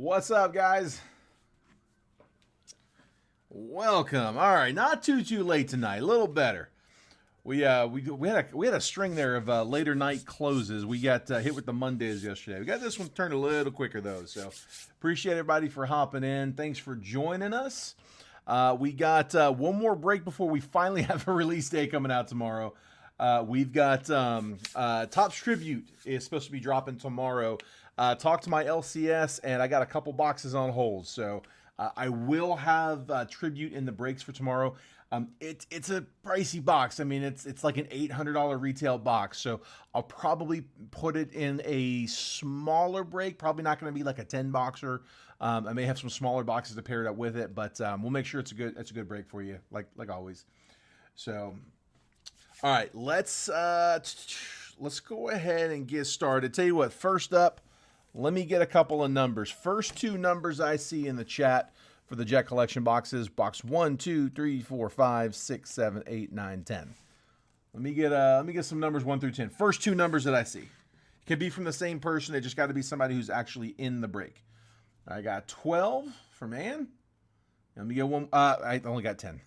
What's up, guys? Welcome. All right, not too late tonight. A little better. We had a string there of later night closes. We got hit with the Mondays yesterday. We got this one turned a little quicker though. So appreciate everybody for hopping in. Thanks for joining us. We got one more break before we finally have a release day coming out tomorrow. We've got Topps Tribute is supposed to be dropping tomorrow. Talked to my LCS, and I got a couple boxes on hold. So I will have Tribute in the breaks for tomorrow. It's a pricey box. I mean, it's like an $800 retail box. So I'll probably put it in a smaller break. Probably not going to be like a 10 boxer. I may have some smaller boxes to pair it up with it, but we'll make sure it's a good break for you, like always. So, all right, let's go ahead and get started. Tell you what, first up, let me get a couple of numbers. First two numbers I see in the chat for the Jet Collection boxes, box 1, 2, 3, 4, 5, 6, 7, 8, 9, 10. Let me get some numbers 1 through 10. First two numbers that I see. It can be from the same person. It just got to be somebody who's actually in the break. I got 12 for Ann. Let me get one. I only got 10.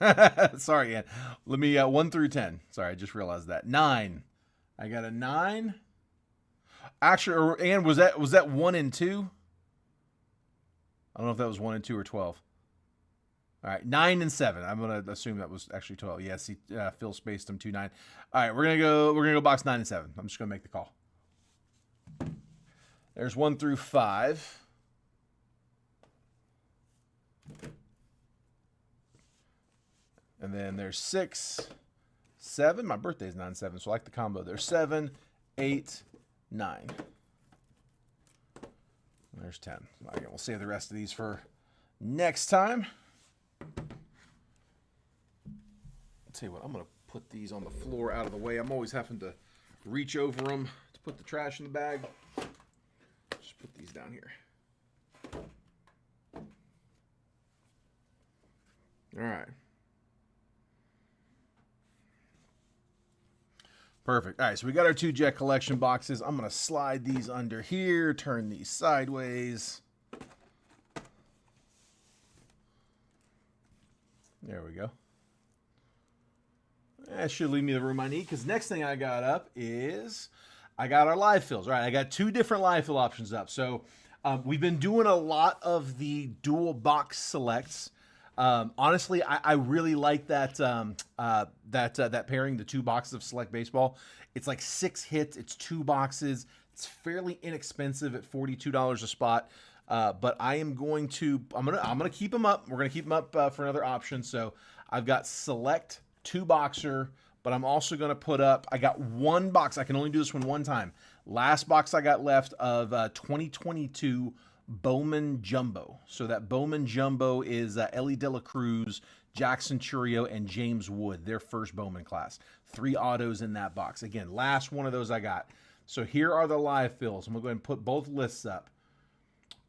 Sorry, Ann. Let me 1 through 10. Sorry, I just realized that. 9. I got a 9. Actually, Ann, was that 1 and 2? I don't know if that was 1 and 2 or 12. All right, 9 and 7. I'm gonna assume that was actually 12. Yes, Phil spaced them 2, 9. All right, we're gonna go box 9 and 7. I'm just gonna make the call. There's 1 through 5. And then there's 6, 7. My birthday's 9/7, so I like the combo. There's 7, 8, 9. There's 10. Again, we'll save the rest of these for next time. I'll tell you what, I'm going to put these on the floor out of the way. I'm always having to reach over them to put the trash in the bag. Just put these down here. All right. Perfect. All right, so we got our 2 Jet Collection boxes. I'm going to slide these under here, turn these sideways. There we go. That should leave me the room I need, because next thing I got up is I got our live fills. All right, I got 2 different live fill options up. So we've been doing a lot of the dual box selects. Honestly, I really like that that pairing, the 2 boxes of Select Baseball. It's like 6 hits. It's 2 boxes. It's fairly inexpensive at $42 a spot. But I'm gonna keep them up. We're gonna keep them up for another option. So I've got Select 2 boxer, but I'm also gonna put up. I got 1 box. I can only do this one time. Last box I got left of 2022. Bowman Jumbo. So that Bowman Jumbo is Ellie De La Cruz, Jackson Churio, and James Wood, their first Bowman class. 3 autos in that box. Again, last one of those I got. So here are the live fills. I'm going to go ahead and put both lists up.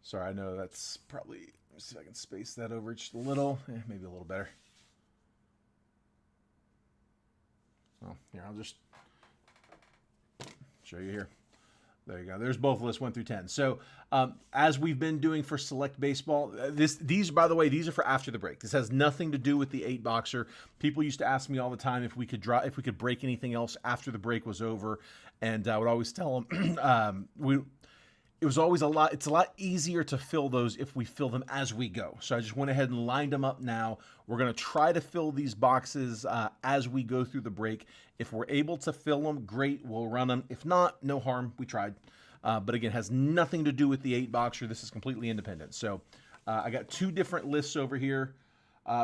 Sorry, I know that's probably, let me see if I can space that over just a little. Maybe a little better. Oh, here, I'll just show you here. There you go. There's both lists 1 through 10. So as we've been doing for Select Baseball, these, by the way, these are for after the break. This has nothing to do with the 8 boxer. People used to ask me all the time if we could break anything else after the break was over, and I would always tell them it's a lot easier to fill those if we fill them as we go. So I just went ahead and lined them up now. We're going to try to fill these boxes as we go through the break. If we're able to fill them, great, we'll run them. If not, no harm, we tried. But again, has nothing to do with the 8 boxer. This is completely independent. So I got 2 different lists over here.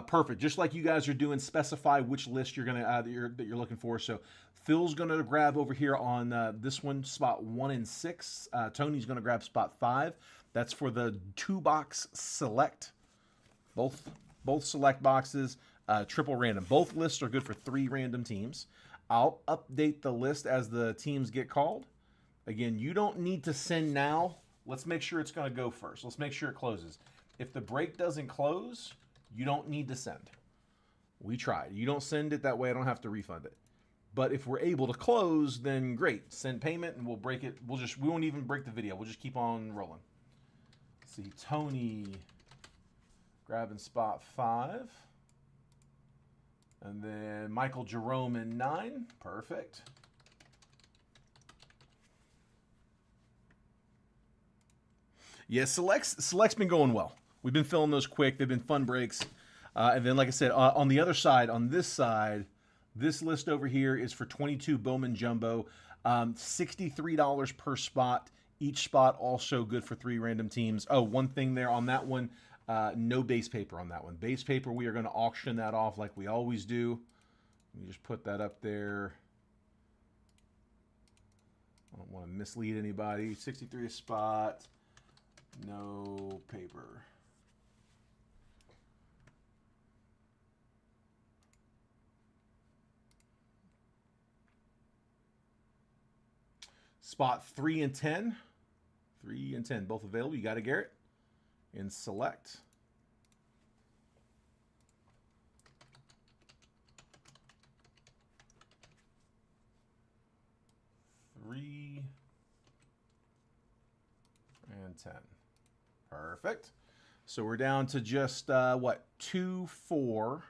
Perfect. Just like you guys are doing, specify which list you're gonna that you're looking for. So Phil's gonna grab over here on this one, spot 1 and 6. Tony's gonna grab spot 5. That's for the 2 box select. Both select boxes, triple random. Both lists are good for 3 random teams. I'll update the list as the teams get called. Again, you don't need to send now. Let's make sure it's going to go first. Let's make sure it closes. If the break doesn't close, you don't need to send. We tried. You don't send it, that way I don't have to refund it. But if we're able to close, then great. Send payment and we'll break it. We won't even break the video. We'll just keep on rolling. see, Tony grabbing spot 5. And then Michael Jerome in 9. Perfect. Yeah, Select's been going well. We've been filling those quick. They've been fun breaks. And then, like I said, on the other side, on this side, this list over here is for 22 Bowman Jumbo. $63 per spot. Each spot also good for 3 random teams. Oh, one thing there on that one, no base paper on that one. Base paper, we are going to auction that off like we always do. Let me just put that up there. I don't want to mislead anybody. 63 a spot. No paper. Spot 3 and 10. 3 and 10, both available. You got it, Garrett. And select. Three and 10. Perfect. So we're down to just, what, 2, 4,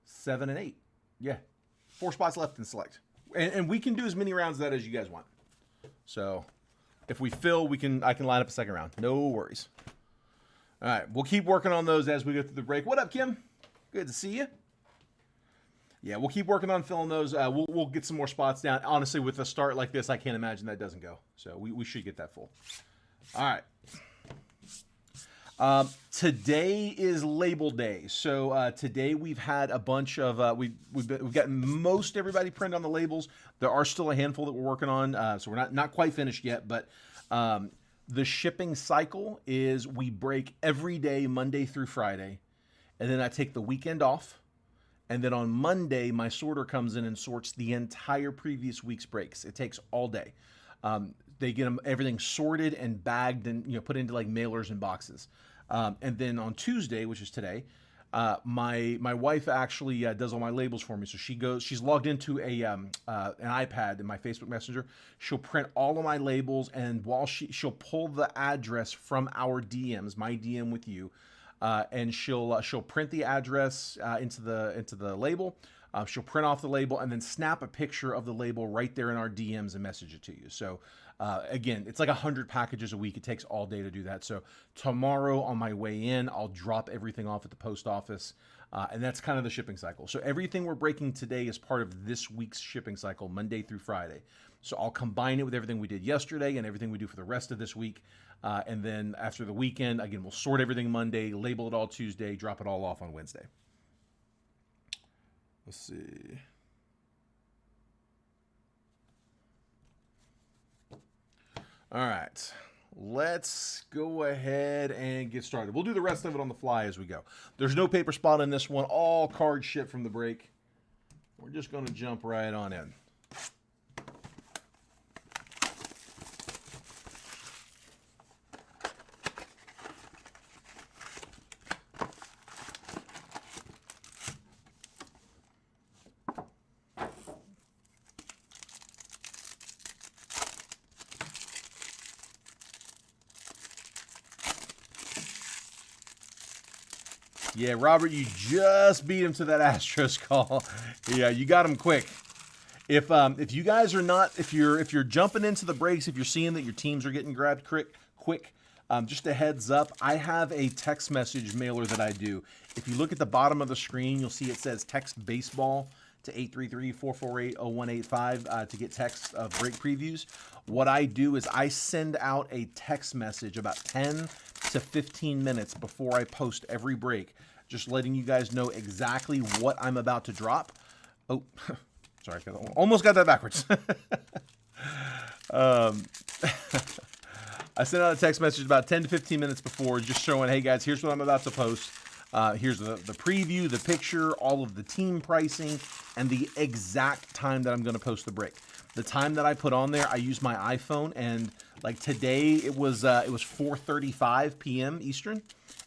7, and 8. Yeah, 4 spots left in select. And we can do as many rounds of that as you guys want. So if we fill, I can line up a second round. No worries. All right, we'll keep working on those as we go through the break. What up, Kim? Good to see you. Yeah, we'll keep working on filling those. We'll get some more spots down. Honestly, with a start like this, I can't imagine that doesn't go. So we should get that full. All right. Today is Label Day, so today we've had a bunch of we've gotten most everybody printed on the labels. There are still a handful that we're working on, so we're not quite finished yet. But the shipping cycle is we break every day, Monday through Friday, and then I take the weekend off, and then on Monday my sorter comes in and sorts the entire previous week's breaks. It takes all day. They get everything sorted and bagged and put into like mailers and boxes. And then on Tuesday, which is today, my wife actually does all my labels for me. So she's logged into an iPad in my Facebook Messenger. She'll print all of my labels, and while she'll pull the address from our DMs, my DM with you, and she'll print the address into the label. She'll print off the label and then snap a picture of the label right there in our DMs and message it to you. So again, it's like 100 packages a week. It takes all day to do that. So tomorrow on my way in, I'll drop everything off at the post office. And that's kind of the shipping cycle. So everything we're breaking today is part of this week's shipping cycle, Monday through Friday. So I'll combine it with everything we did yesterday and everything we do for the rest of this week. And then after the weekend, again, we'll sort everything Monday, label it all Tuesday, drop it all off on Wednesday. Let's see. All right. Let's go ahead and get started. We'll do the rest of it on the fly as we go. There's no paper spot in this one. All card ship from the break. We're just going to jump right on in. Yeah, Robert, you just beat him to that Astros call. Yeah, you got him quick. If you guys are not, if you're jumping into the breaks, if you're seeing that your teams are getting grabbed quick, just a heads up, I have a text message mailer that I do. If you look at the bottom of the screen, you'll see it says text baseball to 833-448-0185 to get text of break previews. What I do is I send out a text message about 10 to 15 minutes before I post every break, just letting you guys know exactly what I'm about to drop. Oh, sorry, almost got that backwards. I sent out a text message about 10 to 15 minutes before, just showing, hey guys, here's what I'm about to post. Here's the preview, the picture, all of the team pricing, and the exact time that I'm going to post the break. The time that I put on there, I use my iPhone, and like today, it was 4:35 p.m. Eastern.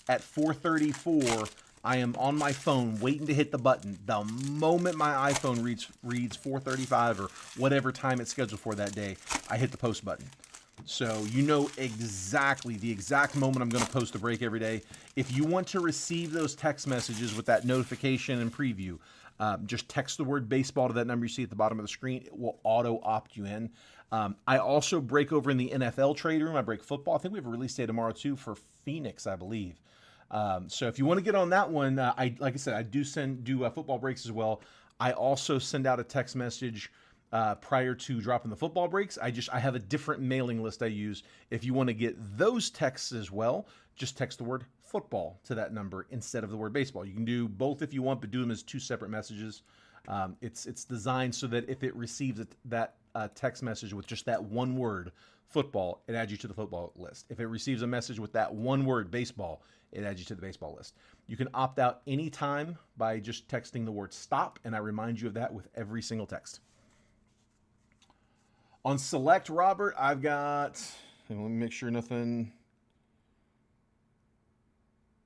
At 4:34, I am on my phone waiting to hit the button. The moment my iPhone reads 4:35 or whatever time it's scheduled for that day, I hit the post button. So you know exactly the exact moment I'm going to post a break every day. If you want to receive those text messages with that notification and preview, just text the word baseball to that number you see at the bottom of the screen. It will auto opt you in. I also break over in the NFL trade room. I break football. I think we have a release day tomorrow too for Phoenix, I believe. So if you want to get on that one, like I said, I do football breaks as well. I also send out a text message prior to dropping the football breaks. I have a different mailing list I use. If you want to get those texts as well, just text the word football to that number instead of the word baseball. You can do both if you want, but do them as two separate messages. It's designed so that if it receives that text message with just that one word, football, it adds you to the football list. If it receives a message with that one word, baseball, it adds you to the baseball list. You can opt out anytime by just texting the word stop, and I remind you of that with every single text. On select, Robert, I've got, let me make sure nothing.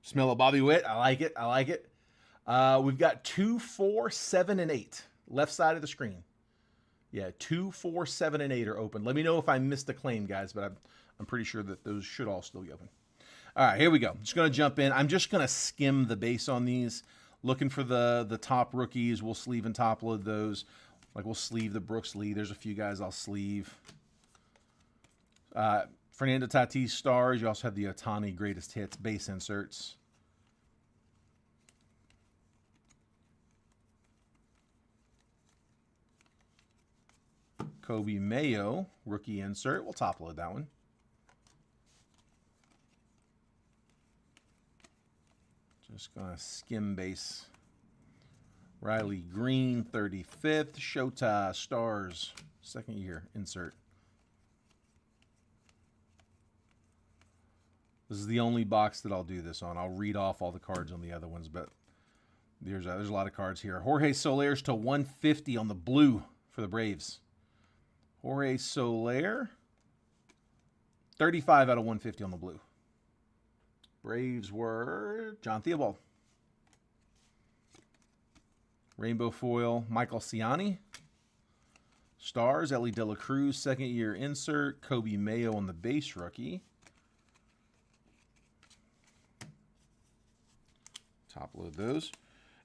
Smell of Bobby Witt. I like it. I like it. We've got 2, 4, 7, and 8. Left side of the screen. Yeah, 2, 4, 7, and 8 are open. Let me know if I missed a claim, guys, but I'm pretty sure that those should all still be open. All right, here we go. I'm just going to jump in. I'm just going to skim the base on these. Looking for the top rookies. We'll sleeve and top load those. Like we'll sleeve the Brooks Lee. There's a few guys I'll sleeve. Fernando Tatis stars. You also have the Ohtani greatest hits base inserts. Kobe Mayo rookie insert. We'll top load that one. Just gonna skim base. Riley Green, 35th. Shota Stars, second year insert. This is the only box that I'll do this on. I'll read off all the cards on the other ones, but there's a lot of cards here. Jorge Soler's to 150 on the blue for the Braves. Jorge Soler, 35 out of 150 on the blue. Braves were John Theobald. Rainbow foil, Michael Ciani. Stars, Ellie De La Cruz, second year insert. Kobe Mayo on the base rookie. Top load those.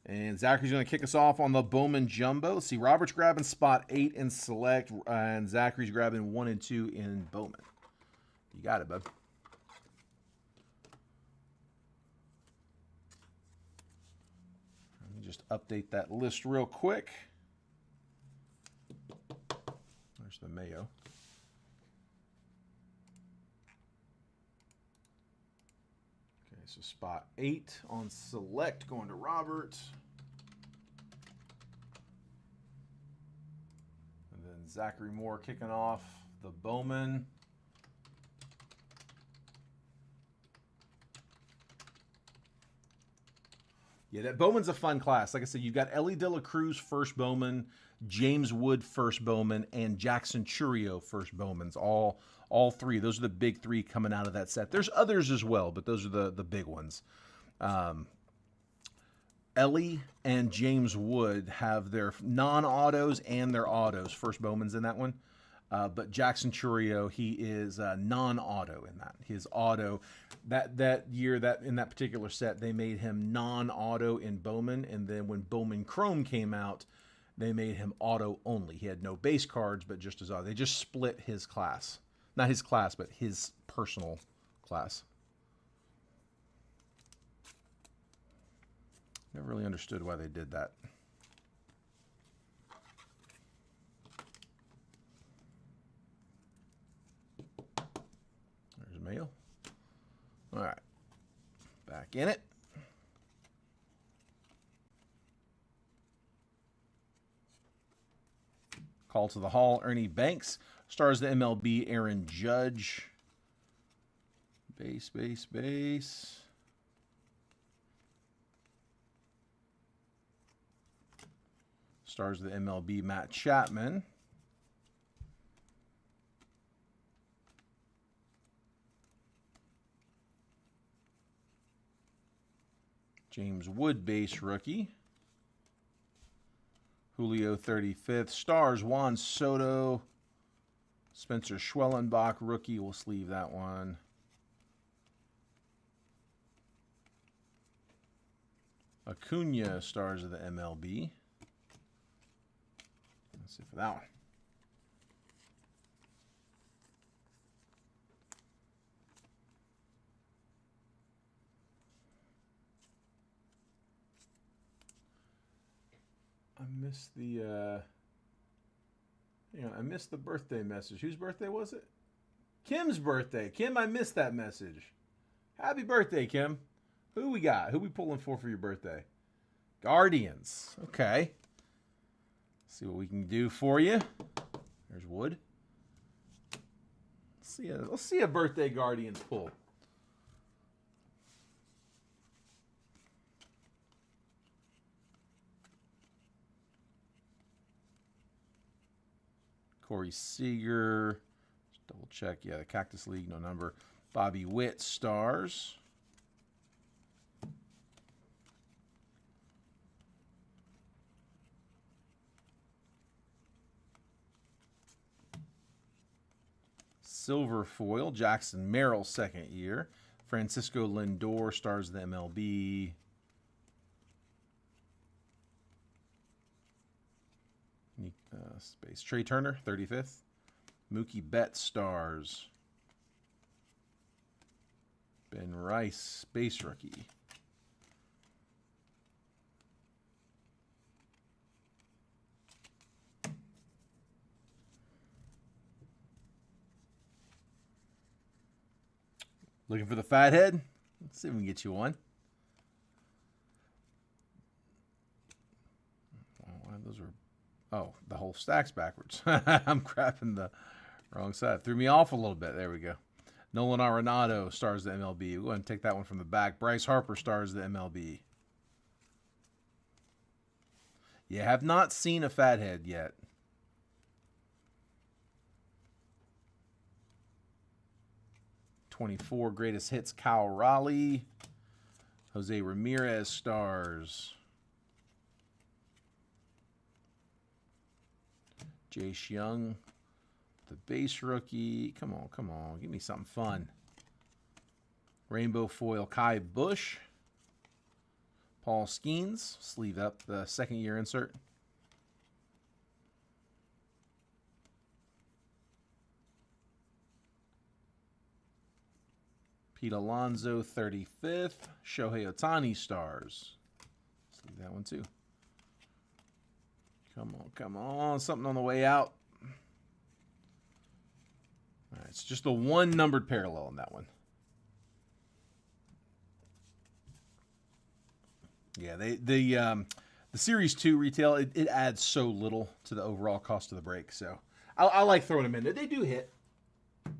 And Zachary's going to kick us off on the Bowman Jumbo. Let's see, Robert's grabbing spot 8 in select, and Zachary's grabbing 1 and 2 in Bowman. You got it, bud. Let me just update that list real quick. There's the Mayo. So spot 8 on select going to Robert. And then Zachary Moore kicking off the Bowman. Yeah, that Bowman's a fun class. Like I said, you've got Ellie De La Cruz first Bowman, James Wood first Bowman, and Jackson Churio first Bowmans. All three. Those are the big three coming out of that set. There's others as well, but those are the big ones. Ellie and James Wood have their non-autos and their autos. First Bowman's in that one. But Jackson Churio, he is non-auto in that. His auto, that year, that in that particular set, they made him non-auto in Bowman. And then when Bowman Chrome came out, they made him auto only. He had no base cards, but just his auto. They just split his class. Not his class, but his personal class. Never really understood why they did that. There's Mayo. All right. Back in it. Call to the Hall, Ernie Banks. Stars the MLB, Aaron Judge. Base. Stars the MLB, Matt Chapman. James Wood, base rookie. Julio, 35th. Stars Juan Soto. Spencer Schwellenbach, rookie. We'll sleeve that one. Acuna, stars of the MLB. Let's see for that one. I missed the I missed the birthday message. Whose birthday was it? Kim's birthday. Kim, I missed that message. Happy birthday, Kim. Who we got? Who we pulling for your birthday? Guardians. Okay. Let's see what we can do for you. There's Wood. Let's see a birthday Guardians pull. Corey Seager. Just double check. Yeah, the Cactus League, no number. Bobby Witt, stars. Silver foil, Jackson Merrill, second year. Francisco Lindor, stars of the MLB. Space. Trey Turner, 35th. Mookie Betts, stars. Ben Rice, base rookie. Looking for the fathead? Let's see if we can get you one. Those are... Oh, the whole stack's backwards. I'm grabbing the wrong side. Threw me off a little bit. There we go. Nolan Arenado, stars of the MLB. We'll go ahead and take that one from the back. Bryce Harper, stars of the MLB. You have not seen a fathead yet. '24 greatest hits, Kyle Raleigh. Jose Ramirez, stars. Jace Young, the base rookie. Come on, come on. Give me something fun. Rainbow foil, Kai Bush. Paul Skeens, sleeve up the second year insert. Pete Alonso, 35th. Shohei Ohtani, stars. Sleeve that one too. Come on, come on. Something on the way out. All right, it's just the one numbered parallel in that one. Yeah, the Series 2 retail, it adds so little to the overall cost of the break. So I like throwing them in there. They do hit.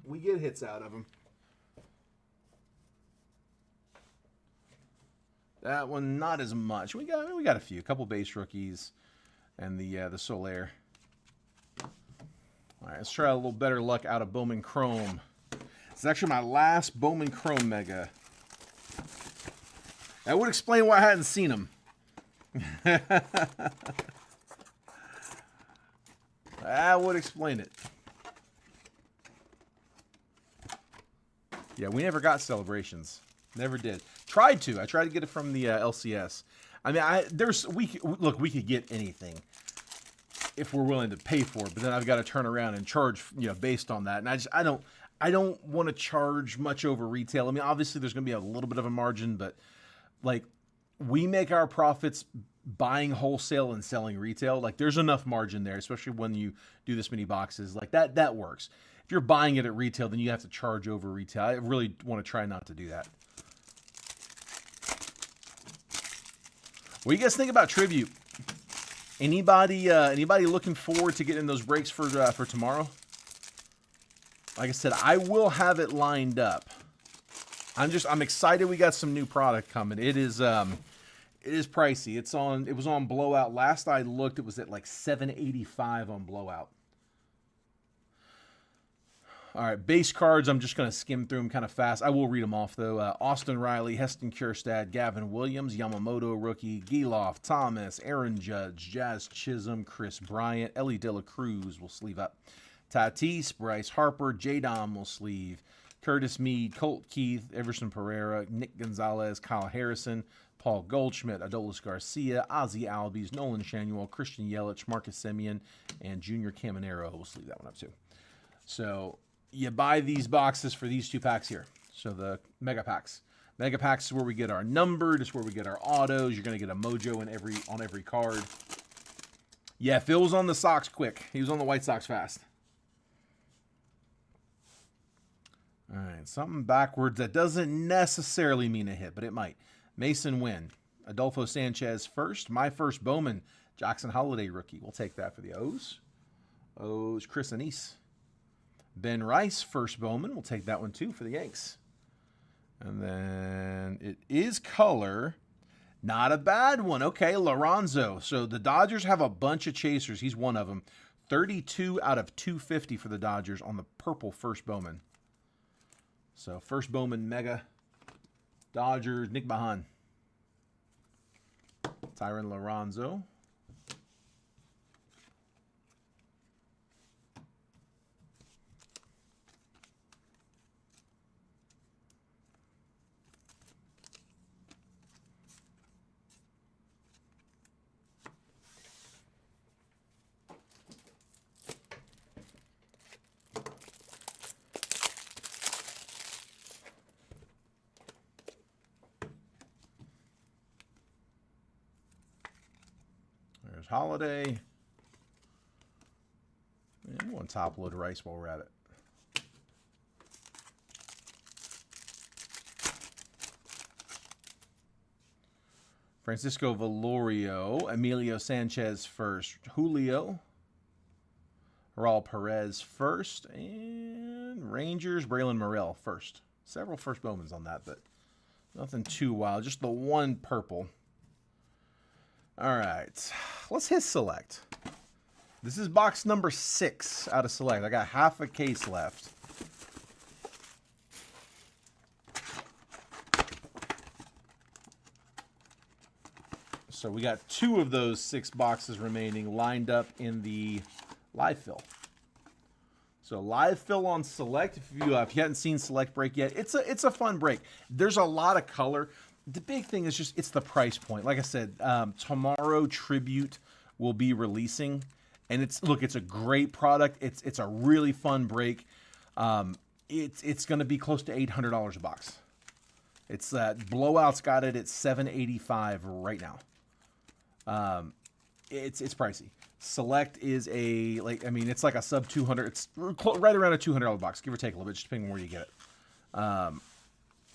We get hits out of them. That one, not as much. We got a few. A couple base rookies. And the Solaire. All right, let's try a little better luck out of Bowman Chrome. It's actually my last Bowman Chrome Mega. That would explain why I hadn't seen them. That would explain it. Yeah, we never got celebrations. Never did. Tried to. I tried to get it from the LCS. I mean, we could get anything if we're willing to pay for it, but then I've got to turn around and charge, based on that. And I don't want to charge much over retail. I mean, obviously there's going to be a little bit of a margin, but like we make our profits buying wholesale and selling retail. Like there's enough margin there, especially when you do this many boxes. Like that works. If you're buying it at retail, then you have to charge over retail. I really want to try not to do that. What do you guys think about Tribute? Anybody looking forward to getting those breaks for tomorrow? Like I said, I will have it lined up. I'm excited we got some new product coming. It is pricey. It was on Blowout. Last I looked, it was at like $7.85 on Blowout. All right, base cards, I'm just going to skim through them kind of fast. I will read them off, though. Austin Riley, Heston Kjerstad, Gavin Williams, Yamamoto rookie, Geloff, Thomas, Aaron Judge, Jazz Chisholm, Chris Bryant, Ellie De La Cruz will sleeve up. Tatis, Bryce Harper, J-Dom will sleeve. Curtis Mead, Colt Keith, Everson Pereira, Nick Gonzalez, Kyle Harrison, Paul Goldschmidt, Adolis Garcia, Ozzie Albies, Nolan Shanuel, Christian Yelich, Marcus Semien, and Junior Caminero. We'll sleeve that one up too. So you buy these boxes for these 2 packs here. So the mega packs. Mega packs is where we get our numbered. It's where we get our autos. You're going to get a mojo on every card. Yeah, Phil was on the Sox quick. He was on the White Sox fast. All right, something backwards that doesn't necessarily mean a hit, but it might. Mason Wynn, Adolfo Sanchez first. My first Bowman, Jackson Holiday rookie. We'll take that for the O's. O's, Chris Anise. Ben Rice, first Bowman. We'll take that one too for the Yanks. And then it is color. Not a bad one. Okay, Lorenzo. So the Dodgers have a bunch of chasers. He's one of them. 32 out of 250 for the Dodgers on the purple first Bowman. So first Bowman mega. Dodgers, Nick Mahan. Tyron Lorenzo. There's Holiday. And one top load Rice while we're at it. Francisco Velorio, Emilio Sanchez first, Julio, Raul Perez first, and Rangers, Braylon Morrell first. Several first Bowmans on that, but nothing too wild. Just the one purple. All right, let's hit select. This is box number 6 out of select. I got half a case left. So we got 2 of those 6 boxes remaining lined up in the live fill. So live fill on select. If you hadn't seen select break yet, it's a fun break. There's a lot of color. The big thing is just it's the price point. Like I said, tomorrow Tribute will be releasing, and it's a great product. It's a really fun break. It's going to be close to $800 a box. It's Blowout's got it at $785 right now. It's pricey. Select is it's like a sub 200. It's right around a $200 box, give or take a little bit, just depending on where you get it.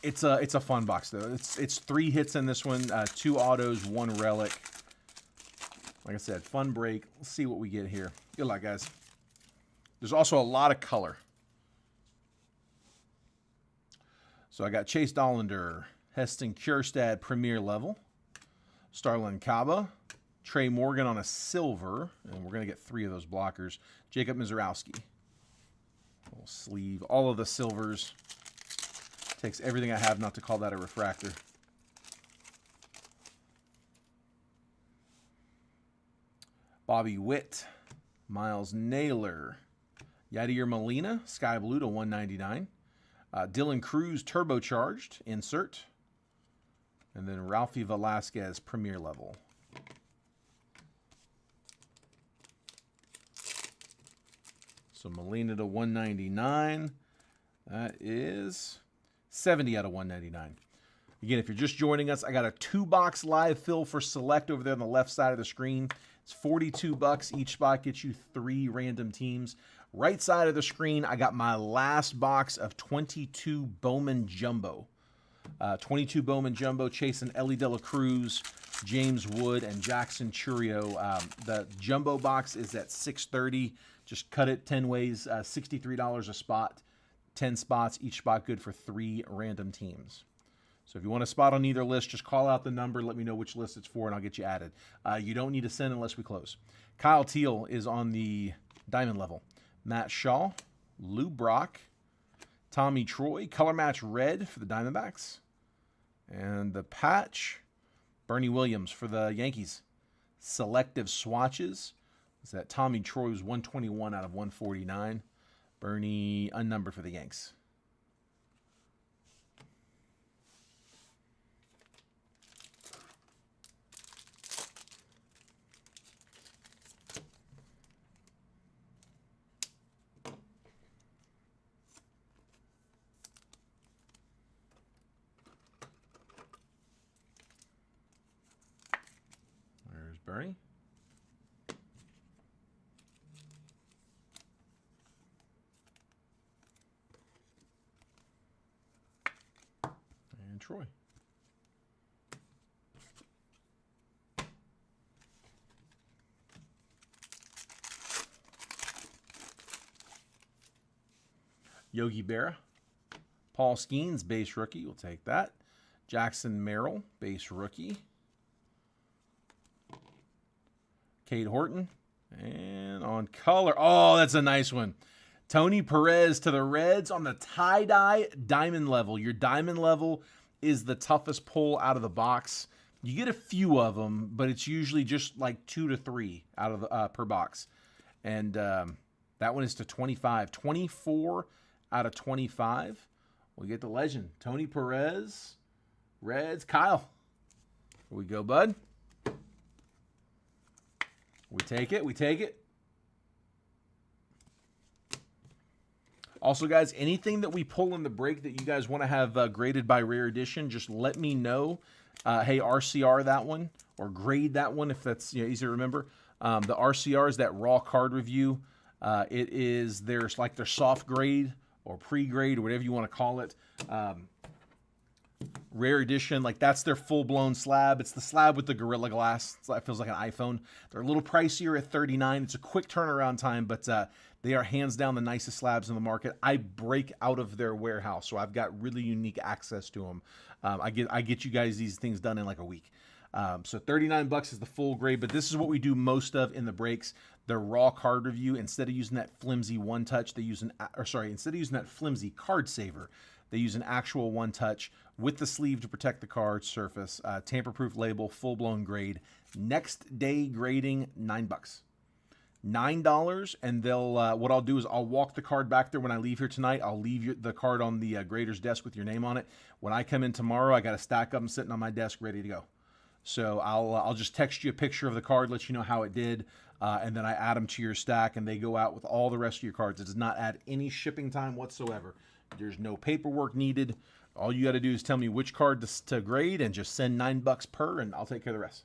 It's a fun box though. It's 3 hits in this one, 2 autos, 1 relic. Like I said, fun break. Let's see what we get here. Good luck, guys. There's also a lot of color. So I got Chase Dollander, Heston Kjerstad Premier level, Starlin Caba, Trey Morgan on a silver, and we're going to get 3 of those blockers. Jacob Mizorowski. Little sleeve. All of the silvers. Takes everything I have not to call that a refractor. Bobby Witt, Miles Naylor, Yadier Molina, Sky Blue to 199. Dylan Cruz, turbocharged, insert. And then Ralphie Velasquez, premier level. So Molina to 199. That is 70 out of 199. Again, if you're just joining us, I got a 2-box live fill for select over there on the left side of the screen. It's $42. Each spot gets you 3 random teams. Right side of the screen, I got my last box of 22 Bowman Jumbo. 22 Bowman Jumbo, chasing Ellie De La Cruz, James Wood, and Jackson Churio. The Jumbo box is at $630. Just cut it 10 ways, $63 a spot. 10 spots, each spot good for 3 random teams. So if you want a spot on either list, just call out the number, let me know which list it's for, and I'll get you added. You don't need to send unless we close. Kyle Teal is on the diamond level. Matt Shaw, Lou Brock, Tommy Troy, color match red for the Diamondbacks. And the patch, Bernie Williams for the Yankees. Selective swatches is that Tommy Troy was 121 out of 149. Bernie, unnumbered for the Yanks. There's Bernie. And Troy. Yogi Berra. Paul Skeens, base rookie. We'll take that. Jackson Merrill, base rookie. Cade Horton. And on color. Oh, that's a nice one. Tony Perez to the Reds on the tie-dye diamond level. Your diamond level is the toughest pull out of the box. You get a few of them, but it's usually just like 2 to 3 out of the, per box. And that one is to 25. 24 out of 25. We get the legend. Tony Perez, Reds, Kyle. Here we go, bud. We take it. We take it. Also, guys, anything that we pull in the break that you guys want to have graded by Rare Edition, just let me know. Hey, RCR that one, or grade that one if that's easy to remember. The RCR is that raw card review. It is their soft grade or pre-grade or whatever you want to call it. Rare Edition, like that's their full-blown slab. It's the slab with the Gorilla Glass. It feels like an iPhone. They're a little pricier at $39. It's a quick turnaround time, but they are hands down the nicest slabs in the market. I break out of their warehouse, so I've got really unique access to them. I get you guys these things done in like a week. So $39 is the full grade, but this is what we do most of in the breaks. The raw card review, instead of using that flimsy one touch, they use instead of using that flimsy card saver, they use an actual one touch with the sleeve to protect the card surface. Tamper-proof label, full-blown grade. Next day grading, $9. $9, and they'll. What I'll do is I'll walk the card back there when I leave here tonight. I'll leave the card on the grader's desk with your name on it. When I come in tomorrow, I got a stack of them sitting on my desk ready to go. So I'll just text you a picture of the card, let you know how it did, and then I add them to your stack, and they go out with all the rest of your cards. It does not add any shipping time whatsoever. There's no paperwork needed. All you got to do is tell me which card to grade and just send $9 per, and I'll take care of the rest.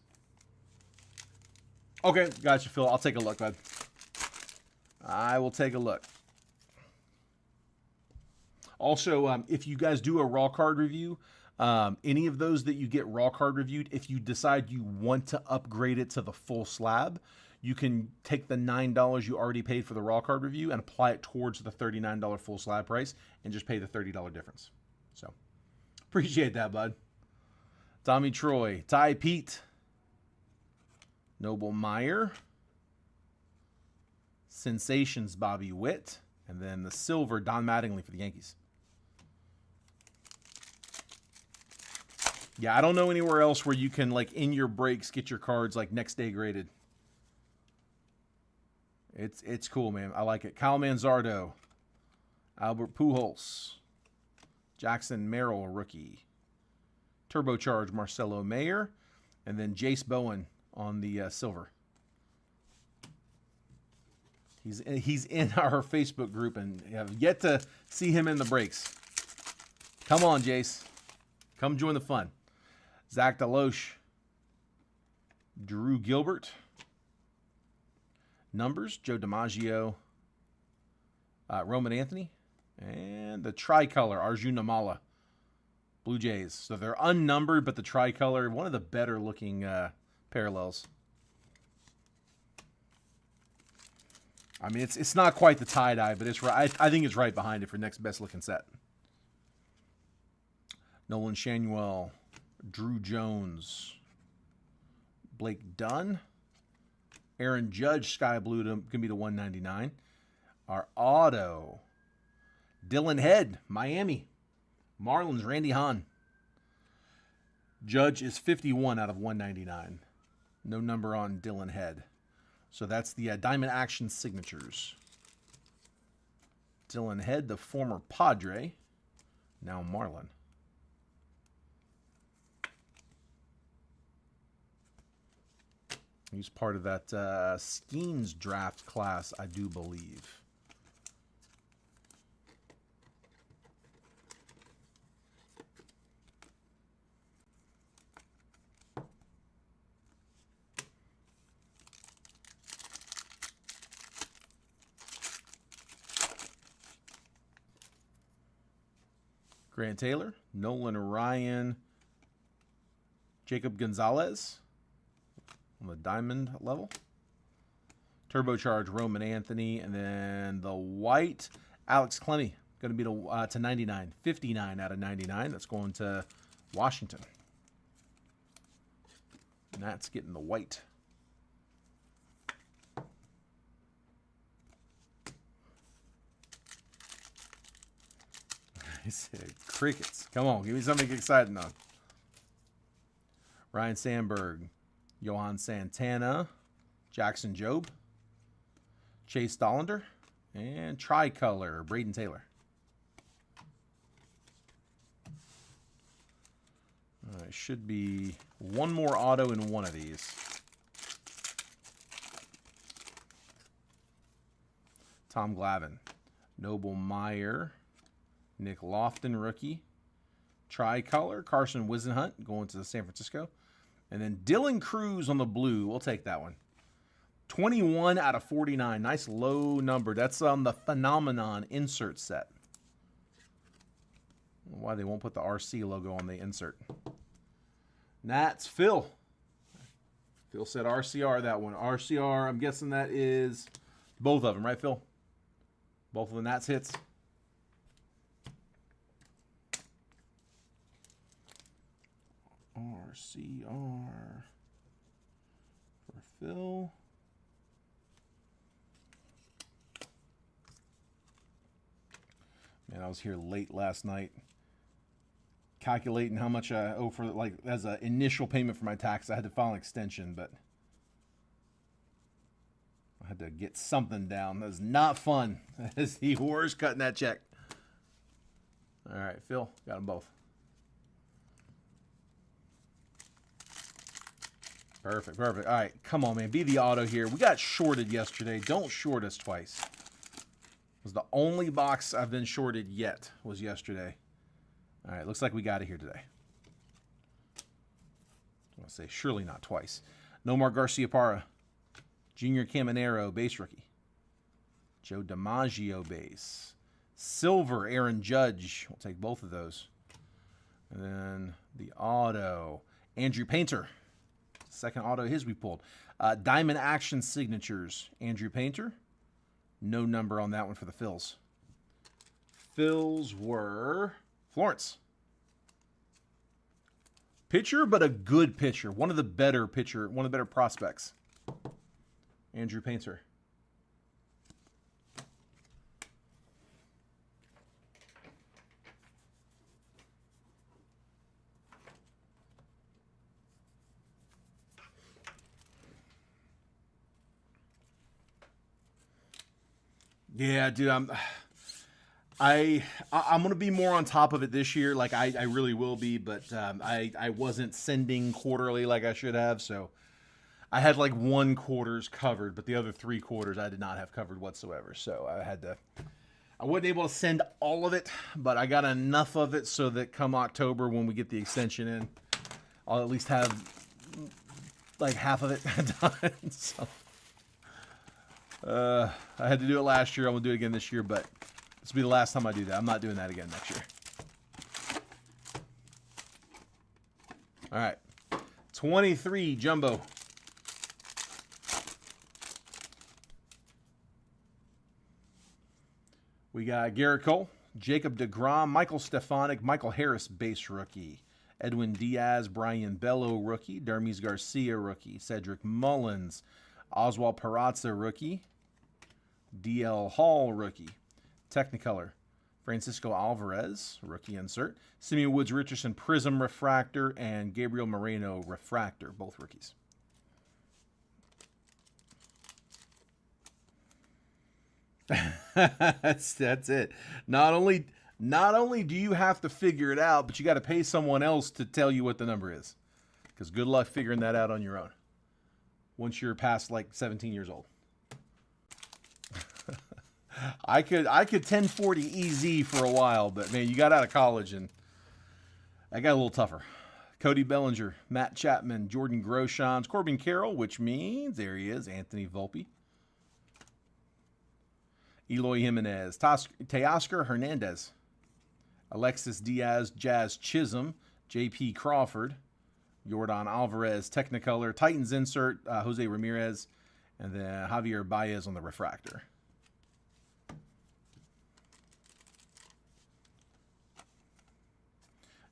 Okay, gotcha, Phil. I'll take a look, bud. I will take a look. Also, if you guys do a raw card review, any of those that you get raw card reviewed, if you decide you want to upgrade it to the full slab, you can take the $9 you already paid for the raw card review and apply it towards the $39 full slab price and just pay the $30 difference. So, appreciate that, bud. Tommy Troy, Ty Pete, Noble Meyer, Sensations Bobby Witt, and then the silver Don Mattingly for the Yankees. Yeah, I don't know anywhere else where you can, like, in your breaks, get your cards, like, next day graded. It's cool, man. I like it. Kyle Manzardo, Albert Pujols, Jackson Merrill, rookie, turbocharged Marcelo Mayer, and then Jace Bowen on the silver. He's in our Facebook group and have yet to see him in the breaks. Come on, Jace. Come join the fun. Zach Deloche, Drew Gilbert, numbers, Joe DiMaggio, Roman Anthony, and the tricolor, Arjun Namala, Blue Jays. So they're unnumbered, but the tricolor, one of the better looking parallels. I mean, it's not quite the tie-dye, but it's right. I think it's right behind it for next best looking set. Nolan Shanuel, Drew Jones, Blake Dunn, Aaron Judge, Sky Blue can be the 199. Our auto, Dylan Head, Miami, Marlins, Randy Hahn. Judge is 51 out of 199. No number on Dylan Head. So that's the Diamond Action signatures. Dylan Head, the former Padre, now Marlin. He's part of that Skeens draft class, I do believe. Grant Taylor, Nolan Ryan, Jacob Gonzalez on the diamond level. Turbocharged Roman Anthony, and then the white Alex Clemmy, going to be to 99, 59 out of 99. That's going to Washington. And that's getting the white. He said crickets. Come on, give me something exciting on. Ryan Sandberg, Johan Santana, Jackson Jobe, Chase Dollander, and Tricolor, Braden Taylor. All right, should be one more auto in one of these. Tom Glavine, Noble Meyer, Nick Lofton, rookie. Tricolor, Carson Wisenhunt going to San Francisco. And then Dylan Cruz on the blue. We'll take that one. 21 out of 49. Nice low number. That's on the Phenomenon insert set. Why they won't put the RC logo on the insert. And that's Phil. Phil said RCR, that one. RCR, I'm guessing that is both of them, right, Phil? Both of the Nats hits. RCR for Phil. Man, I was here late last night calculating how much I owe for, like, as an initial payment for my tax. I had to file an extension, but I had to get something down. That was not fun. That is the worst cutting that check. All right, Phil, got them both. Perfect, perfect. All right, come on, man. Be the auto here. We got shorted yesterday. Don't short us twice. It was the only box I've been shorted yet was yesterday. All right, looks like we got it here today. I want to say surely not twice. Nomar Garciaparra, Junior Caminero, base rookie. Joe DiMaggio, base. Silver, Aaron Judge. We'll take both of those. And then the auto, Andrew Painter. Second auto his we pulled. Diamond Action Signatures, Andrew Painter. No number on that one for the Phils. Phils were Florence. Pitcher, but a good pitcher. One of the better prospects. Andrew Painter. Yeah, dude, I'm gonna be more on top of it this year. Like I really will be, but I wasn't sending quarterly like I should have, so I had like 1 quarter's covered, but the other 3 quarters I did not have covered whatsoever. So I wasn't able to send all of it, but I got enough of it so that come October when we get the extension in, I'll at least have like half of it done. So. I had to do it last year. I'm going to do it again this year, but this will be the last time I do that. I'm not doing that again next year. All right. 23 jumbo. We got Garrett Cole, Jacob deGrom, Michael Stefanik, Michael Harris, base rookie. Edwin Diaz, Brian Bello, rookie. Dermis Garcia, rookie. Cedric Mullins, Oswald Peraza, rookie. DL Hall, rookie. Technicolor, Francisco Alvarez, rookie insert. Simeon Woods Richardson, Prism Refractor, and Gabriel Moreno Refractor, both rookies. That's it. Not only do you have to figure it out, but you got to pay someone else to tell you what the number is. Because good luck figuring that out on your own once you're past like 17 years old. I could 1040 EZ for a while, but man, you got out of college and I got a little tougher. Cody Bellinger, Matt Chapman, Jordan Groshans, Corbin Carroll, which means there he is, Anthony Volpe, Eloy Jimenez, Teoscar Hernandez, Alexis Diaz, Jazz Chisholm, J.P. Crawford, Yordan Alvarez, Technicolor, Titans insert, Jose Ramirez, and then Javier Baez on the refractor.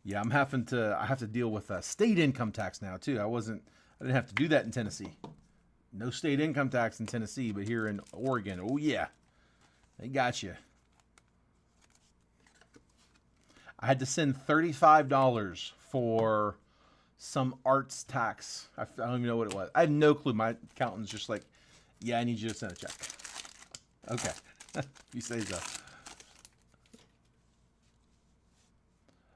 Yeah, I have to deal with state income tax now too. I didn't have to do that in Tennessee. No state income tax in Tennessee, but here in Oregon, oh yeah, they got you. I had to send $35 for some arts tax. I don't even know what it was. I had no clue. My accountant's just like, yeah, I need you to send a check. Okay, you say so.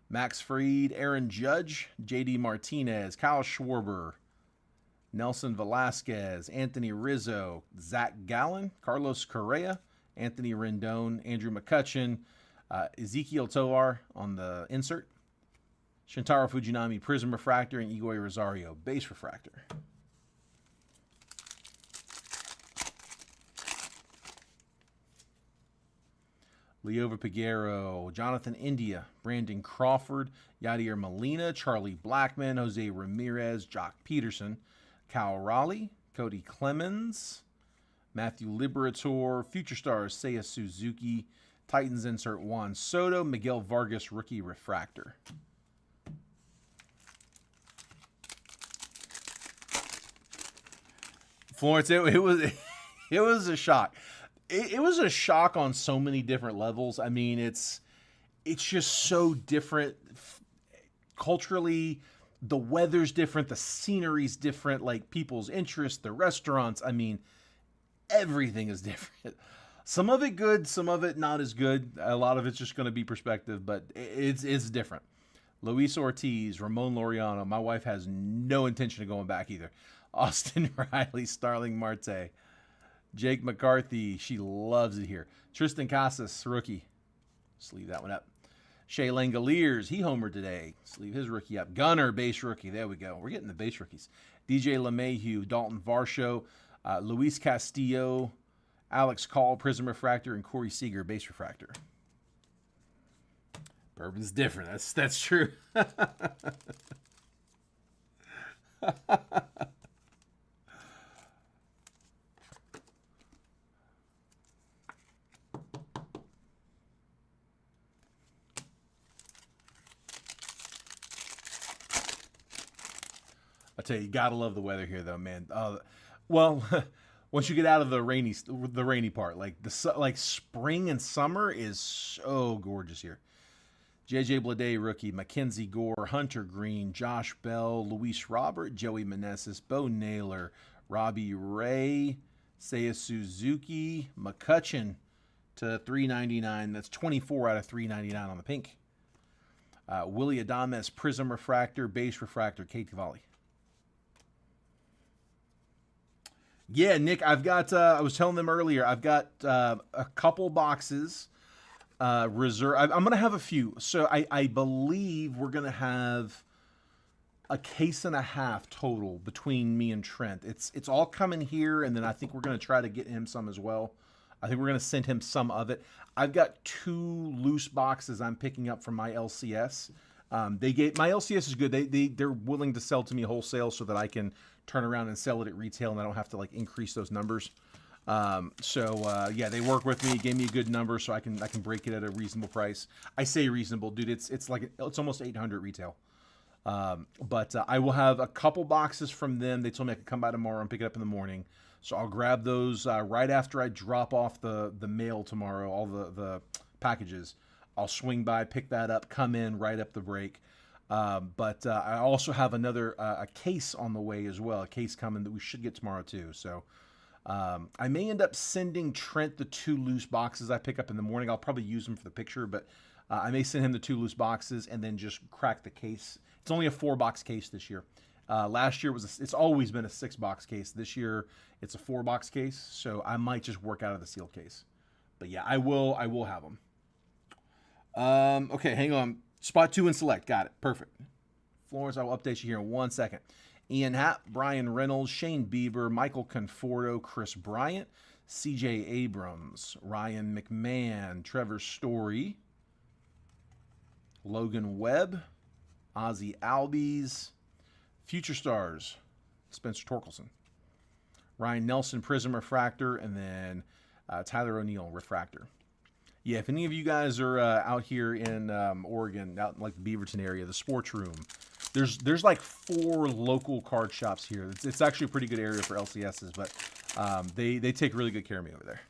Max Fried, Aaron Judge, J.D. Martinez, Kyle Schwarber, Nelson Velasquez, Anthony Rizzo, Zach Gallen, Carlos Correa, Anthony Rendon, Andrew McCutcheon, Ezekiel Tovar on the insert, Shintaro Fujinami, Prism Refractor, and Egoy Rosario, Base Refractor. Leova Peguero, Jonathan India, Brandon Crawford, Yadier Molina, Charlie Blackman, Jose Ramirez, Jock Peterson, Kyle Raleigh, Cody Clemens, Matthew Liberator, Future Stars, Seiya Suzuki, Titans insert Juan Soto, Miguel Vargas, Rookie Refractor. Florence, it was a shock. It was a shock on so many different levels. I mean, it's just so different culturally. The weather's different, the scenery's different, like people's interests, the restaurants. I mean, everything is different. Some of it good, some of it not as good. A lot of it's just going to be perspective, but it's different. Luis Ortiz, Ramon Laureano. My wife has no intention of going back either. Austin Riley, Starling Marte. Jake McCarthy, she loves it here. Tristan Casas, rookie. Sleeve that one up. Shea Langoliers, he homered today. Sleeve his rookie up. Gunner, base rookie. There we go. We're getting the base rookies. DJ LeMahieu, Dalton Varsho, Luis Castillo, Alex Call, Prism Refractor, and Corey Seager, base refractor. Bourbon's different. That's true. I tell you gotta love the weather here, though, man. Well, once you get out of the rainy part, like spring and summer is so gorgeous here. JJ Bleday, rookie. Mackenzie Gore, Hunter Green, Josh Bell, Luis Robert, Joey Meneses, Bo Naylor, Robbie Ray, Seiya Suzuki, McCutcheon to $3.99. That's 24 out of $3.99 on the pink. Willie Adames, Prism Refractor, Base Refractor, Kate Cavalli. Yeah, Nick, I've got, I was telling them earlier, I've got a couple boxes reserved. I'm going to have a few. So I believe we're going to have a case and a half total between me and Trent. It's all coming here, and then I think we're going to try to get him some as well. I think we're going to send him some of it. I've got 2 loose boxes I'm picking up from my LCS. My LCS is good. They're willing to sell to me wholesale so that I can turn around and sell it at retail, and I don't have to like increase those numbers. Yeah, they work with me, gave me a good number, so I can break it at a reasonable price. I say reasonable, dude. It's almost $800 retail. But I will have a couple boxes from them. They told me I could come by tomorrow and pick it up in the morning. So I'll grab those right after I drop off the mail tomorrow, all the packages. I'll swing by, pick that up, come in, right up the break. But I also have another a case on the way as well, a case coming that we should get tomorrow too. So I may end up sending Trent the 2 loose boxes I pick up in the morning. I'll probably use them for the picture, but I may send him the 2 loose boxes and then just crack the case. It's only a 4-box case this year. Last year it's always been a 6-box case. This year it's a 4-box case, so I might just work out of the seal case. But yeah, I will have them. Okay, hang on. Spot 2 and select. Got it. Perfect. Florence, I will update you here in 1 second. Ian Happ, Brian Reynolds, Shane Bieber, Michael Conforto, Chris Bryant, C.J. Abrams, Ryan McMahon, Trevor Story, Logan Webb, Ozzy Albies, Future Stars, Spencer Torkelson, Ryan Nelson, Prism Refractor, and then Tyler O'Neill, Refractor. Yeah, if any of you guys are out here in Oregon, out in like the Beaverton area, the Sports Room, there's like 4 local card shops here. It's actually a pretty good area for LCSs, but they take really good care of me over there.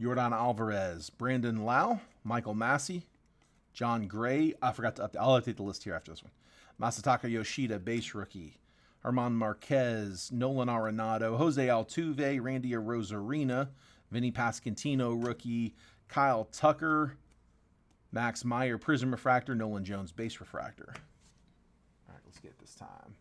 Jordan Alvarez, Brandon Lau, Michael Massey, John Gray. I forgot to update. I'll update the list here after this one. Masataka Yoshida, base rookie. Armand Marquez, Nolan Arenado, Jose Altuve, Randy Arozarena, Vinny Pasquantino, rookie. Kyle Tucker, Max Meyer, Prism Refractor, Nolan Jones, base refractor. All right, let's get this time.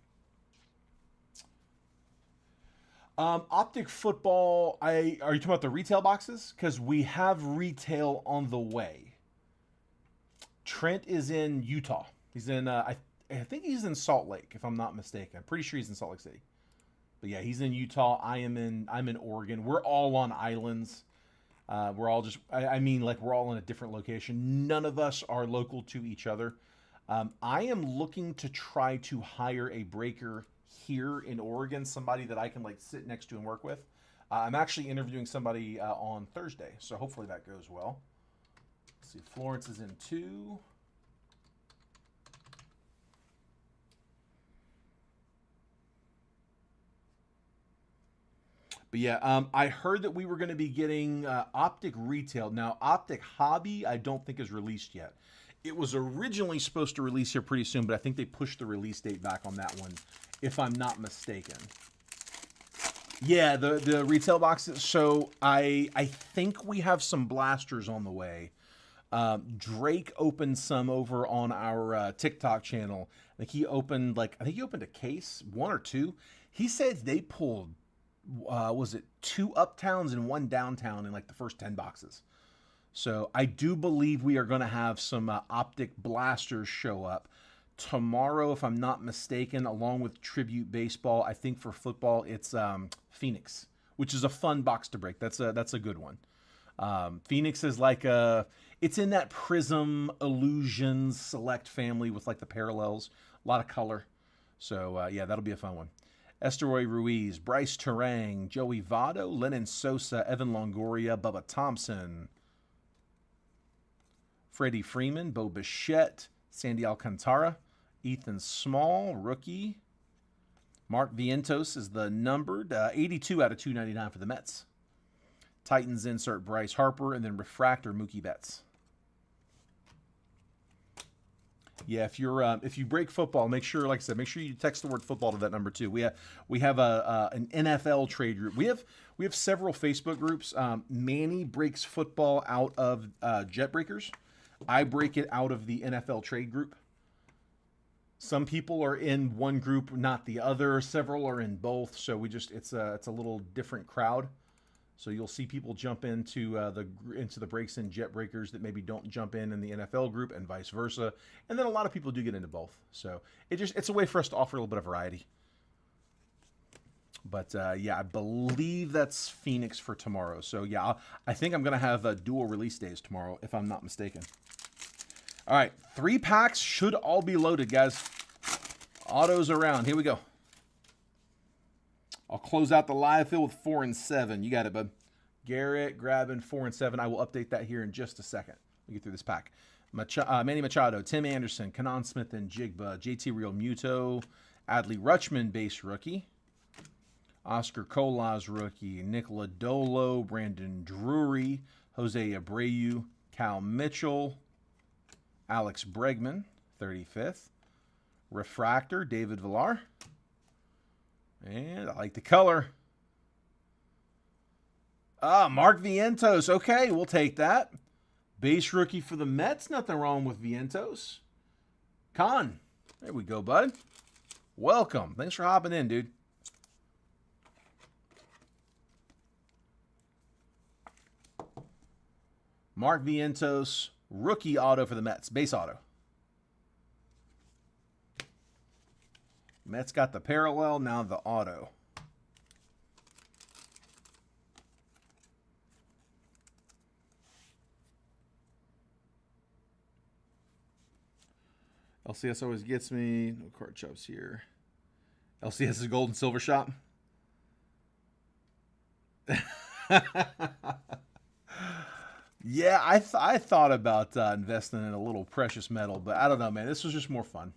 Optic Football, are you talking about the retail boxes? Because we have retail on the way. Trent is in Utah. He's in, I think he's in Salt Lake, if I'm not mistaken. I'm pretty sure he's in Salt Lake City. But yeah, he's in Utah. I'm in Oregon. We're all on islands. We're all just, I mean, like we're all in a different location. None of us are local to each other. I am looking to try to hire a breaker here in Oregon, somebody that I can like sit next to and work with. I'm actually interviewing somebody on Thursday, so hopefully that goes well. Let's see, Florence is in 2. But yeah, I heard that we were going to be getting Optic Retail. Now, Optic Hobby, I don't think is released yet. It was originally supposed to release here pretty soon, but I think they pushed the release date back on that one, if I'm not mistaken. Yeah, the retail boxes. So I think we have some blasters on the way. Drake opened some over on our TikTok channel. I think he opened a case, 1 or 2. He said they pulled, was it 2 uptowns and 1 downtown in like the first 10 boxes. So I do believe we are going to have some Optic blasters show up tomorrow, if I'm not mistaken, along with Tribute Baseball. I think for football, it's Phoenix, which is a fun box to break. That's a good one. Phoenix is like it's in that Prism Illusions Select family with like the parallels, a lot of color. So yeah, that'll be a fun one. Esteroy Ruiz, Bryce Terang, Joey Votto, Lennon Sosa, Evan Longoria, Bubba Thompson, Freddie Freeman, Bo Bichette, Sandy Alcantara, Ethan Small, rookie. Mark Vientos is the numbered, 82 out of 299 for the Mets. Titans insert Bryce Harper, and then refractor Mookie Betts. Yeah, if you break football, make sure, like I said, make sure you text the word football to that number too. We have an NFL trade group. We have several Facebook groups. Manny breaks football out of Jet Breakers. I break it out of the NFL trade group. Some people are in one group, not the other. Several are in both. So it's a little different crowd. So you'll see people jump into the breaks in Jet Breakers that maybe don't jump in the NFL group, and vice versa. And then a lot of people do get into both. So it's a way for us to offer a little bit of variety. But yeah, I believe that's Phoenix for tomorrow. So yeah, I think I'm gonna have dual release days tomorrow, if I'm not mistaken. All right, 3 packs should all be loaded, guys. Autos around. Here we go. I'll close out the live fill with 4 and 7. You got it, bud. Garrett grabbing 4 and 7. I will update that here in just a second. We'll get through this pack. Manny Machado, Tim Anderson, Kanan Smith and Jigba, JT Real Muto, Adley Rutschman, base rookie. Oscar Colas, rookie. Nick Lodolo, Brandon Drury, Jose Abreu, Cal Mitchell, Alex Bregman, 35th. Refractor, David Villar. And I like the color. Mark Vientos. Okay, we'll take that. Base rookie for the Mets. Nothing wrong with Vientos. Con. There we go, bud. Welcome. Thanks for hopping in, dude. Mark Vientos, rookie auto for the Mets. Base auto. Mets got the parallel, now the auto. LCS always gets me. No card chops here. LCS is gold and silver shop. Yeah, I thought about investing in a little precious metal, but I don't know, man. This was just more fun.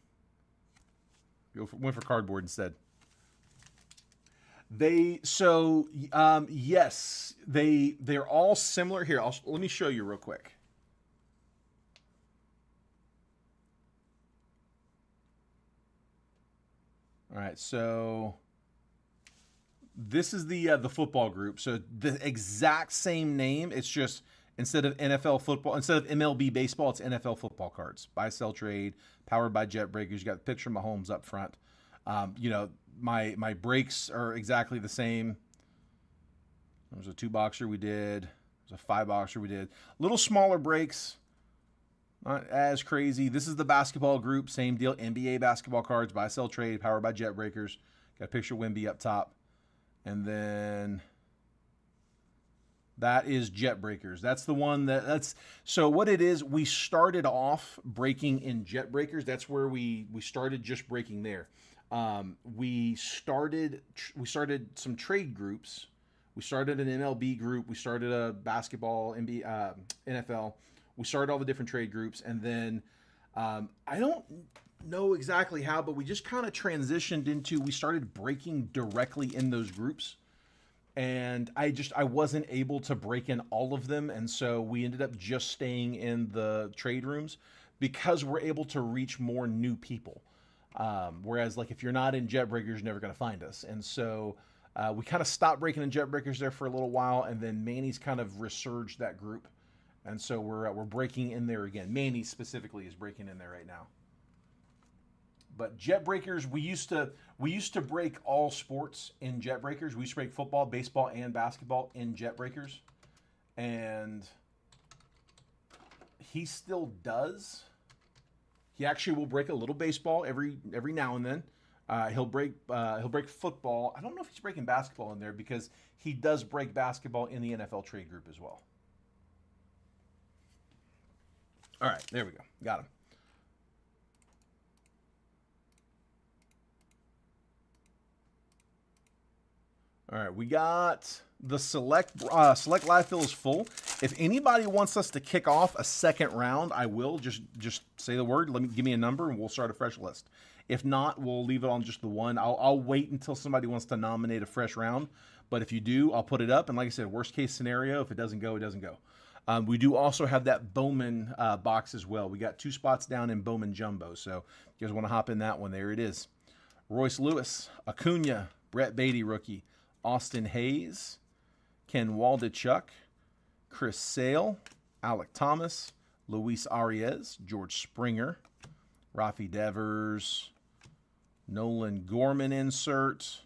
Went for cardboard instead. Yes, they're all similar. Here, let me show you real quick. All right, so this is the football group. So the exact same name. It's just instead of NFL football, instead of MLB baseball, it's NFL football cards. Buy, sell, trade, powered by Jet Breakers. You got the picture of Mahomes up front. You know, my breaks are exactly the same. There's a 2-boxer we did. There's a 5-boxer we did. Little smaller breaks. Not as crazy. This is the basketball group. Same deal. NBA basketball cards. Buy, sell, trade. Powered by Jet Breakers. Got a picture of Wemby up top. And then that is Jet Breakers. That's the one that's... So what it is, we started off breaking in Jet Breakers. That's where we started just breaking there. We started some trade groups. We started an MLB group. We started a basketball, NBA, NFL. We started all the different trade groups, and then I don't know exactly how, but we just kind of transitioned into, we started breaking directly in those groups, and I wasn't able to break in all of them, and so we ended up just staying in the trade rooms because we're able to reach more new people. Whereas, like, if you're not in Jet Breakers, you're never going to find us, and so we kind of stopped breaking in Jet Breakers there for a little while, and then Manny's kind of resurged that group. And so we're breaking in there again. Manny specifically is breaking in there right now. But Jet Breakers, we used to break all sports in Jet Breakers. We used to break football, baseball, and basketball in Jet Breakers. And he still does. He actually will break a little baseball every now and then. He'll break football. I don't know if he's breaking basketball in there because he does break basketball in the NFL trade group as well. All right, there we go. Got him. All right, we got the select live fill is full. If anybody wants us to kick off a second round, I will just say the word. Give me a number and we'll start a fresh list. If not, we'll leave it on just the one. I'll wait until somebody wants to nominate a fresh round. But if you do, I'll put it up. And like I said, worst case scenario, if it doesn't go, it doesn't go. We do also have that Bowman box as well. We got 2 spots down in Bowman Jumbo. So if you guys want to hop in that one, there it is. Royce Lewis, Acuna, Brett Beatty rookie, Austin Hayes, Ken Waldichuk, Chris Sale, Alec Thomas, Luis Arias, George Springer, Rafi Devers, Nolan Gorman insert,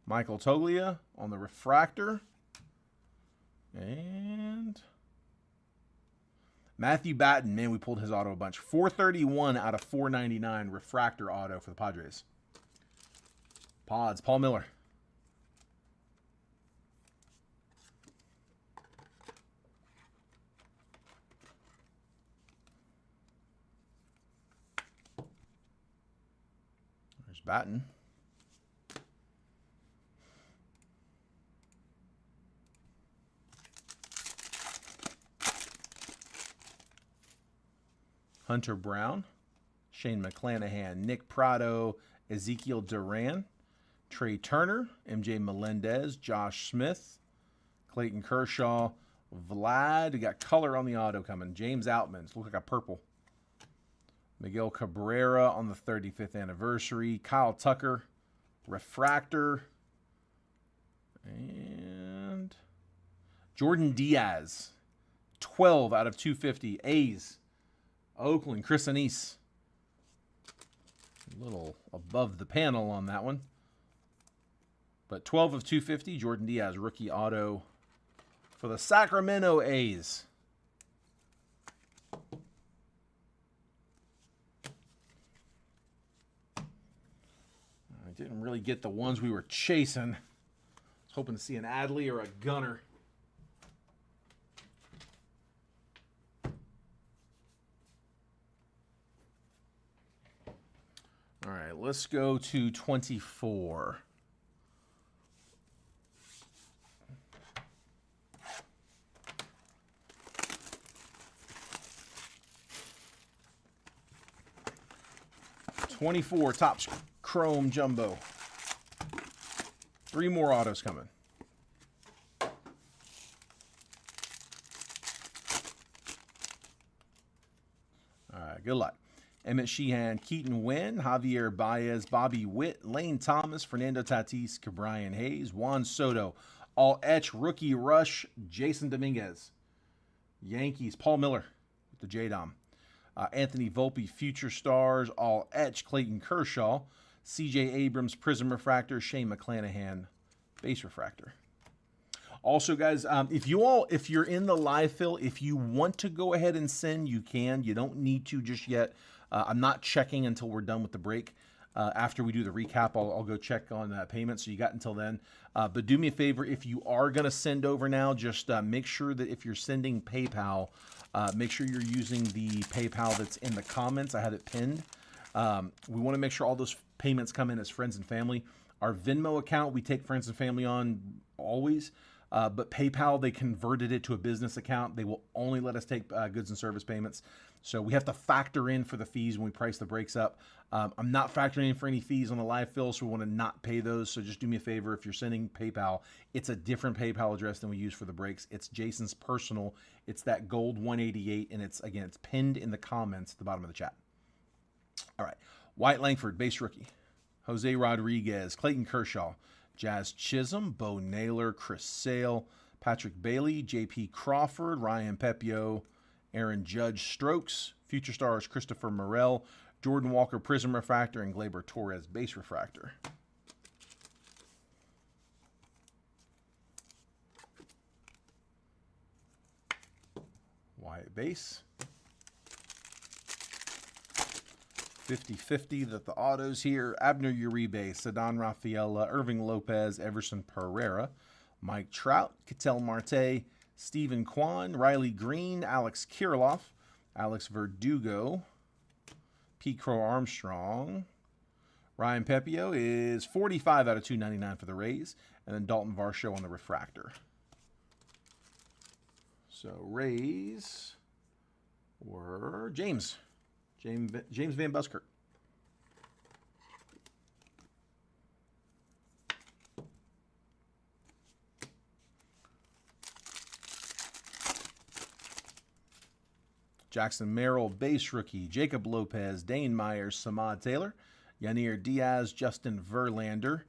Michael Toglia on the refractor, and Matthew Batten. Man, we pulled his auto a bunch. 431 out of 499 refractor auto for the Padres. Pods, Paul Miller. There's Batten. Hunter Brown, Shane McClanahan, Nick Prado, Ezekiel Duran, Trey Turner, MJ Melendez, Josh Smith, Clayton Kershaw, Vlad. We got color on the auto coming. James Outman. Look like a purple. Miguel Cabrera on the 35th anniversary. Kyle Tucker, refractor. Jordan Diaz, 12 out of 250. A's, Oakland, Chris Anise. A little above the panel on that one. But 12 of 250, Jordan Diaz, rookie auto for the Sacramento A's. I didn't really get the ones we were chasing. I was hoping to see an Adley or a Gunner. All right, let's go to 24. Topps Chrome Jumbo. 3 more autos coming. All right, good luck. Emmett Sheehan, Keaton Wynn, Javier Baez, Bobby Witt, Lane Thomas, Fernando Tatis, Cabrian Hayes, Juan Soto, all etch, rookie rush, Jason Dominguez. Yankees, Paul Miller with the J-Dom. Anthony Volpe, Future Stars, all etch, Clayton Kershaw, C.J. Abrams, Prism Refractor, Shane McClanahan, Base Refractor. Also, guys, if you're in the live fill, if you want to go ahead and send, you can. You don't need to just yet. I'm not checking until we're done with the break. After we do the recap, I'll go check on payments. So you got until then. But do me a favor, if you are going to send over now, just make sure that if you're sending PayPal, make sure you're using the PayPal that's in the comments. I have it pinned. We want to make sure all those payments come in as friends and family. Our Venmo account, we take friends and family on always. But PayPal, they converted it to a business account. They will only let us take goods and service payments. So we have to factor in for the fees when we price the breaks up. I'm not factoring in for any fees on the live fill, so we want to not pay those. So just do me a favor. If you're sending PayPal, it's a different PayPal address than we use for the breaks. It's Jason's personal. It's that gold 188, and it's pinned in the comments at the bottom of the chat. All right. Wyatt Langford, base rookie. Jose Rodriguez, Clayton Kershaw, Jazz Chisholm, Bo Naylor, Chris Sale, Patrick Bailey, J.P. Crawford, Ryan Pepio, Aaron Judge Strokes, Future Stars Christopher Morel, Jordan Walker Prism Refractor, and Gleyber Torres Base Refractor. Wyatt base. 50-50 that the autos here. Abner Uribe, Ceddanne Rafaela, Irving Lopez, Everson Pereira, Mike Trout, Ketel Marte, Stephen Kwan, Riley Green, Alex Kirilloff, Alex Verdugo, Pete Crow Armstrong. Ryan Pepio is 45 out of 299 for the Rays. And then Dalton Varsho on the refractor. So Rays were James Van Buskirk. Jackson Merrill, base rookie. Jacob Lopez, Dane Myers, Samad Taylor, Yanir Diaz, Justin Verlander,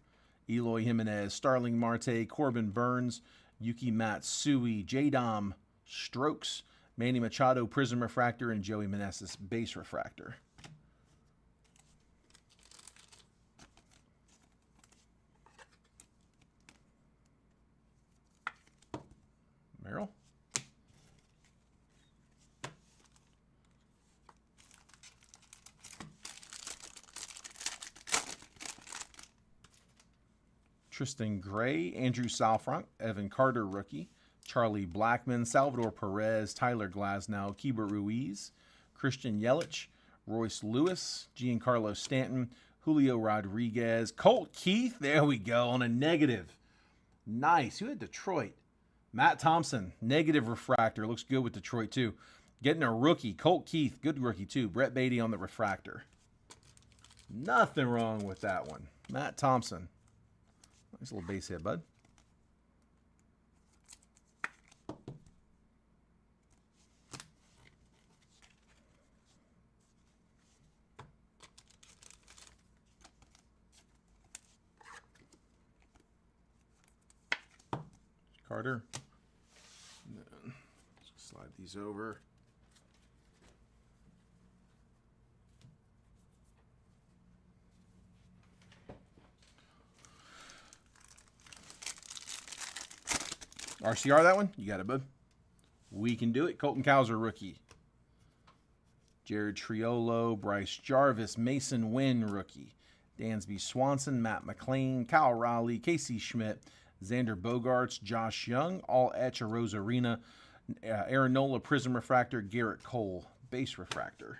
Eloy Jimenez, Starling Marte, Corbin Burns, Yuki Matsui, J-Dom, Strokes, Manny Machado, Prism Refractor, and Joey Meneses, Base Refractor. Merrill. Tristan Gray, Andrew Salfranc, Evan Carter, rookie, Charlie Blackmon, Salvador Perez, Tyler Glasnow, Keibert Ruiz, Christian Yelich, Royce Lewis, Giancarlo Stanton, Julio Rodriguez, Colt Keith, there we go, on a negative. Nice. Who had Detroit? Matt Thompson, negative refractor. Looks good with Detroit, too. Getting a rookie, Colt Keith, good rookie, too. Brett Beatty on the refractor. Nothing wrong with that one. Matt Thompson. Nice little base hit, bud. Carter. Just slide these over. RCR, that one? You got it, bud. We can do it. Colton Cowser, rookie. Jared Triolo, Bryce Jarvis, Mason Wynn, rookie. Dansby Swanson, Matt McClain, Kyle Raleigh, Casey Schmidt, Xander Bogaerts, Josh Young, all etch a Rosarina, Aaron Nola, Prism Refractor, Garrett Cole, base refractor.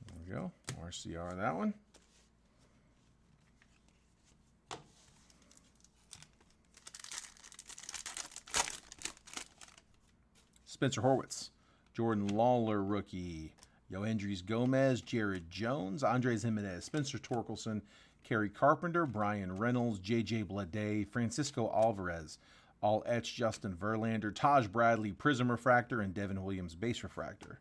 There we go. RCR, that one. Spencer Horwitz, Jordan Lawler, rookie. Yoendrys Gomez, Jared Jones, Andres Jimenez, Spencer Torkelson, Kerry Carpenter, Brian Reynolds, J.J. Bleday, Francisco Alvarez, all etch Justin Verlander, Taj Bradley, Prism Refractor, and Devin Williams, base refractor.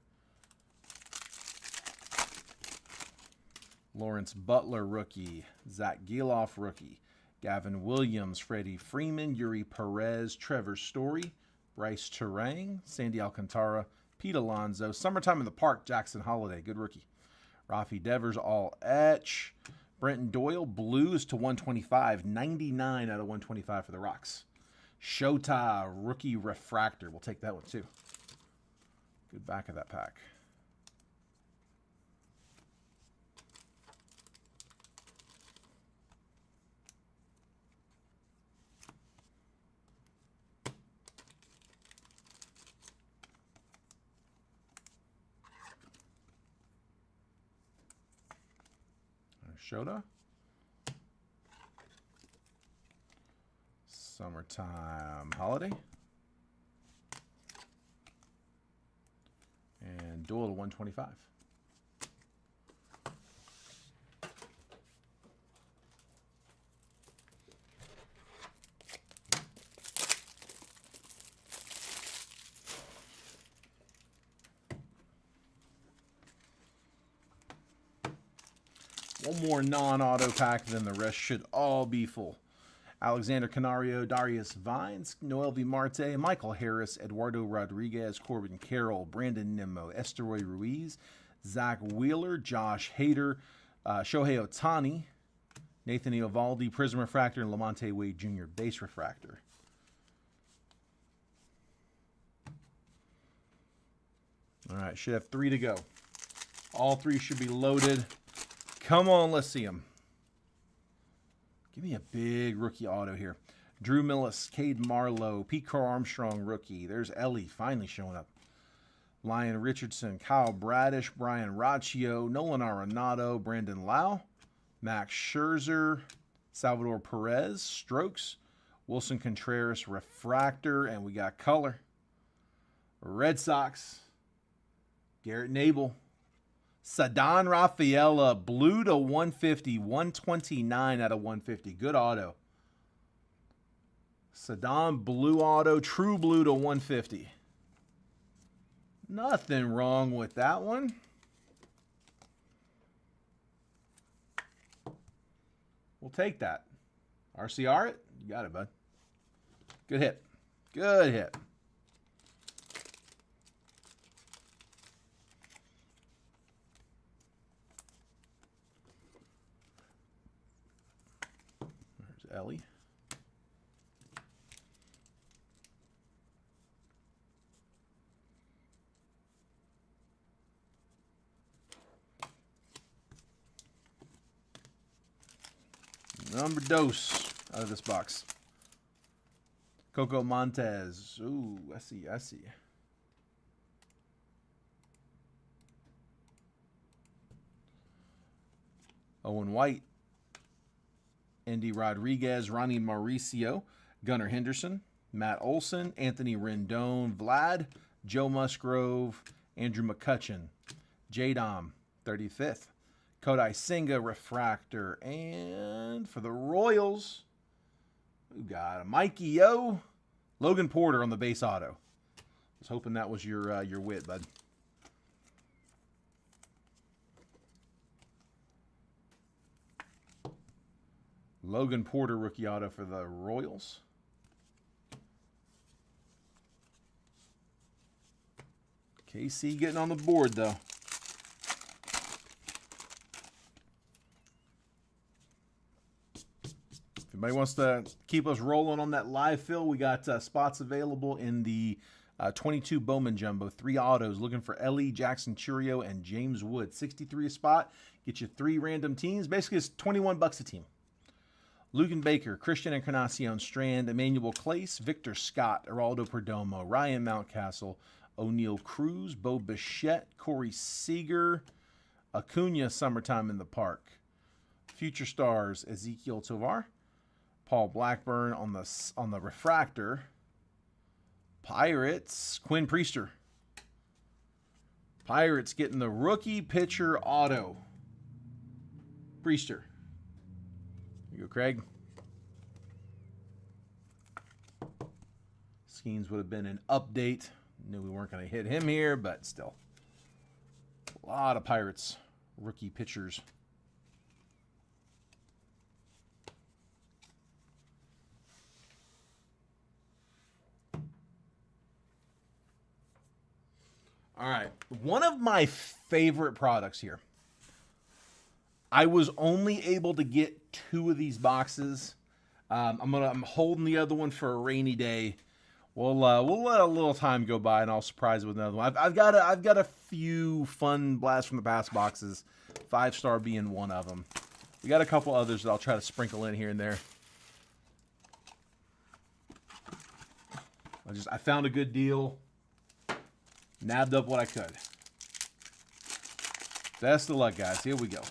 Lawrence Butler, rookie. Zach Geloff, rookie. Gavin Williams, Freddie Freeman, Yuri Perez, Trevor Story, Bryce Terang, Sandy Alcantara, Pete Alonso, Summertime in the Park, Jackson Holiday, good rookie. Rafi Devers, all etch. Brenton Doyle, Blues to 125, 99 out of 125 for the Rocks. Shota, rookie refractor. We'll take that one too. Good back of that pack. Shota. Summertime Holiday. And Doyle to 125. One more non-auto pack, then the rest should all be full. Alexander Canario, Darius Vines, Noel V. Marte, Michael Harris, Eduardo Rodriguez, Corbin Carroll, Brandon Nimmo, Esteroy Ruiz, Zach Wheeler, Josh Hader, Shohei Ohtani, Nathan Eovaldi, Prism Refractor, and Lamonte Wade Jr., base refractor. All right, should have 3 to go. All 3 should be loaded. Come on, let's see them. Give me a big rookie auto here. Drew Millis, Cade Marlowe, Pete Carl Armstrong, rookie. There's Ellie finally showing up. Lyon Richardson, Kyle Bradish, Brian Raccio, Nolan Arenado, Brandon Lau, Max Scherzer, Salvador Perez, Strokes, Wilson Contreras, refractor, and we got color. Red Sox, Garrett Nabel. Ceddanne Rafaela, blue to 150, 129 out of 150. Good auto. Ceddanne blue auto, true blue to 150. Nothing wrong with that one. We'll take that. RCR it? You got it, bud. Good hit. Good hit. Ellie. Number dose out of this box. Coco Montez. Ooh, I see, I see. Owen White. Andy Rodriguez, Ronnie Mauricio, Gunnar Henderson, Matt Olson, Anthony Rendon, Vlad, Joe Musgrove, Andrew McCutcheon, J-Dom, 35th, Kodai Senga, refractor, and for the Royals, we got a Mikey O, Logan Porter on the base auto. I was hoping that was your wit, bud. Logan Porter rookie auto for the Royals. KC getting on the board, though. If anybody wants to keep us rolling on that live fill, we got spots available in the 22 Bowman Jumbo. 3 autos. Looking for Ellie, Jackson Churio, and James Wood. 63 a spot. Get you 3 random teams. Basically, it's $21 a team. Lugan Baker, Christian Encarnacion Strand, Emmanuel Clace, Victor Scott, Geraldo Perdomo, Ryan Mountcastle, O'Neal Cruz, Bo Bichette, Corey Seager, Acuna, Summertime in the Park. Future stars, Ezekiel Tovar, Paul Blackburn on the refractor. Pirates, Quinn Priester. Pirates getting the rookie pitcher auto. Priester. Here you go, Craig. Skeens would have been an update. Knew we weren't going to hit him here, but still. A lot of Pirates rookie pitchers. All right. One of my favorite products here. I was only able to get 2 of these boxes. I'm holding the other one for a rainy day. We'll let a little time go by, and I'll surprise you with another one. I've got a few fun Blast from the Past boxes. 5-star being one of them. We got a couple others that I'll try to sprinkle in here and there. I found a good deal. Nabbed up what I could. Best of luck, guys. Here we go.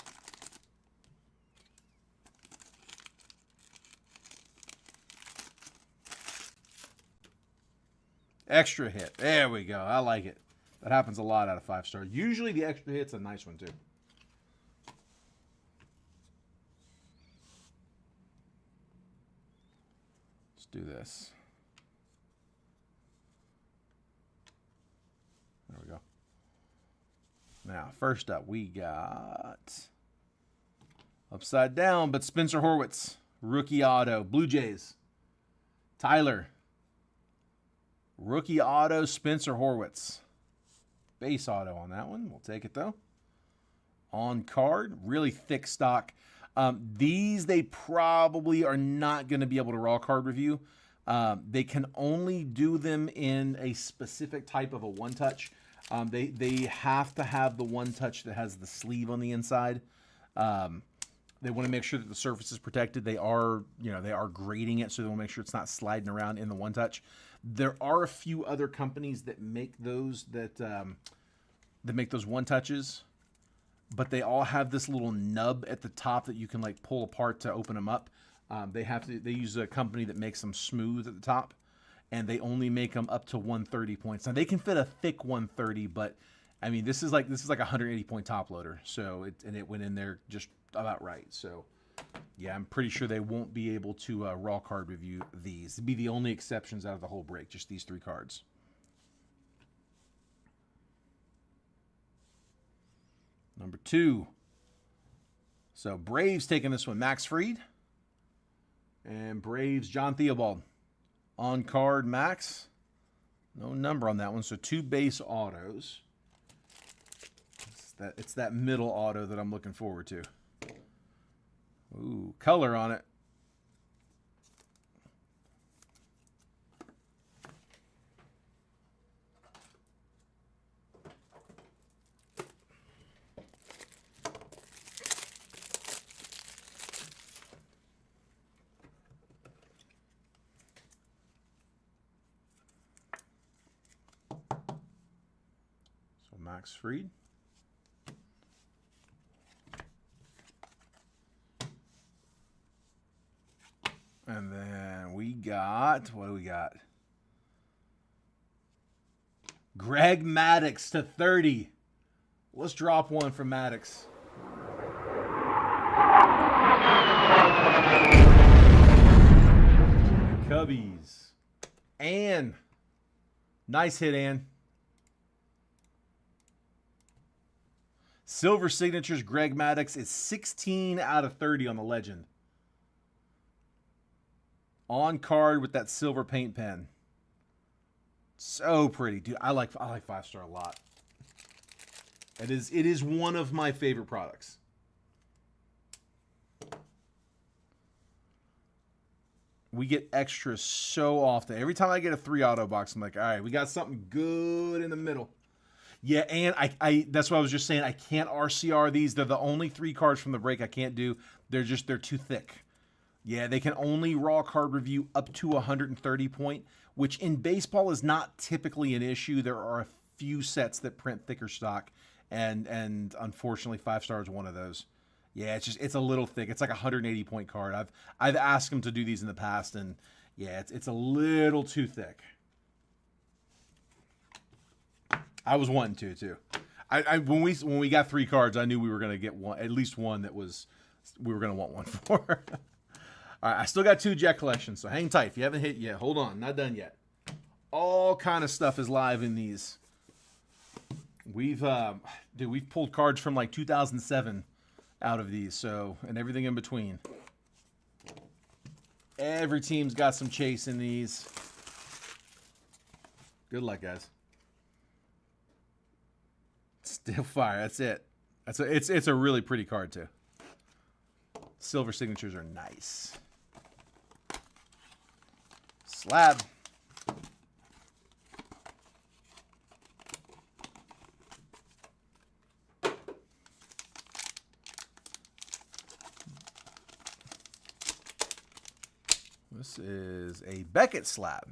Extra hit. There we go. I like it. That happens a lot out of 5-star. Usually the extra hit's a nice one, too. Let's do this. There we go. Now, first up, we got upside down, but Spencer Horwitz, rookie auto, Blue Jays. Tyler, rookie auto, Spencer Horwitz. Base auto on that one. We'll take it, though. On card, really thick stock. These, they probably are not going to be able to raw card review. They can only do them in a specific type of a one-touch. They have to have the one-touch that has the sleeve on the inside. They want to make sure that the surface is protected. They are grading it, so they want to make sure it's not sliding around in the one-touch. There are a few other companies that make those make those one-touches, but they all have this little nub at the top that you can like pull apart to open them up. They use a company that makes them smooth at the top, and they only make them up to 130 points. Now they can fit a thick 130, but I mean this is like a 180 point top loader, so it went in there just about right. So yeah, I'm pretty sure they won't be able to raw card review these. It'd be the only exceptions out of the whole break, just these 3 cards. Number 2. So Braves taking this one, Max Fried. And Braves, John Theobald. On card, Max. No number on that one, so 2 base autos. It's that middle auto that I'm looking forward to. Ooh, color on it. So Max Fried. And then we got, what do we got? Greg Maddux to 30. Let's drop one from Maddux. Cubbies. Ann. Nice hit, Ann. Silver signatures, Greg Maddux is 16 out of 30 on the Legend. On card with that silver paint pen. So pretty, dude. I like 5-star a lot. It is one of my favorite products. We get extras so often. Every time I get a 3 auto box, I'm like, all right, we got something good in the middle. Yeah, and I that's what I was just saying. I can't RCR these. They're the only 3 cards from the break I can't do. They're too thick. Yeah, they can only raw card review up to 130 point, which in baseball is not typically an issue. There are a few sets that print thicker stock, and unfortunately 5-star is one of those. Yeah, it's a little thick. It's like a 180 point card. I've asked them to do these in the past, and yeah, it's a little too thick. I was wanting to too. When we got 3 cards, I knew we were gonna get one, at least one that we were gonna want one for. All right, I still got 2 Jet collections, so hang tight. If you haven't hit yet, hold on, not done yet. All kind of stuff is live in these. We've pulled cards from like 2007 out of these, so, and everything in between. Every team's got some chase in these. Good luck, guys. Still fire. That's it. It's a really pretty card too. Silver signatures are nice. Slab. This is a Beckett slab.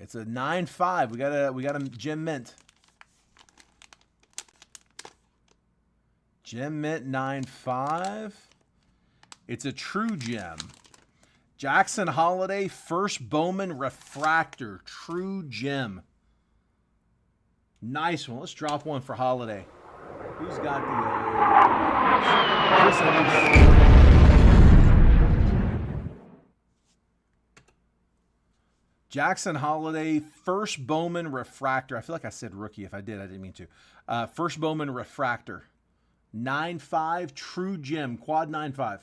It's a 9.5. We got a gem mint. Gem mint 9.5. It's a true gem. Jackson Holiday first Bowman refractor, true gem. Nice one. Let's drop one for Holiday. Who's got the Jackson Holiday first Bowman refractor. I feel like I said rookie. If I did, I didn't mean to. First Bowman refractor. 9.5 true gem, quad 9.5.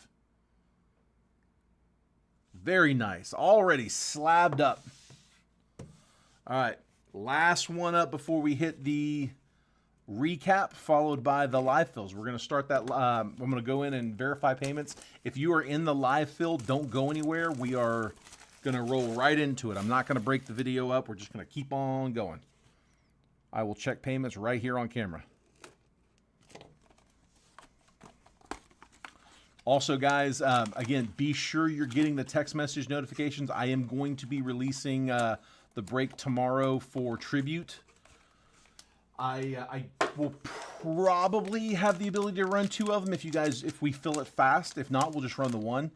Very nice. Already slabbed up. All right. Last one up before we hit the recap, followed by the live fills. We're going to start that. I'm going to go in and verify payments. If you are in the live fill, don't go anywhere. We are going to roll right into it. I'm not going to break the video up. We're just going to keep on going. I will check payments right here on camera. Also, guys, again, be sure you're getting the text message notifications. I am going to be releasing the break tomorrow for Tribute. I will probably have the ability to run 2 of them if we fill it fast. If not, we'll just run the 1.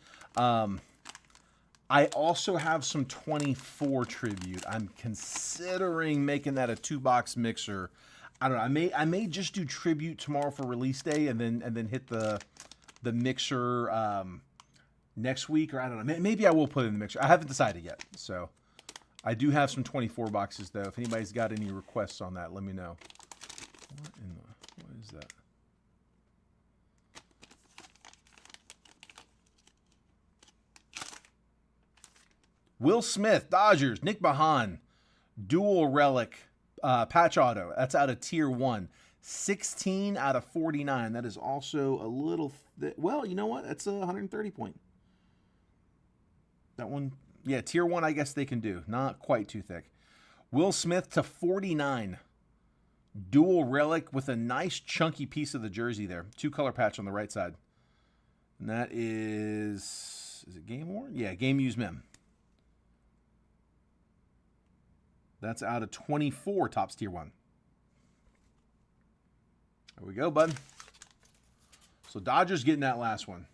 I also have some 24 Tribute. I'm considering making that a 2-box mixer. I don't know. I may just do Tribute tomorrow for release day, and then hit the mixer next week, or I don't know. Maybe I will put it in the mixer. I haven't decided yet. So I do have some 24 boxes though. If anybody's got any requests on that, let me know. What is that? Will Smith, Dodgers, Nick Bahan, dual relic, patch auto. That's out of tier 1. 16 out of 49. That is also a little well, you know what? That's a 130 point. That one, yeah, tier 1, I guess they can do. Not quite too thick. Will Smith to 49. Dual relic with a nice chunky piece of the jersey there. 2-color patch on the right side. And that is it game worn? Yeah, game used mem. That's out of 24 Topps tier 1. There we go, bud. So Dodgers getting that last one.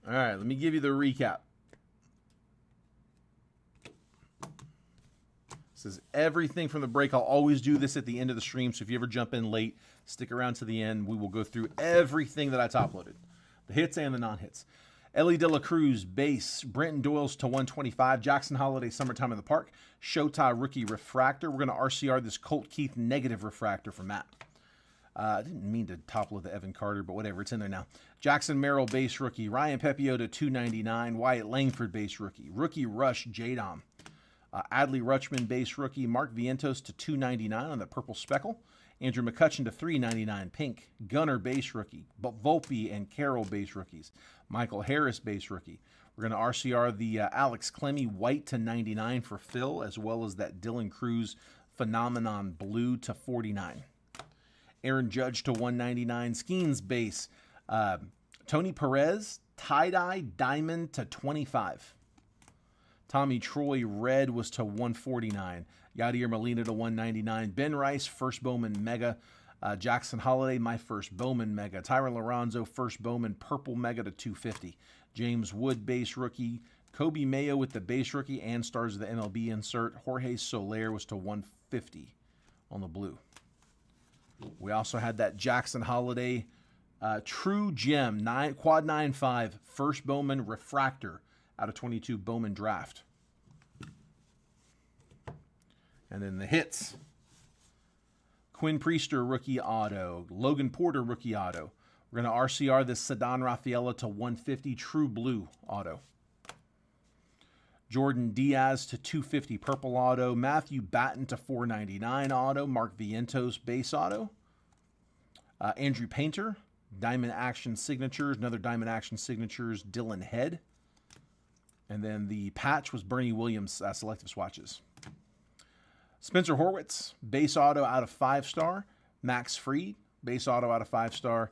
All right, let me give you the recap. This is everything from the break. I'll always do this at the end of the stream, so if you ever jump in late, stick around to the end. We will go through everything that I top loaded, the hits and the non-hits. Ellie De La Cruz, base. Brenton Doyle's to 125. Jackson Holiday, Summertime in the Park. Showtime rookie refractor. We're going to RCR this Colt Keith negative refractor for Matt. I didn't mean to topple the Evan Carter, but whatever. It's in there now. Jackson Merrill, base rookie. Ryan Pepio to 299. Wyatt Langford, base rookie. Rookie Rush, Jadon. Adley Rutschman, base rookie. Mark Vientos to 299 on the purple speckle. Andrew McCutcheon to 399, pink. Gunner, base rookie. Volpe and Carroll, base rookies. Michael Harris, base rookie. We're going to RCR the Alex Clemmy, white to 99 for Phil, as well as that Dylan Cruz Phenomenon blue to 49. Aaron Judge to 199. Skeens, base. Tony Perez, tie-dye diamond to 25. Tommy Troy, red was to 149. Yadier Molina to 199. Ben Rice, first Bowman Mega. Jackson Holiday, my first Bowman Mega. Tyron Lorenzo, first Bowman Purple Mega to 250. James Wood, base rookie. Kobe Mayo with the base rookie and stars of the MLB insert. Jorge Soler was to 150 on the blue. We also had that Jackson Holiday True Gem, quad 9.5, first Bowman refractor out of 22 Bowman draft. And then the hits. Quinn Priester, rookie auto. Logan Porter, rookie auto. We're going to RCR this Ceddanne Rafaela to 150 True Blue auto. Jordan Diaz to 250 purple auto. Matthew Batten to 499 auto. Mark Vientos base auto. Andrew Painter, Diamond Action Signatures. Another Diamond Action Signatures, Dylan Head. And then the patch was Bernie Williams selective swatches. Spencer Horwitz, base auto out of 5-star. Max Fried, base auto out of 5-star.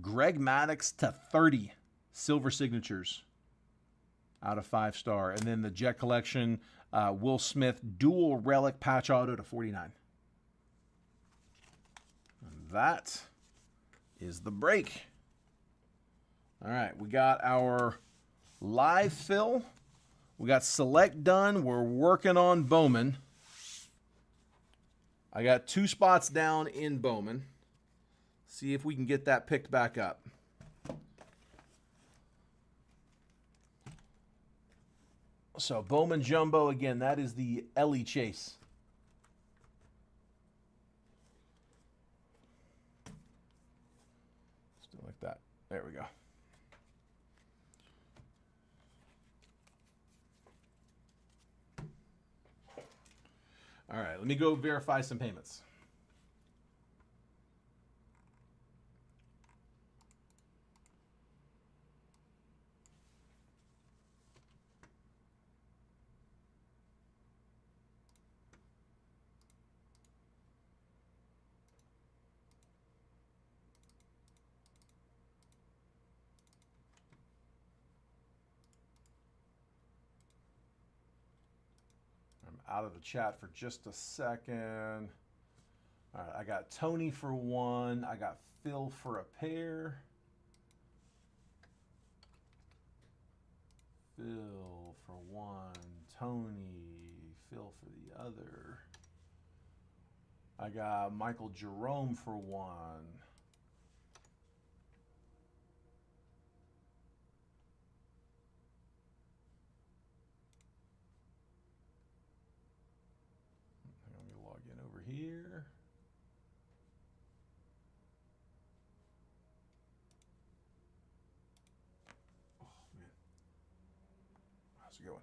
Greg Maddux to 30 silver signatures out of 5-star. And then the Jet Collection, Will Smith, dual relic patch auto to 49. And that is the break. All right, we got our live fill. We got select done. We're working on Bowman. I got 2 spots down in Bowman. See if we can get that picked back up. So Bowman Jumbo, again, that is the Ellie Chase. Still like that. There we go. All right, let me go verify some payments. Out of the chat for just a second. All right, I got Tony for 1. I got Phil for a pair. Phil for 1. Tony. Phil for the other. I got Michael Jerome for 1. Here. Oh, man. How's it going?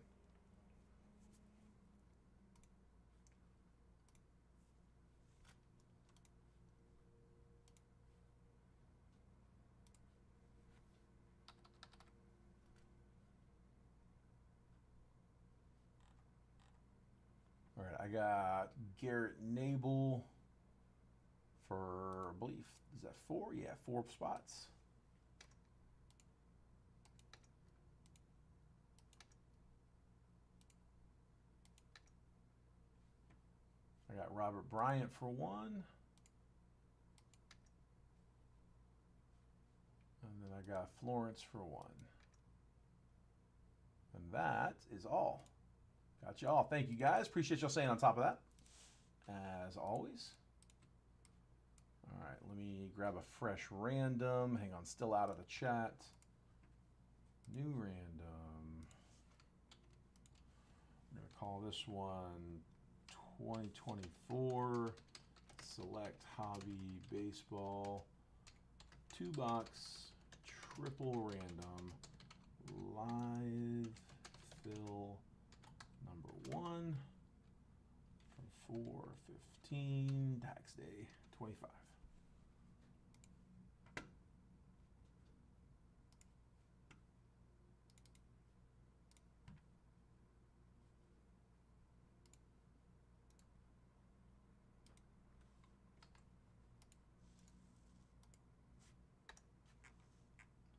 All right, I got Garrett Nabel for, I believe, is that 4? Yeah, 4 spots. I got Robert Bryant for 1. And then I got Florence for 1. And that is all. Got you all. Thank you, guys. Appreciate y'all staying on top of that, as always. All right, let me grab a fresh random. Hang on, still out of the chat. New random. I'm going to call this one 2024 Select Hobby Baseball 2-box triple random live fill number 1 from 4/15 tax day 25.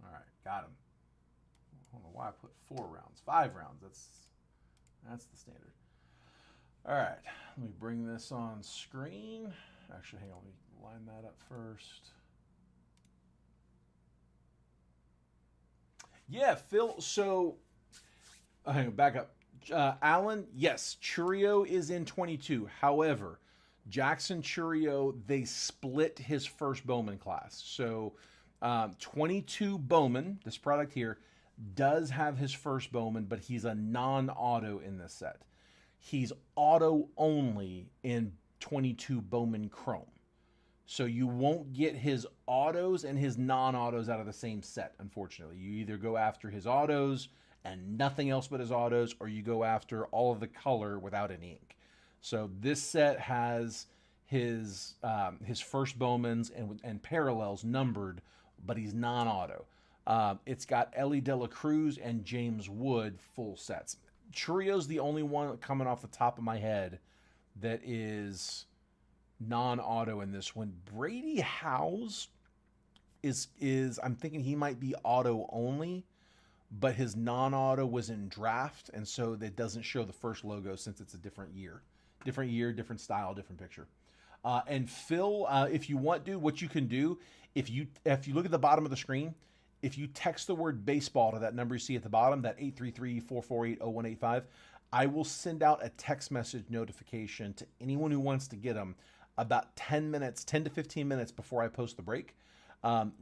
All right, got him. I don't know why I put 4 rounds. 5 rounds. That's the standard. All right, let me bring this on screen. Actually, hang on, let me line that up first. Yeah, Phil, so hang on, back up. Alan, yes, Churio is in 22. However, Jackson Churio, they split his first Bowman class. So 22 Bowman, this product here, does have his first Bowman, but he's a non-auto in this set. He's auto only in 22 Bowman Chrome. So you won't get his autos and his non-autos out of the same set, unfortunately. You either go after his autos and nothing else but his autos, or you go after all of the color without any ink. So this set has his first Bowmans and parallels numbered, but he's non-auto. It's got Ellie De La Cruz and James Wood full sets. Churio's the only one coming off the top of my head that is non-auto in this one. Brady Howes is I'm thinking he might be auto only, but his non-auto was in draft, and so that doesn't show the first logo since it's a different year, different style, different picture. And Phil, if you want to, what you can do, if you look at the bottom of the screen, if you text the word baseball to that number you see at the bottom, that 833-448-0185, I will send out a text message notification to anyone who wants to get them about 10 to 15 minutes before I post the break,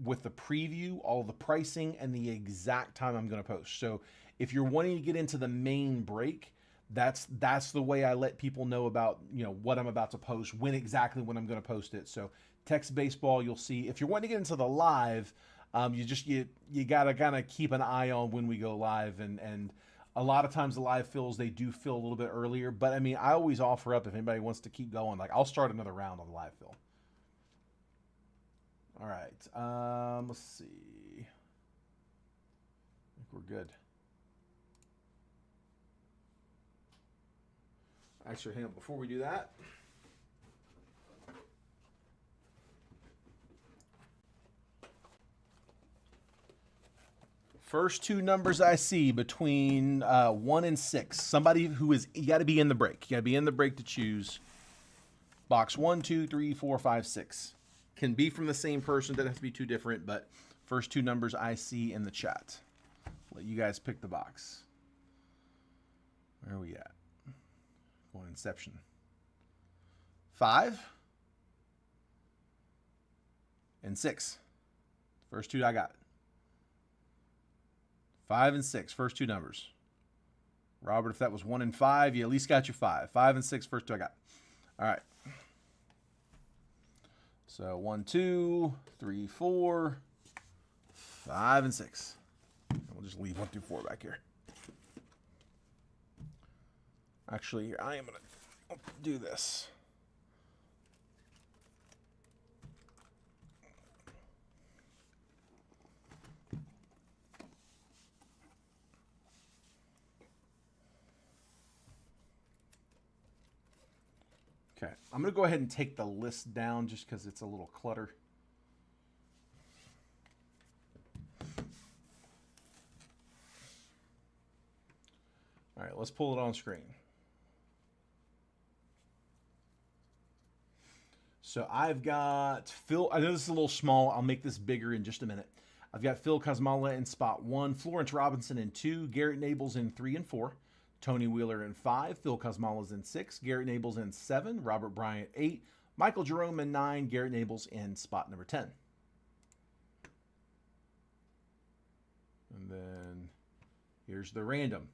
with the preview, all the pricing, and the exact time I'm going to post. So if you're wanting to get into the main break, that's the way I let people know about, what I'm about to post, when I'm going to post it. So text baseball, you'll see. If you're wanting to get into the live, you gotta kind of keep an eye on when we go live, and a lot of times the live fills, they do fill a little bit earlier, but I mean, I always offer up if anybody wants to keep going, like I'll start another round on the live fill. All right, let's see. I think we're good. Actually, hang on, before we do that, first 2 numbers I see between 1 and 6. Somebody who is, you got to be in the break. You got to be in the break to choose. Box 1, 2, 3, 4, 5, 6. Can be from the same person. Doesn't have to be too different, but first 2 numbers I see in the chat. Let you guys pick the box. Where are we at? Going Inception. 5 and 6. First 2 I got. 5 and 6, first 2 numbers. Robert, if that was 1 and 5, you at least got your 5. 5 and 6, first 2 I got. All right. So 1, 2, 3, 4, 5, and 6. And we'll just leave 1 through 4 back here. Actually, I am going to do this. Okay, I'm going to go ahead and take the list down just because it's a little clutter. All right, let's pull it on screen. So I've got Phil. I know this is a little small. I'll make this bigger in just a minute. I've got Phil Kosmala in spot 1, Florence Robinson in 2, Garrett Nables in 3 and 4, Tony Wheeler in 5, Phil Kosmala's in 6, Garrett Nables in 7, Robert Bryant 8, Michael Jerome in 9, Garrett Nables in spot number 10. And then Here's the random.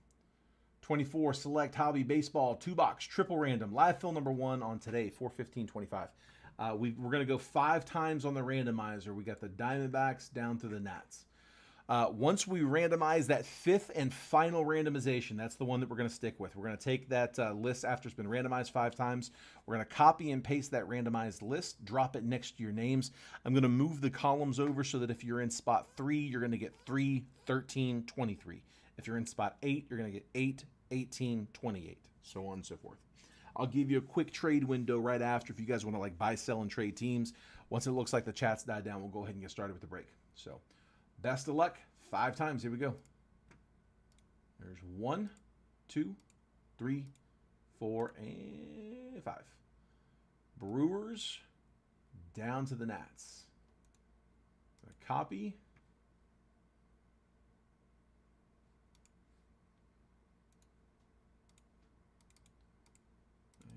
24 Select Hobby Baseball 2-box triple random. Live fill number 1 on today, 4/15/25. We're going to go 5 times on the randomizer. We got the Diamondbacks down to the Nats. Once we randomize that 5th and final randomization, that's the one that we're going to stick with. We're going to take that list after it's been randomized 5 times. We're going to copy and paste that randomized list, drop it next to your names. I'm going to move the columns over so that if you're in spot 3, you're going to get 3, 13, 23. If you're in spot 8, you're going to get 8, 18, 28, so on and so forth. I'll give you a quick trade window right after if you guys want to like buy, sell, and trade teams. Once it looks like the chat's died down, we'll go ahead and get started with the break. So best of luck. 5 times. Here we go. There's 1, 2, 3, 4, and 5. Brewers down to the Nats. A copy.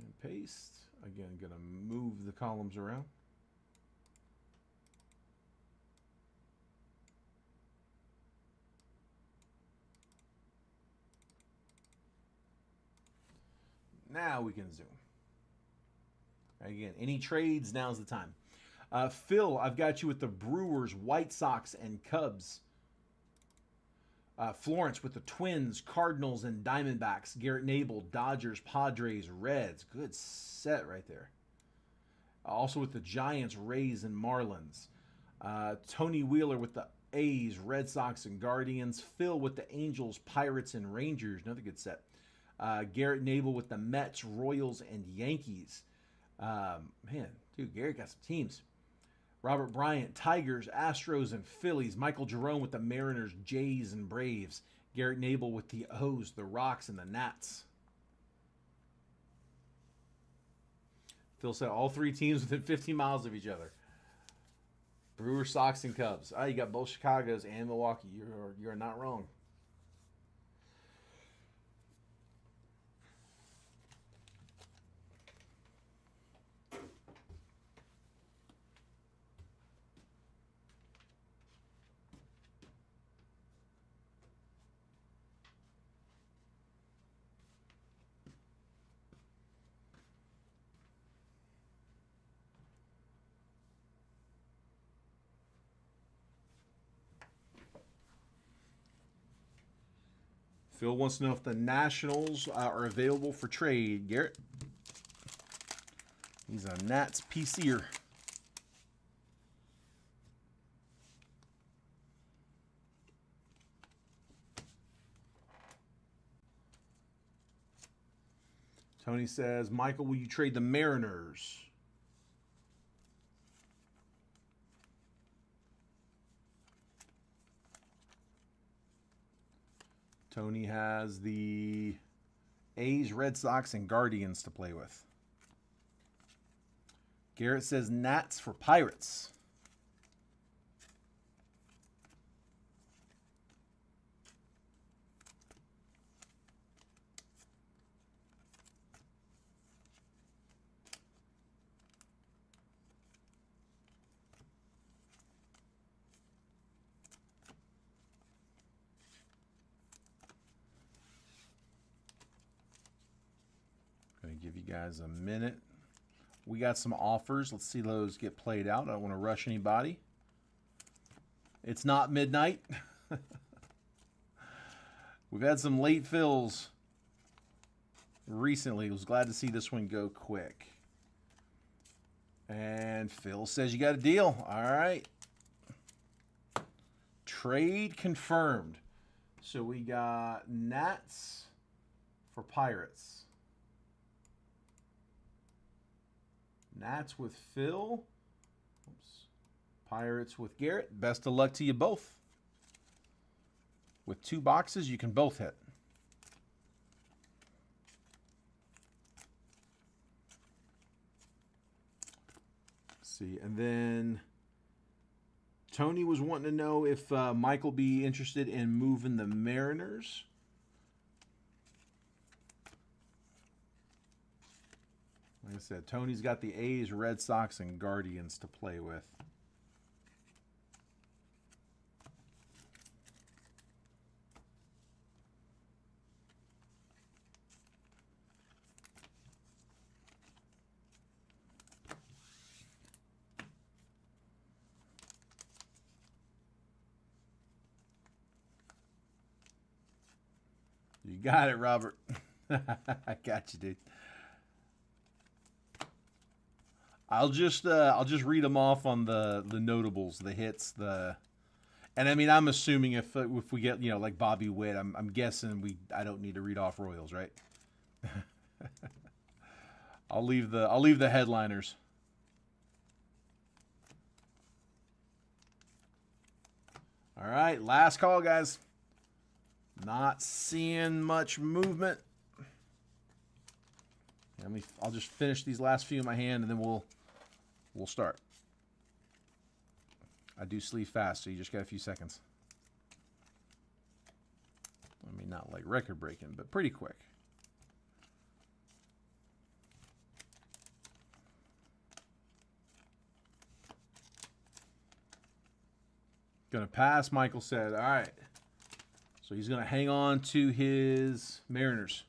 And paste. Again, going to move the columns around. Now we can zoom. Again, any trades, now's the time. Phil, I've got you with the Brewers, White Sox, and Cubs. Florence with the Twins, Cardinals, and Diamondbacks. Garrett Nabel, Dodgers, Padres, Reds. Good set right there. Also with the Giants, Rays, and Marlins. Tony Wheeler with the A's, Red Sox, and Guardians. Phil with the Angels, Pirates, and Rangers. Another good set. Garrett Nabel with the Mets, Royals, and Yankees. Man, dude, Garrett got some teams. Robert Bryant, Tigers, Astros, and Phillies. Michael Jerome with the Mariners, Jays, and Braves. Garrett Nabel with the O's, the Rocks, and the Nats. Phil said all 3 teams within 15 miles of each other. Brewers, Sox, and Cubs. You got both Chicago's and Milwaukee. You're not wrong. Phil wants to know if the Nationals are available for trade. Garrett, he's a Nats PC'er. Tony says, Michael, will you trade the Mariners? Tony has the A's, Red Sox, and Guardians to play with. Garrett says Nats for Pirates. Give you guys a minute. We got some offers. Let's see those get played out. I don't want to rush anybody. It's not midnight. We've had some late fills recently. I was glad to see this one go quick. And Phil says you got a deal. All right. Trade confirmed. So we got Nats for Pirates. Nats with Phil. Oops. Pirates with Garrett. Best of luck to you both. With 2 boxes, you can both hit. Let's see, and then Tony was wanting to know if Michael be interested in moving the Mariners. Like I said, Tony's got the A's, Red Sox, and Guardians to play with. You got it, Robert. I got you, dude. I'll just read them off on the notables, the hits, and I mean I'm assuming if we get like Bobby Witt, I'm guessing I don't need to read off Royals, right? I'll leave the headliners. All right, last call, guys. Not seeing much movement. I'll just finish these last few in my hand, and then we'll start. I do sleeve fast, so you just got a few seconds. I mean, not like record breaking, but pretty quick. Gonna pass, Michael said. All right. So he's going to hang on to his Mariners.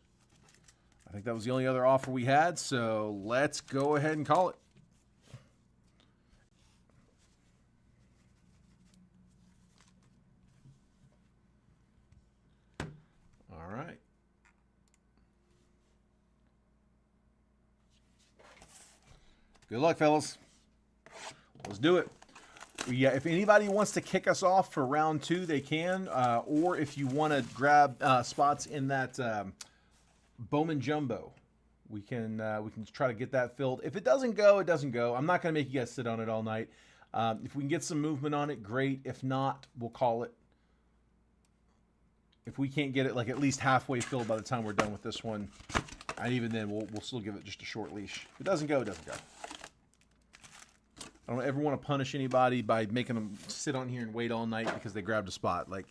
I think that was the only other offer we had, so let's go ahead and call it. All right. Good luck, fellas. Let's do it. Yeah, if anybody wants to kick us off for round 2, they can. Or if you want to grab spots in that Bowman Jumbo, we can try to get that filled. If it doesn't go, it doesn't go. I'm not going to make you guys sit on it all night. If we can get some movement on it, great. If not, we'll call it. If we can't get it like at least halfway filled by the time we're done with this one, and even then, we'll still give it just a short leash. If it doesn't go, it doesn't go. I don't ever want to punish anybody by making them sit on here and wait all night because they grabbed a spot. Like,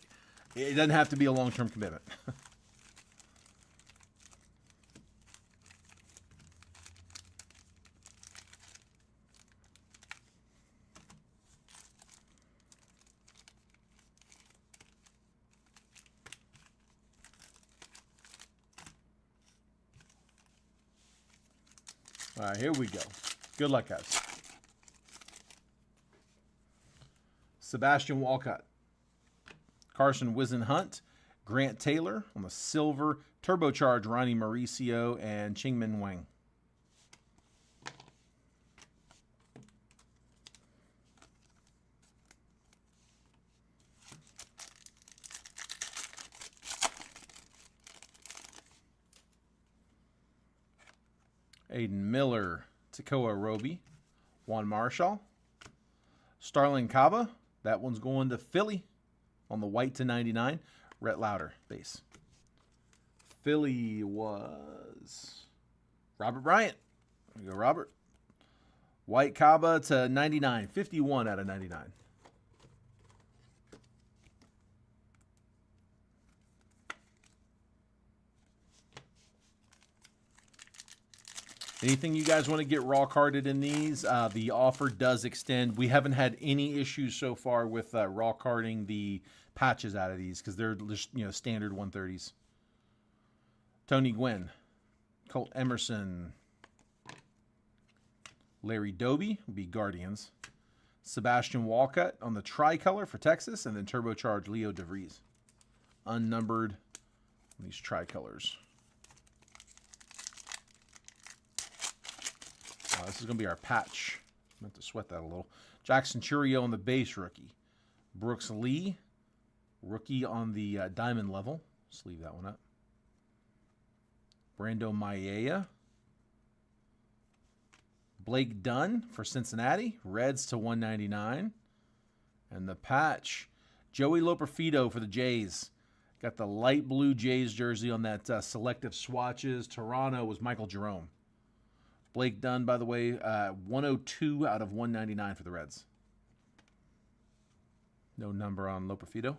it doesn't have to be a long-term commitment. All right, here we go. Good luck, guys. Sebastian Walcott, Carson Whisenhunt, Grant Taylor on the silver, turbocharged Ronnie Mauricio, and Chingmin Wang. Aiden Miller, Takoa Roby, Juan Marshall, Starling Caba. That one's going to Philly on the white /99. Rhett Lauder, base. Philly was Robert Bryant. There we go, Robert. White Caba /99. 51 out of 99. Anything you guys want to get raw carded in these, the offer does extend. We haven't had any issues so far with raw carding the patches out of these because they're just, standard 130s. Tony Gwynn, Colt Emerson, Larry Doby will be Guardians. Sebastian Walcott on the tricolor for Texas, and then turbocharged Leo DeVries. Unnumbered on these tricolors. This is going to be our patch. I meant to sweat that a little. Jackson Churio on the base rookie. Brooks Lee, rookie on the diamond level. Let's leave that one up. Brando Maia. Blake Dunn for Cincinnati. Reds /199. And the patch, Joey Loperfido for the Jays. Got the light blue Jays jersey on that selective swatches. Toronto was Michael Jerome. Blake Dunn, by the way, 102 out of 199 for the Reds. No number on Loperfido.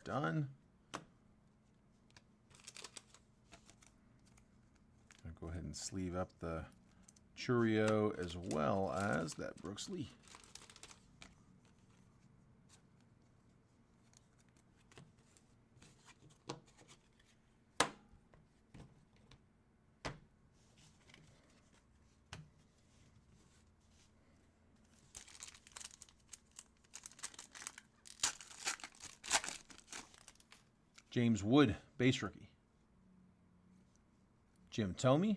Done. I'll go ahead and sleeve up the Churio as well as that Brooks Lee. James Wood, base rookie. Jim Thome.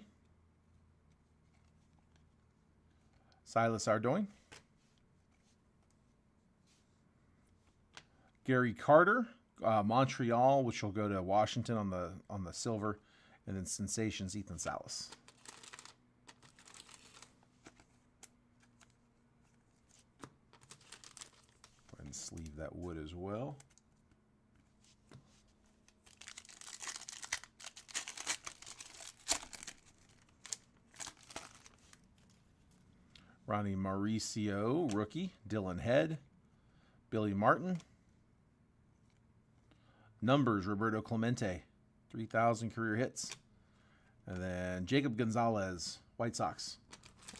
Silas Ardoin. Gary Carter, Montreal, which will go to Washington on the silver, and then Sensations, Ethan Salas. Go ahead and sleeve that Wood as well. Ronnie Mauricio, rookie. Dylan Head. Billy Martin. Numbers, Roberto Clemente. 3,000 career hits. And then Jacob Gonzalez, White Sox,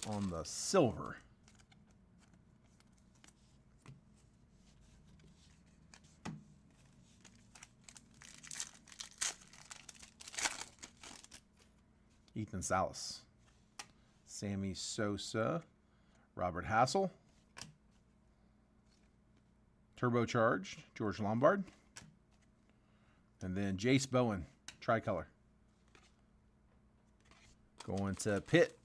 on the silver. Ethan Salas. Sammy Sosa. Robert Hassel. Turbocharged, George Lombard. And then Jace Bowen, tricolor. Going to Pitt.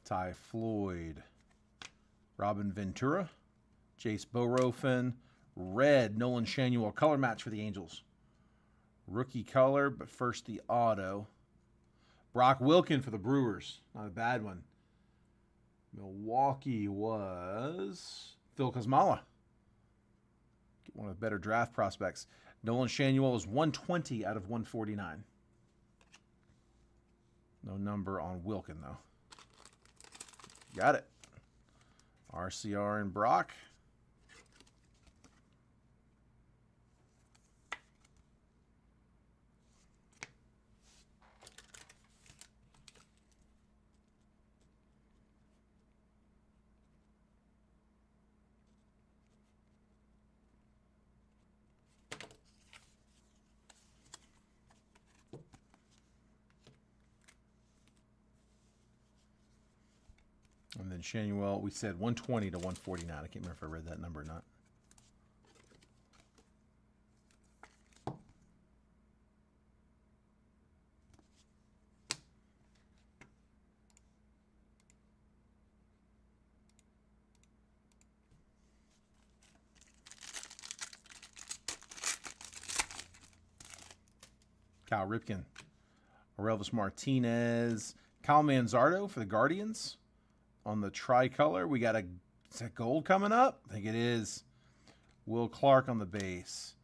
Ty Floyd. Robin Ventura. Jace Borofin. Red, Nolan Shanuel, color match for the Angels. Rookie color, but first the auto. Brock Wilken for the Brewers. Not a bad one. Milwaukee was Phil Kosmala. Get one of the better draft prospects. Nolan Shanuel is 120 out of 149. No number on Wilken, though. Got it. RCR and Brock. And then Shanuel, we said 120 to 149. I can't remember if I read that number or not. Kyle Ripken, Aurelvis Martinez, Kyle Manzardo for the Guardians. On the tricolor, we got is that gold coming up? I think it is. Will Clark on the base.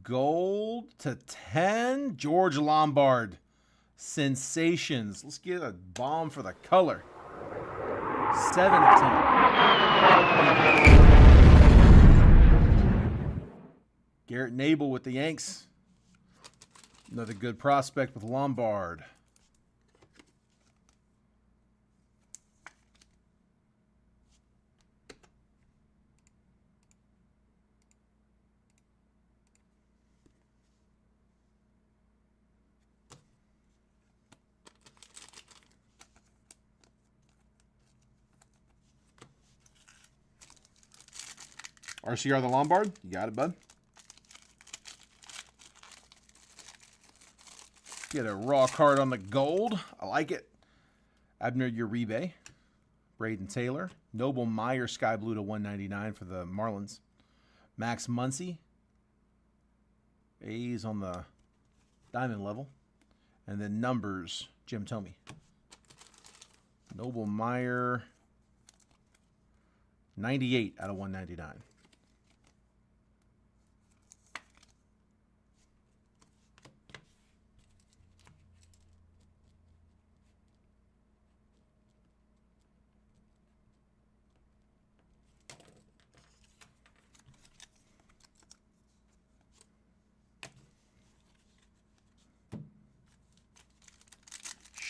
Gold to 10. George Lombard. Sensations. Let's get a bomb for the color. 7 of 10. Garrett Nabel with the Yanks. Another good prospect with Lombard. RCR the Lombard. You got it, bud. Get a raw card on the gold. I like it. Abner Uribe. Braden Taylor. Noble Meyer Sky Blue to 199 for the Marlins. Max Muncy. A's on the diamond level. And then numbers, Jim Thome. Noble Meyer. 98 out of 199.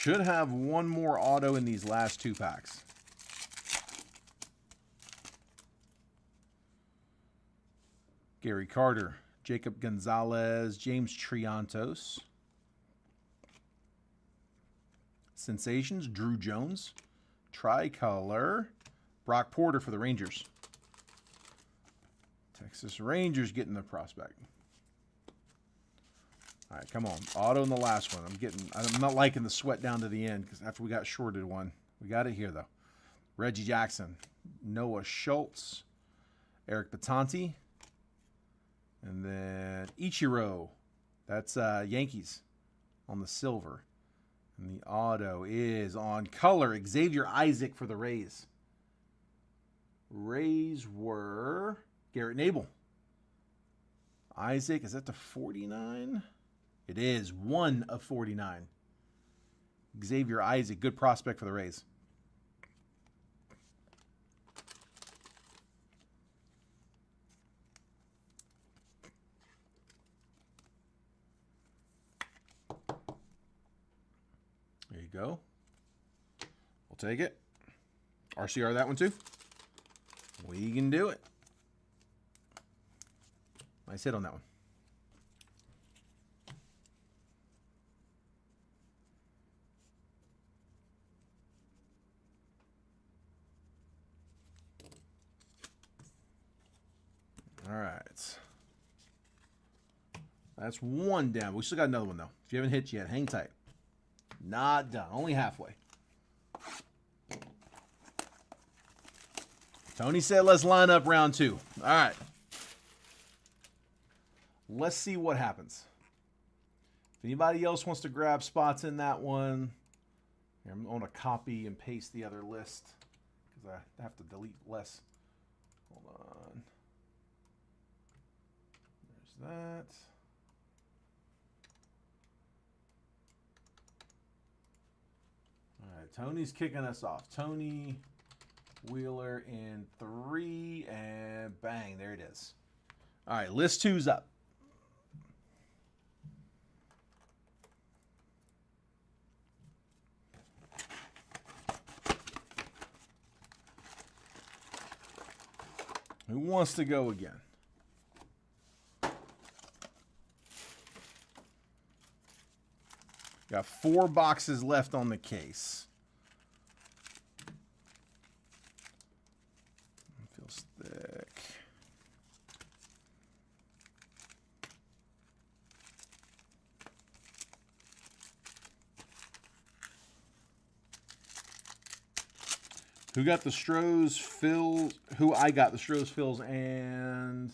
Should have one more auto in these last 2 packs. Gary Carter, Jacob Gonzalez, James Triantos. Sensations, Drew Jones. Tricolor, Brock Porter for the Rangers. Texas Rangers getting the prospect. All right, come on. Auto in the last one. I'm not liking the sweat down to the end because after we got shorted one. We got it here, though. Reggie Jackson, Noah Schultz, Eric Batanti, and then Ichiro. That's Yankees on the silver. And the auto is on color. Xavier Isaac for the Rays. Rays were Garrett Nabel. Isaac, is that to 49? It is 1 of 49. Xavier Isaac, good prospect for the Rays. There you go. We'll take it. RCR that one too. We can do it. Nice hit on that one. All right. That's one down. We still got another one, though. If you haven't hit yet, hang tight. Not done. Only halfway. Tony said let's line up round 2. All right. Let's see what happens. If anybody else wants to grab spots in that one, here, I'm going to copy and paste the other list because I have to delete less. Hold on. There's that. All right, Tony's kicking us off. Tony Wheeler in 3, and bang, there it is. All right, list 2's up. Who wants to go again? Got 4 boxes left on the case. It feels thick. Who got the Strohs, Phils? Who I got the Strohs, Phils, and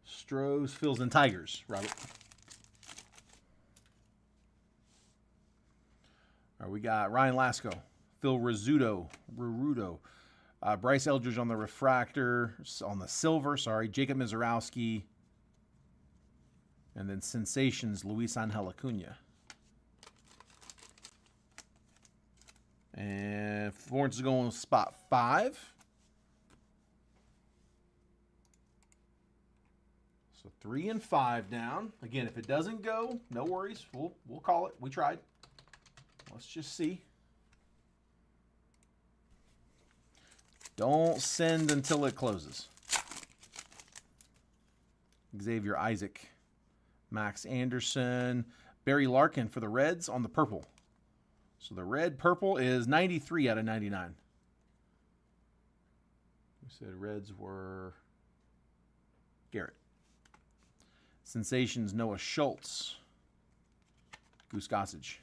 Strohs, Phils, and Tigers, Robert. All right, we got Ryan Lasko, Phil Rizzuto, Bryce Eldridge on the refractor, on the silver, sorry, Jacob Mizorowski, and then Sensations, Luis Angel Acuna. And Florence is going spot 5. So 3 and 5 down. Again, if it doesn't go, no worries. We'll call it. We tried. Let's just see. Don't send until it closes. Xavier Isaac, Max Anderson, Barry Larkin for the Reds on the purple. So the red purple is 93 out of 99. We said Reds were Garrett. Sensations, Noah Schultz. Goose Gossage.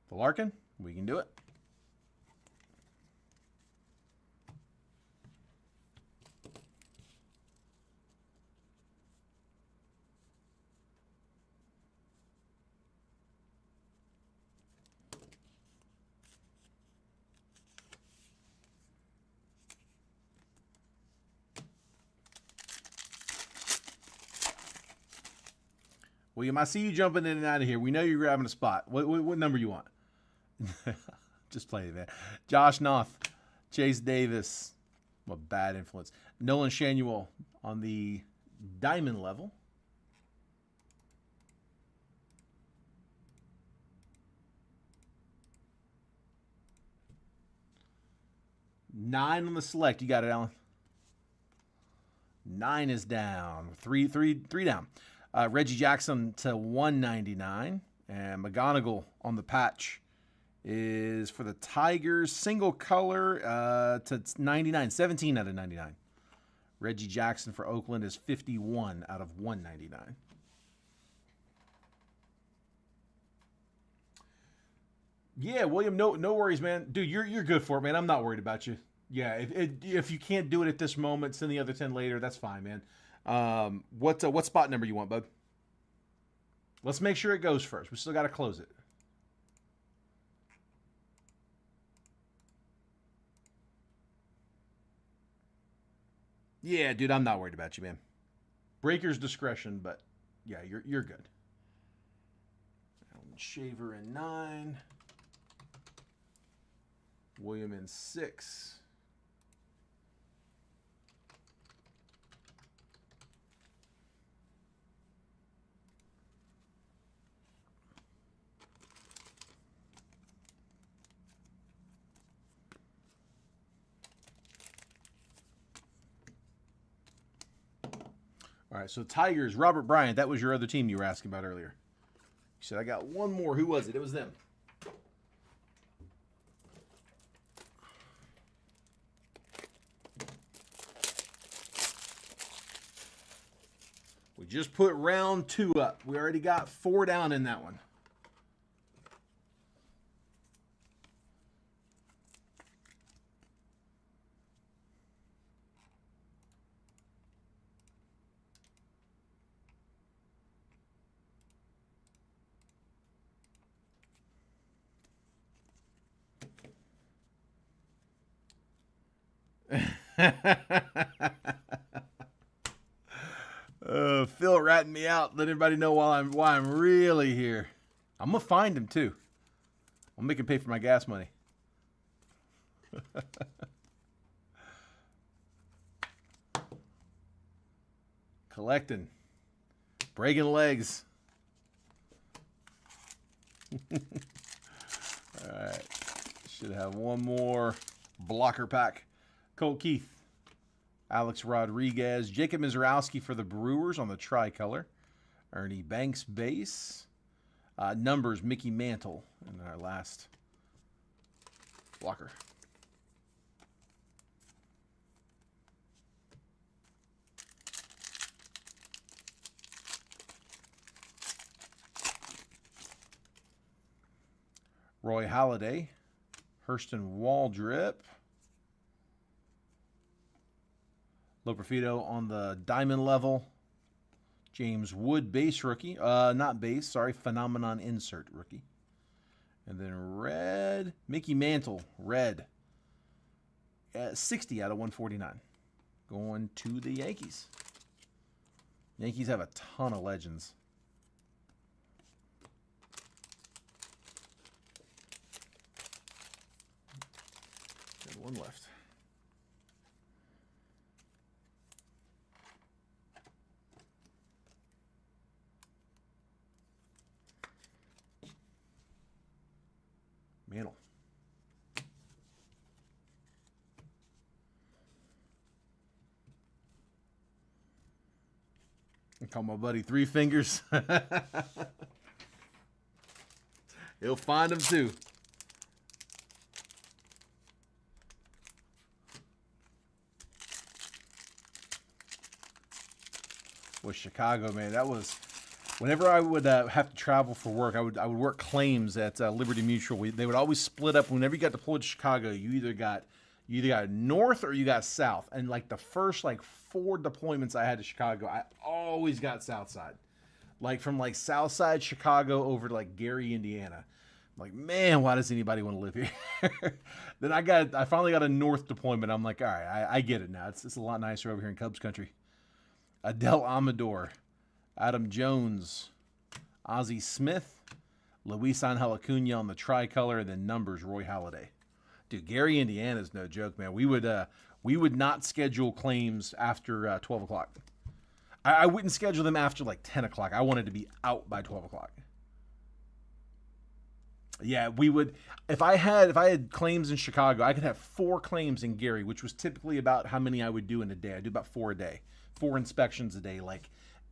The Larkin, we can do it. William, I see you jumping in and out of here. We know you're grabbing a spot. What number you want? Just play it, man. Josh Noth, Chase Davis. I'm a bad influence. Nolan Shanuel on the diamond level. Nine on the select. You got it, Alan. 9 is down. Three down. Reggie Jackson to 199. And McGonigal on the patch is for the Tigers. Single color to 99. 17 out of 99. Reggie Jackson for Oakland is 51 out of 199. Yeah, William, no worries, man. Dude, you're good for it, man. I'm not worried about you. Yeah, if you can't do it at this moment, send the other 10 later. That's fine, man. What spot number you want, bud? Let's make sure it goes first. We still got to close it. Yeah, dude, I'm not worried about you, man. Breaker's discretion, but yeah, you're good. Shaver in 9. William in 6. All right, so Tigers, Robert Bryant, that was your other team you were asking about earlier. You said, I got one more. Who was it? It was them. We just put round 2 up. We already got 4 down in that one. Phil ratting me out. Let everybody know why I'm really here. I'm gonna find him too. I'll make him pay for my gas money. Collecting, breaking legs. All right, should have one more blocker pack. Colt Keith, Alex Rodriguez, Jacob Mizrowski for the Brewers on the tricolor. Ernie Banks base. Numbers, Mickey Mantle in our last blocker. Roy Halladay, Hurston Waldrip. Loperfido on the diamond level. James Wood, base rookie. Not base, sorry, Phenomenon insert rookie. And then red, Mickey Mantle, red. 60 out of 149. Going to the Yankees. Yankees have a ton of legends. Got one left. Mantle. I call my buddy Three Fingers. He'll find them too. With Chicago, man, that was whenever I would have to travel for work. I would work claims at Liberty Mutual. They would always split up. Whenever you got deployed to Chicago, you either got north or you got south. And like the first 4 deployments I had to Chicago, I always got south side. Like from south side Chicago over to Gary, Indiana. I'm like, man, why does anybody want to live here? Then I finally got a north deployment. I'm like, all right, I get it now. It's a lot nicer over here in Cubs country. Adele Amador, Adam Jones, Ozzie Smith, Luis Angel Acuna on the tricolor, and then numbers, Roy Halladay. Dude, Gary, Indiana is no joke, man. We would not schedule claims after 12 o'clock. I wouldn't schedule them after like 10 o'clock. I wanted to be out by 12 o'clock. Yeah, we would. If I had claims in Chicago, I could have 4 claims in Gary, which was typically about how many I would do in a day. I do about 4 a day, 4 inspections a day, like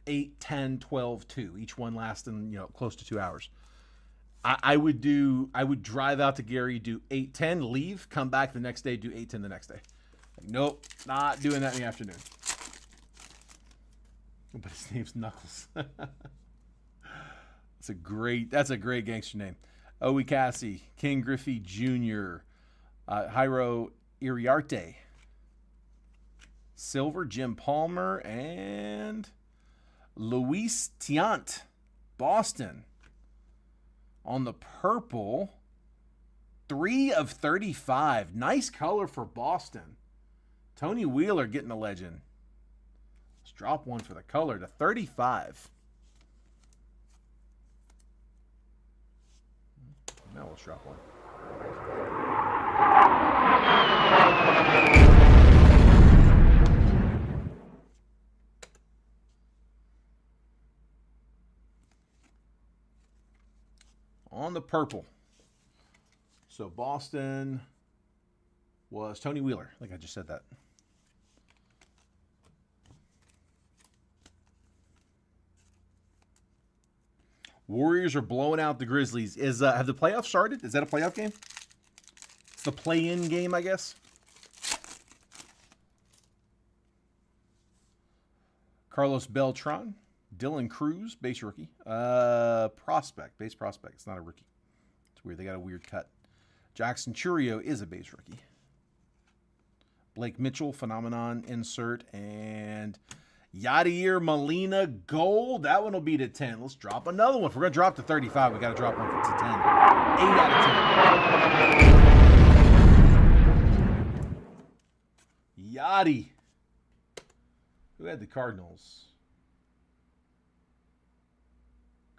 8, 10, 12, 2, each one lasting close to 2 hours. I would drive out to Gary, do 8, 10, leave, come back the next day, do 8, 10 the next day. Like, nope, not doing that in the afternoon. But his name's Knuckles. That's a great gangster name. Owie Cassie, King Griffey Jr., Jairo Iriarte, Silver, Jim Palmer, and Luis Tiant, Boston. On the purple, 3 of 35. Nice color for Boston. Tony Wheeler getting a legend. Let's drop one for the color to 35. Now let's drop one. On the purple. So Boston was Tony Wheeler. I think I just said that. Warriors are blowing out the Grizzlies. Have the playoffs started? Is that a playoff game? It's the play-in game, I guess. Carlos Beltran, Dylan Cruz, base rookie. Base prospect. It's not a rookie. It's weird. They got a weird cut. Jackson Churio is a base rookie. Blake Mitchell, phenomenon insert, and Yadier Molina gold. That one will be to 10. Let's drop another one. If we're going to drop to 35, we got to drop one to 10. 8 out of 10. Yachty. Who had the Cardinals?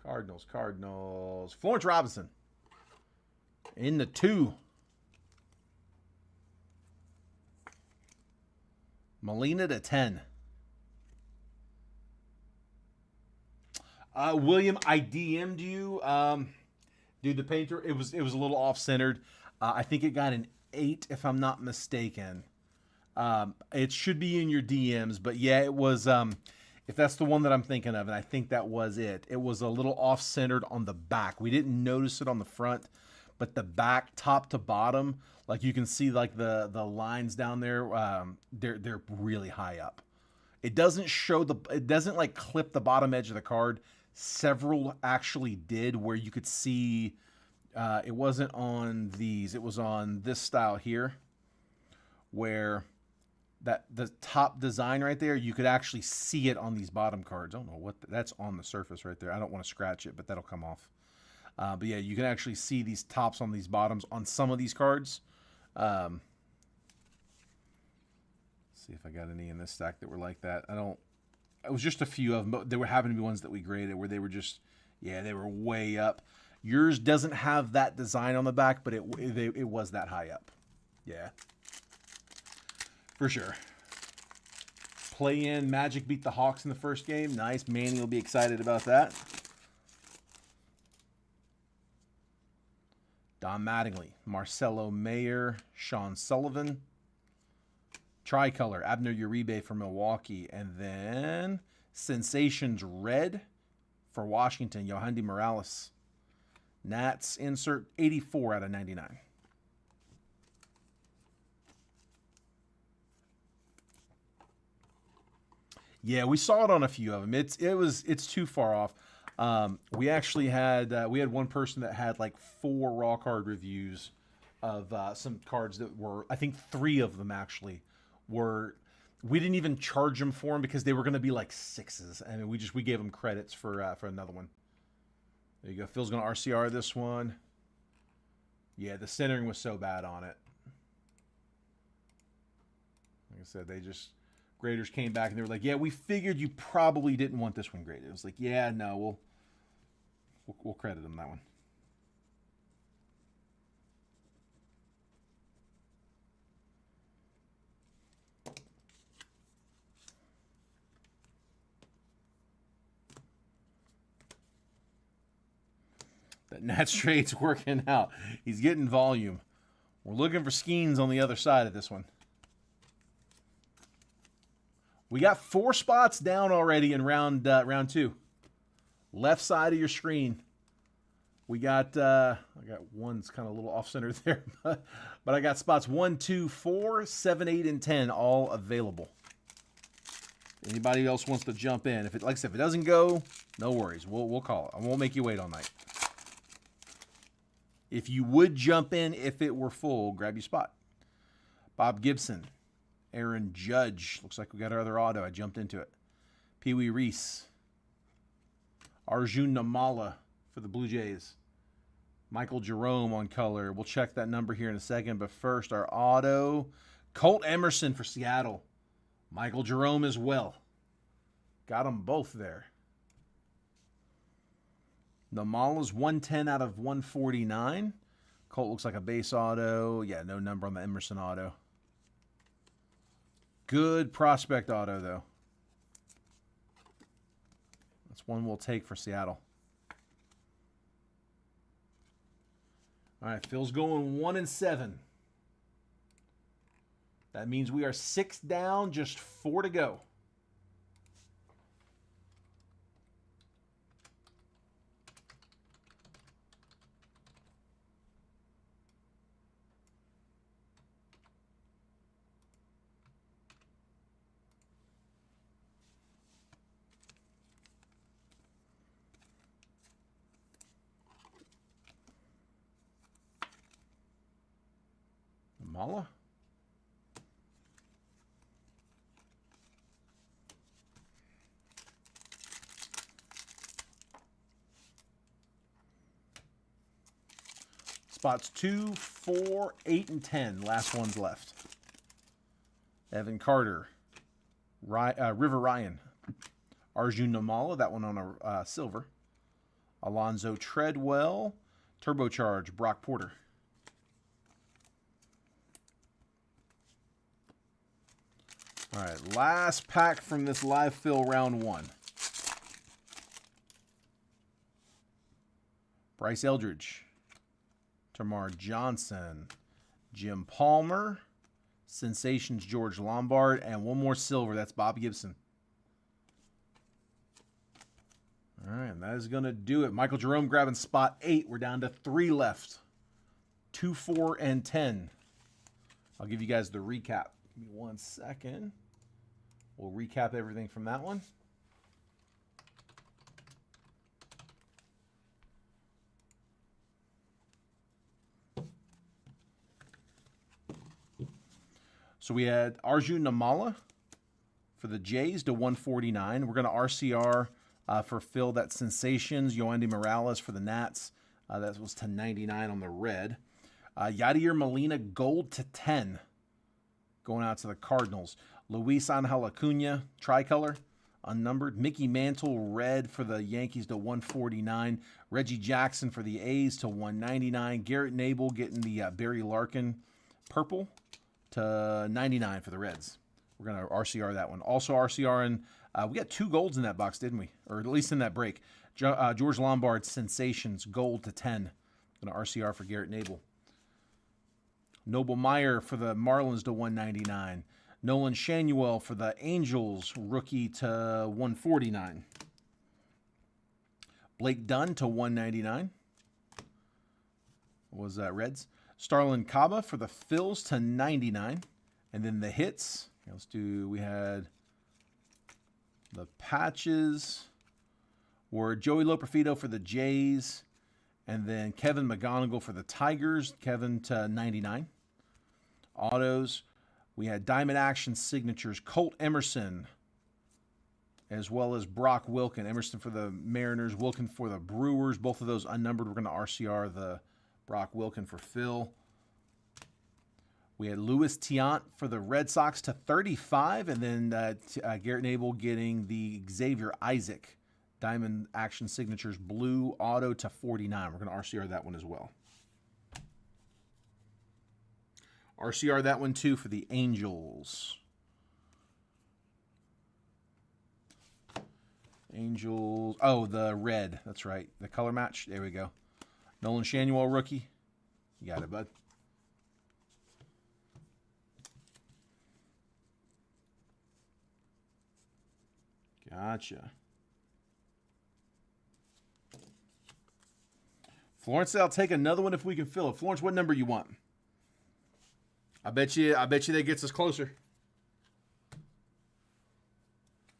Cardinals. Florence Robinson. In the 2. Molina to 10. William, I DM'd you. Dude, the painter, it was a little off-centered. I think it got an 8, if I'm not mistaken. It should be in your DMs, but yeah, it was, if that's the one that I'm thinking of, and I think that was it. It was a little off-centered on the back. We didn't notice it on the front, but the back, top to bottom, like you can see like the lines down there, they're really high up. It doesn't like clip the bottom edge of the card. Several actually did, where you could see, it wasn't on these, it was on this style here, where the top design right there, you could actually see it on these bottom cards. I don't know what, that's on the surface right there. I don't want to scratch it, but that'll come off. But yeah, you can actually see these tops on these bottoms on some of these cards. See if I got any in this stack that were like that. It was just a few of them, but there were having to be ones that we graded where they were just, yeah, they were way up. Yours doesn't have that design on the back, but it was that high up. Yeah. For sure. Play in, Magic beat the Hawks in the first game. Nice. Manny will be excited about that. Don Mattingly, Marcelo Mayer, Sean Sullivan. Tricolor, Abner Uribe for Milwaukee. And then Sensations Red for Washington, Yohandy Morales. Nats insert 84 out of 99. Yeah, we saw it on a few of them. It's too far off. We actually had one person that had like 4 raw card reviews of some cards that were, I think 3 of them actually were, we didn't even charge them for them because they were going to be like 6s. I mean, we gave them credits for another one. There you go. Phil's going to RCR this one. Yeah, the centering was so bad on it. Like I said, graders came back and they were like, yeah, we figured you probably didn't want this one graded. It was like, yeah, no, we'll credit them that one. That Nats trade's working out. He's getting volume. We're looking for Skeens on the other side of this one. We got 4 spots down already in round 2. Left side of your screen. We got, I got one's kind of a little off center there, but I got spots 1, 2, 4, 7, 8, and 10 all available. Anybody else wants to jump in? If it, like I said, if it doesn't go, no worries. We'll call it. I won't make you wait all night. If you would jump in if it were full, grab your spot. Bob Gibson, Aaron Judge. Looks like we got our other auto. I jumped into it. Pee Wee Reese. Arjun Namala for the Blue Jays. Michael Jerome on color. We'll check that number here in a second. But first, our auto. Colt Emerson for Seattle. Michael Jerome as well. Got them both there. Namala's 110 out of 149. Colt looks like a base auto. Yeah, no number on the Emerson auto. Good prospect auto, though. That's one we'll take for Seattle. All right, Phil's going 1 and 7. That means we are 6 down, just 4 to go. Mala. Spots 2, 4, 8, and 10. Last one's left. Evan Carter. River Ryan. Arjun Namala. That one on a silver. Alonzo Treadwell. Turbocharge. Brock Porter. All right, last pack from this live fill round 1. Bryce Eldridge, Tamar Johnson, Jim Palmer, Sensations George Lombard, and one more silver. That's Bob Gibson. All right, and that is going to do it. Michael Jerome grabbing spot 8. We're down to 3 left. 2, 4, and 10. I'll give you guys the recap. Give me 1 second. We'll recap everything from that one. So we had Arjun Namala for the Jays to 149. We're going to RCR for Phil. That's Sensations. Yoandy Morales for the Nats. That was to 99 on the red. Yadier Molina gold to 10. Going out to the Cardinals. Luis Angel Acuna, tricolor, unnumbered. Mickey Mantle, red for the Yankees to 149. Reggie Jackson for the A's to 199. Garrett Nabel getting the Barry Larkin, purple, to 99 for the Reds. We're going to RCR that one. Also RCRing, we got 2 golds in that box, didn't we? Or at least in that break. George Lombard, Sensations, gold to 10. Going to RCR for Garrett Nabel. Noble Meyer for the Marlins to 199. Nolan Shanuel for the Angels, rookie to 149. Blake Dunn to 199. What was that, Reds? Starlin Caba for the Phils to 99. And then the hits. Let's do, we had the patches were Joey Loperfido for the Jays. And then Kevin McGonigal for the Tigers. Kevin to 99. Autos. We had Diamond Action signatures, Colt Emerson, as well as Brock Wilken. Emerson for the Mariners, Wilken for the Brewers. Both of those unnumbered. We're going to RCR the Brock Wilken for Phil. We had Louis Tiant for the Red Sox to 35, and then Garrett Nabel getting the Xavier Isaac Diamond Action signatures, blue auto to 49. We're going to RCR that one as well. RCR that one too for the Angels. Angels. Oh, the red. That's right. The color match. There we go. Nolan Shanuel, rookie. You got it, bud. Gotcha. Florence said, I'll take another one if we can fill it. Florence, what number you want? I bet you that gets us closer.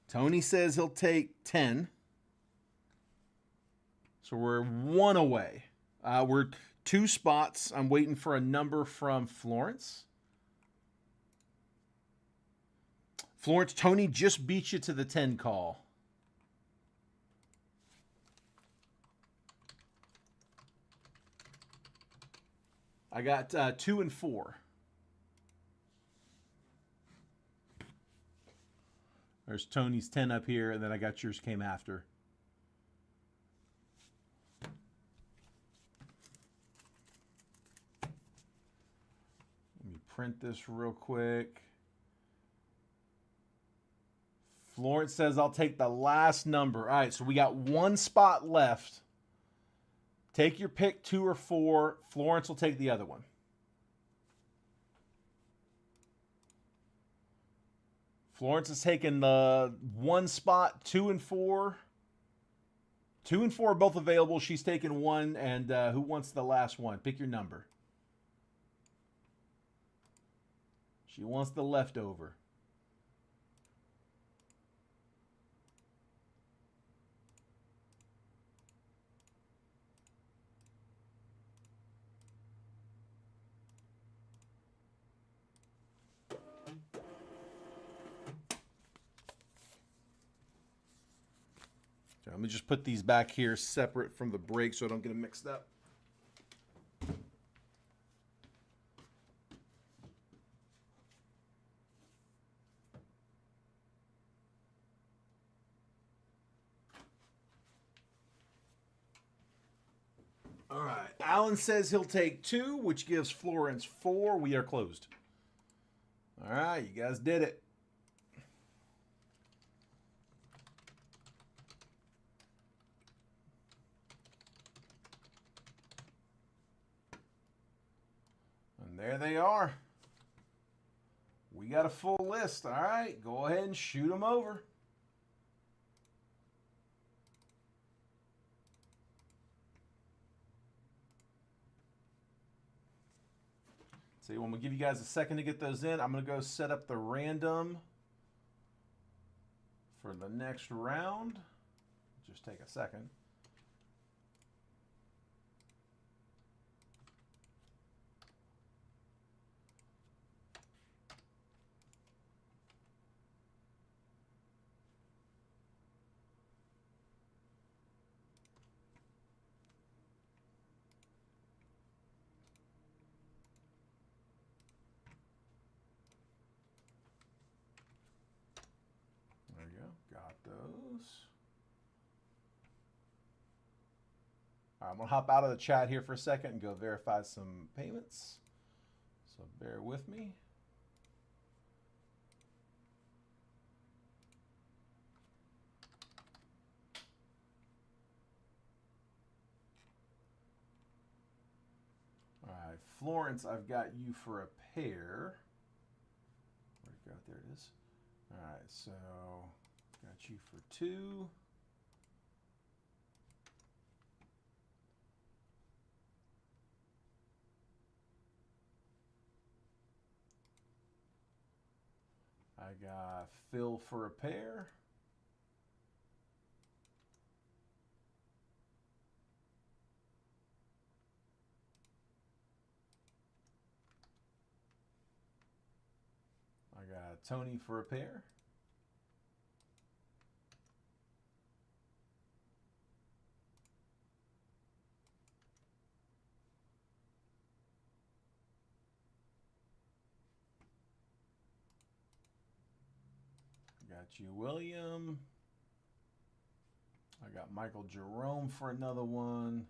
Tony says he'll take 10. So we're 1 away. We're 2 spots. I'm waiting for a number from Florence. Florence, Tony just beat you to the 10 call. I got 2 and 4. There's Tony's 10 up here, and then I got yours came after. Let me print this real quick. Florence says I'll take the last number. All right, so we got 1 spot left. Take your pick, 2 or 4. Florence will take the other one. Florence is taking the 1 spot, 2 and 4. 2 and 4 are both available. She's taking 1, and who wants the last one? Pick your number. She wants the leftover. Let me just put these back here separate from the break so I don't get them mixed up. All right. Alan says he'll take 2, which gives Florence 4. We are closed. All right. You guys did it. There they are. We got a full list. All right, go ahead and shoot them over. So I'm going to give you guys a second to get those in. I'm going to go set up the random for the next round. Just take a second. Got those. All right, I'm going to hop out of the chat here for a second and go verify some payments. So bear with me. All right, Florence, I've got you for a pair. Where'd it go? There it is. All right, so got you for 2. I got Phil for a pair. I got Tony for a pair. Got you, William. I got Michael Jerome for another one.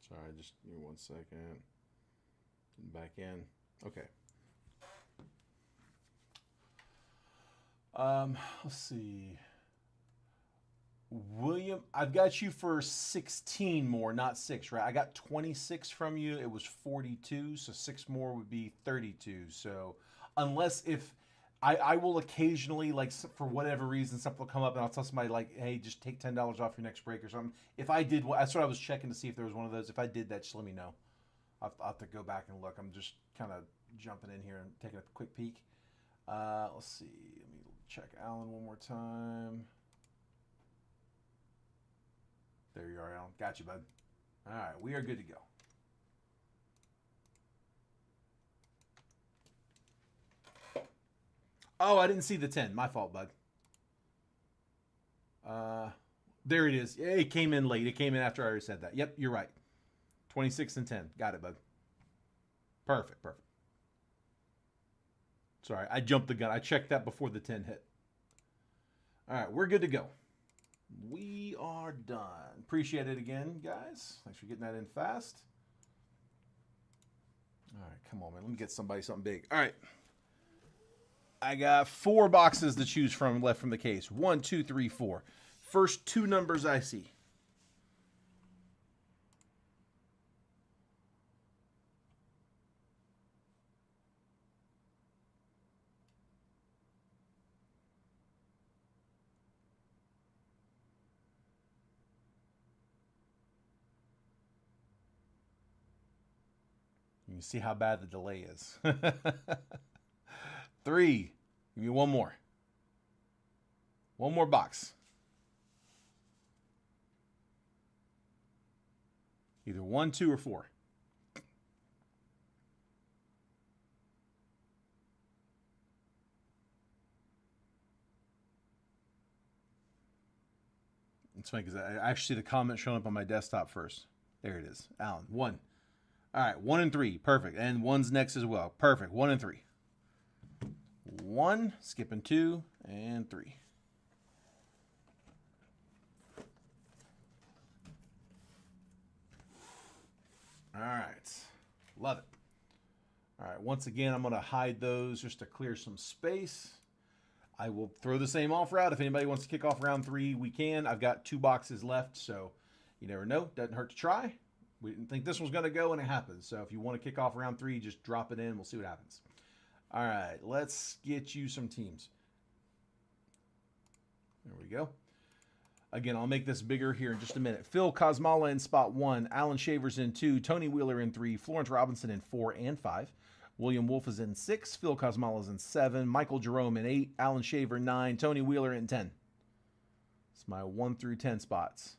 Sorry, just give me 1 second. Back in. Okay. Let's see. William, I've got you for 16 more, not 6, right? I got 26 from you. It was 42, so 6 more would be 32. So unless if I will occasionally, like, for whatever reason, something will come up and I'll tell somebody, like, hey, just take $10 off your next break or something. If I did, that's what I was checking to see if there was one of those. If I did that, just let me know. I'll have to go back and look. I'm just kind of jumping in here and taking a quick peek. Let's see. Let me check Alan one more time. There you are, Alan. Got you, bud. All right, we are good to go. Oh, I didn't see the 10. My fault, bud. There it is. It came in late. It came in after I already said that. Yep, you're right. 26 and 10. Got it, bud. Perfect, perfect. Sorry, I jumped the gun. I checked that before the 10 hit. All right, we're good to go. We are done. Appreciate it again, guys. Thanks for getting that in fast. All right, come on, man. Let me get somebody something big. All right. I got 4 boxes to choose from left from the case. 1, 2, 3, 4. First 2 numbers I see. You can see how bad the delay is. 3. Give me one more. One more box. Either 1, 2, or 4. It's funny because I actually see the comment showing up on my desktop first. There it is. Alan, 1. All right, 1 and 3. Perfect. And 1's next as well. Perfect. 1 and 3. 1, skipping 2, and 3. All right. Love it. All right, once again, I'm going to hide those just to clear some space. I will throw the same offer out. If anybody wants to kick off round 3, we can. I've got 2 boxes left, so you never know. Doesn't hurt to try. We didn't think this was going to go, and it happens. So if you want to kick off round 3, just drop it in. We'll see what happens. All right, let's get you some teams. There we go. Again, I'll make this bigger here in just a minute. Phil Kosmala in spot 1. Alan Shavers in 2. Tony Wheeler in 3. Florence Robinson in 4 and 5. William Wolf is in 6. Phil Kosmala is in 7. Michael Jerome in 8. Alan Shaver 9. Tony Wheeler in 10. It's my 1 through 10 spots.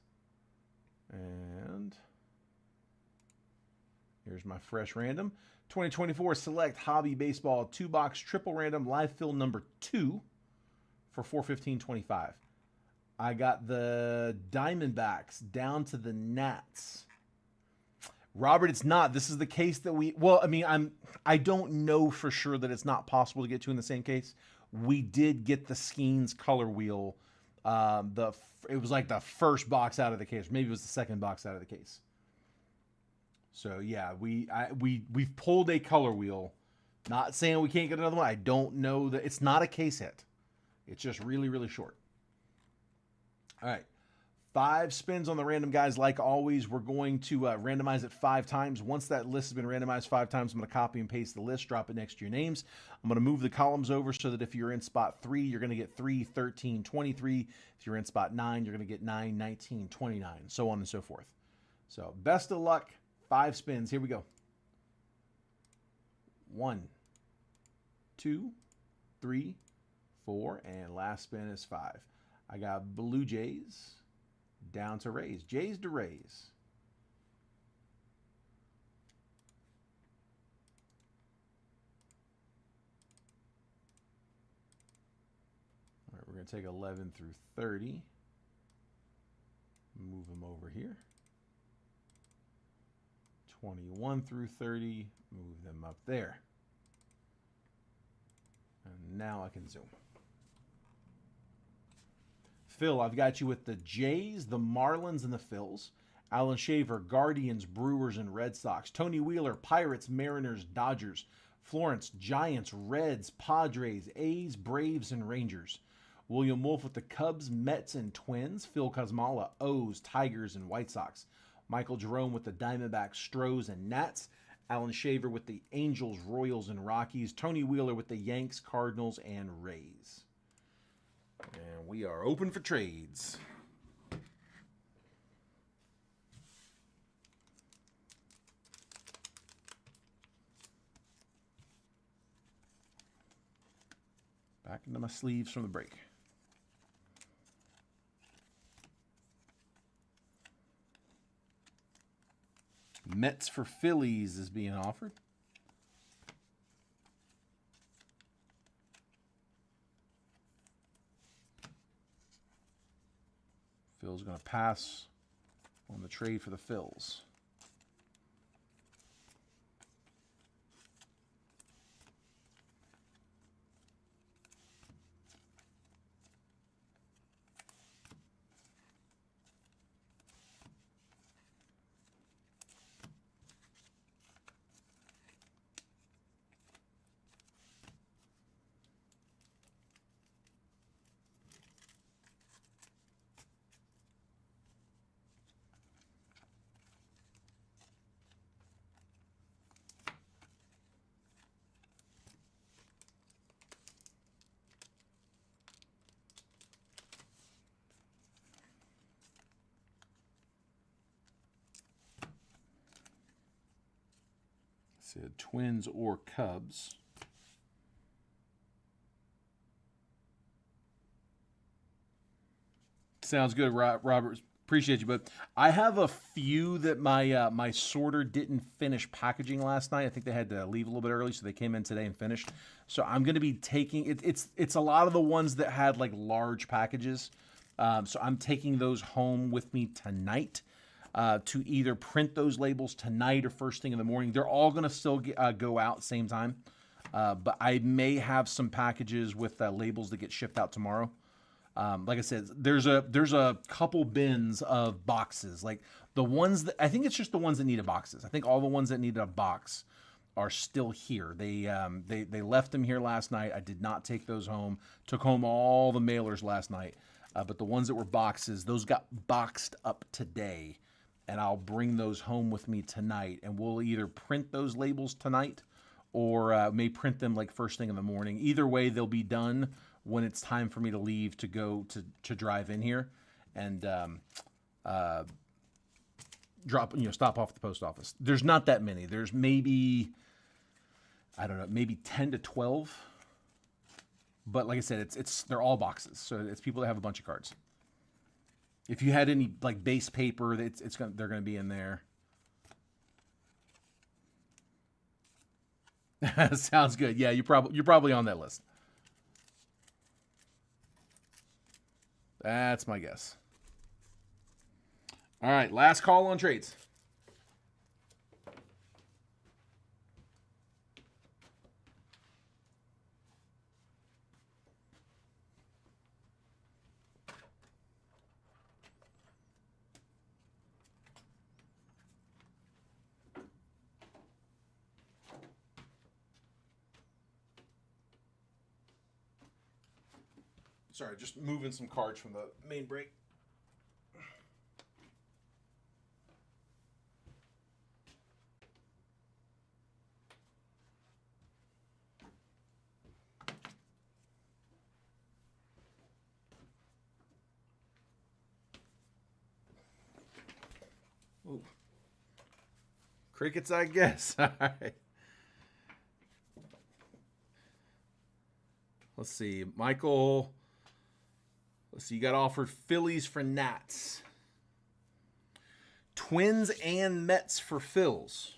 And here's my fresh random. 2024 Select Hobby Baseball 2-box triple random live fill number 2 for $415.25. I got the Diamondbacks down to the Nats. Robert, it's not. This is the case that I don't know for sure that it's not possible to get 2 in the same case. We did get the Skeens color wheel. It was like the first box out of the case. Maybe it was the second box out of the case. So yeah, we've pulled a color wheel. Not saying we can't get another one. I don't know that it's not a case hit. It's just really, really short. All right. 5 spins on the random, guys. Like always, we're going to randomize it 5 times. Once that list has been randomized 5 times, I'm going to copy and paste the list, drop it next to your names. I'm going to move the columns over so that if you're in spot 3, you're going to get 3, 13, 23. If you're in spot 9, you're going to get 9, 19, 29, so on and so forth. So best of luck. 5 spins. Here we go. 1, 2, 3, 4, and last spin is 5. I got Blue Jays down to Rays. Jays to Rays. All right, we're going to take 11 through 30. Move them over here. 21 through 30. Move them up there. And now I can zoom. Phil, I've got you with the Jays, the Marlins, and the Phils. Alan Shaver, Guardians, Brewers, and Red Sox. Tony Wheeler, Pirates, Mariners, Dodgers. Florence, Giants, Reds, Padres, A's, Braves, and Rangers. William Wolf with the Cubs, Mets, and Twins. Phil Kosmala, O's, Tigers, and White Sox. Michael Jerome with the Diamondbacks, Stros, and Nats. Alan Shaver with the Angels, Royals, and Rockies. Tony Wheeler with the Yanks, Cardinals, and Rays. And we are open for trades. Back into my sleeves from the break. Mets for Phillies is being offered. Phil's going to pass on the trade for the Phils. Said Twins or Cubs. Sounds good, Robert. Appreciate you, but I have a few that my my sorter didn't finish packaging last night. I think they had to leave a little bit early, so they came in today and finished. So I'm going to be taking it. It's a lot of the ones that had like large packages. So I'm taking those home with me tonight. To either print those labels tonight or first thing in the morning. They're all going to still go out same time. But I may have some packages with labels that get shipped out tomorrow. Like I said, there's a couple bins of boxes. Like the ones that, I think it's just the ones that needed boxes. I think all the ones that needed a box are still here. They left them here last night. I did not take those home. Took home all the mailers last night. But the ones that were boxes, those got boxed up today. And I'll bring those home with me tonight, and we'll either print those labels tonight or may print them like first thing in the morning. Either way, they'll be done when it's time for me to leave to go to drive in here and stop off at the post office. There's not that many. There's maybe, I don't know, maybe 10 to 12. But like I said, they're all boxes, so it's people that have a bunch of cards. If you had any like base paper, they're going to be in there. Sounds good. Yeah, you're probably on that list. That's my guess. All right, last call on trades. Sorry, just moving some cards from the main break. Ooh. Crickets, I guess. All right. Let's see. Michael... Let's see, you got offered Phillies for Nats. Twins and Mets for Phils.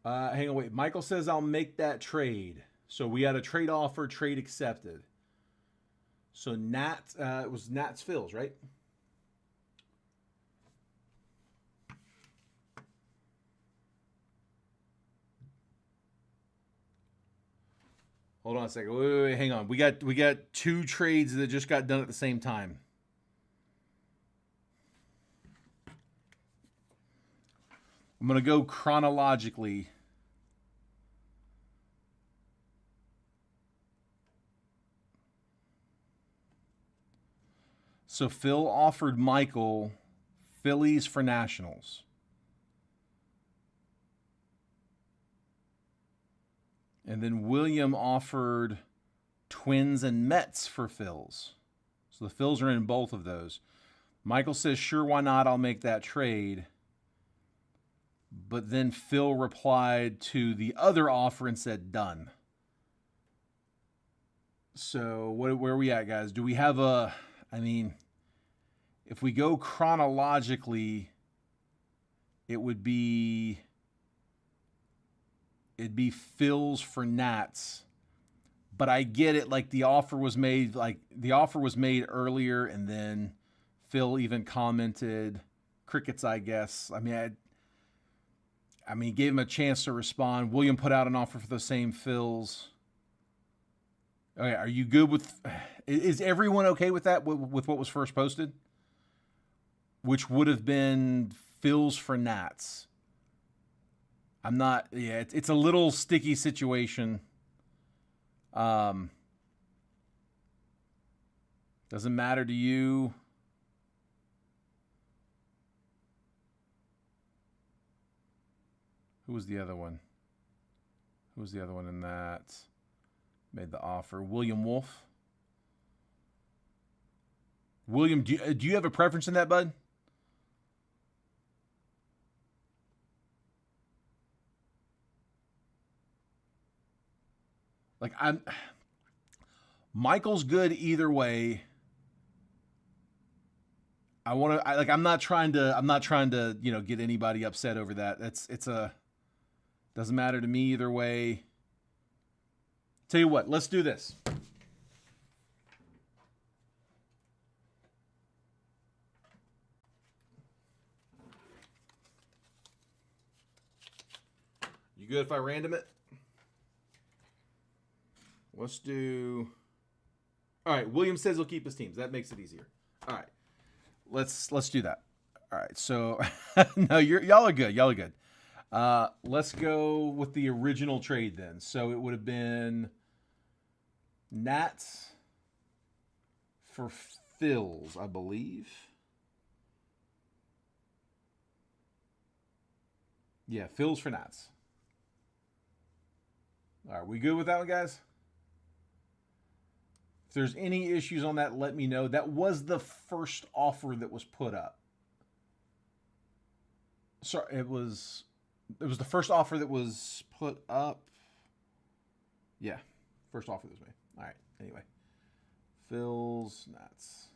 Hang on, wait. Michael says I'll make that trade. So we had a trade offer, trade accepted. So Nats, it was Nats Phils, right? Hold on a second. Wait, hang on. We got two trades that just got done at the same time. I'm going to go chronologically. So Phil offered Michael Phillies for Nationals. And then William offered Twins and Mets for Phils. So the Phils are in both of those. Michael says, sure, why not? I'll make that trade. But then Phil replied to the other offer and said, done. So where are we at, guys? Do we have a... I mean, if we go chronologically, it'd be Phil's for Nats. But I get it, like the offer was made earlier, and then Phil even commented crickets, I guess. I mean, gave him a chance to respond. William put out an offer for the same Phil's. Okay, are you good with... Is everyone okay with that, with what was first posted? Which would have been Phil's for Nats. I'm not... Yeah, it's a little sticky situation. Doesn't matter to you. Who was the other one? Who was the other one in that? Made the offer. William Wolf. William, do you have a preference in that, bud? Like Michael's good either way. I'm not trying to, get anybody upset over that. Doesn't matter to me either way. Tell you what, let's do this. You good if I random it? Let's do... All right, William says he'll keep his teams. That makes it easier. All right, let's do that. All right, so... no, y'all are good. Y'all are good. Let's go with the original trade then. So it would have been Nats for Phils, I believe. Yeah, Phils for Nats. All right, we good with that one, guys? If there's any issues on that, let me know. That was the first offer that was put up. Sorry, it was the first offer that was put up. Yeah, first offer that was made. All right, anyway. Phil's Nats.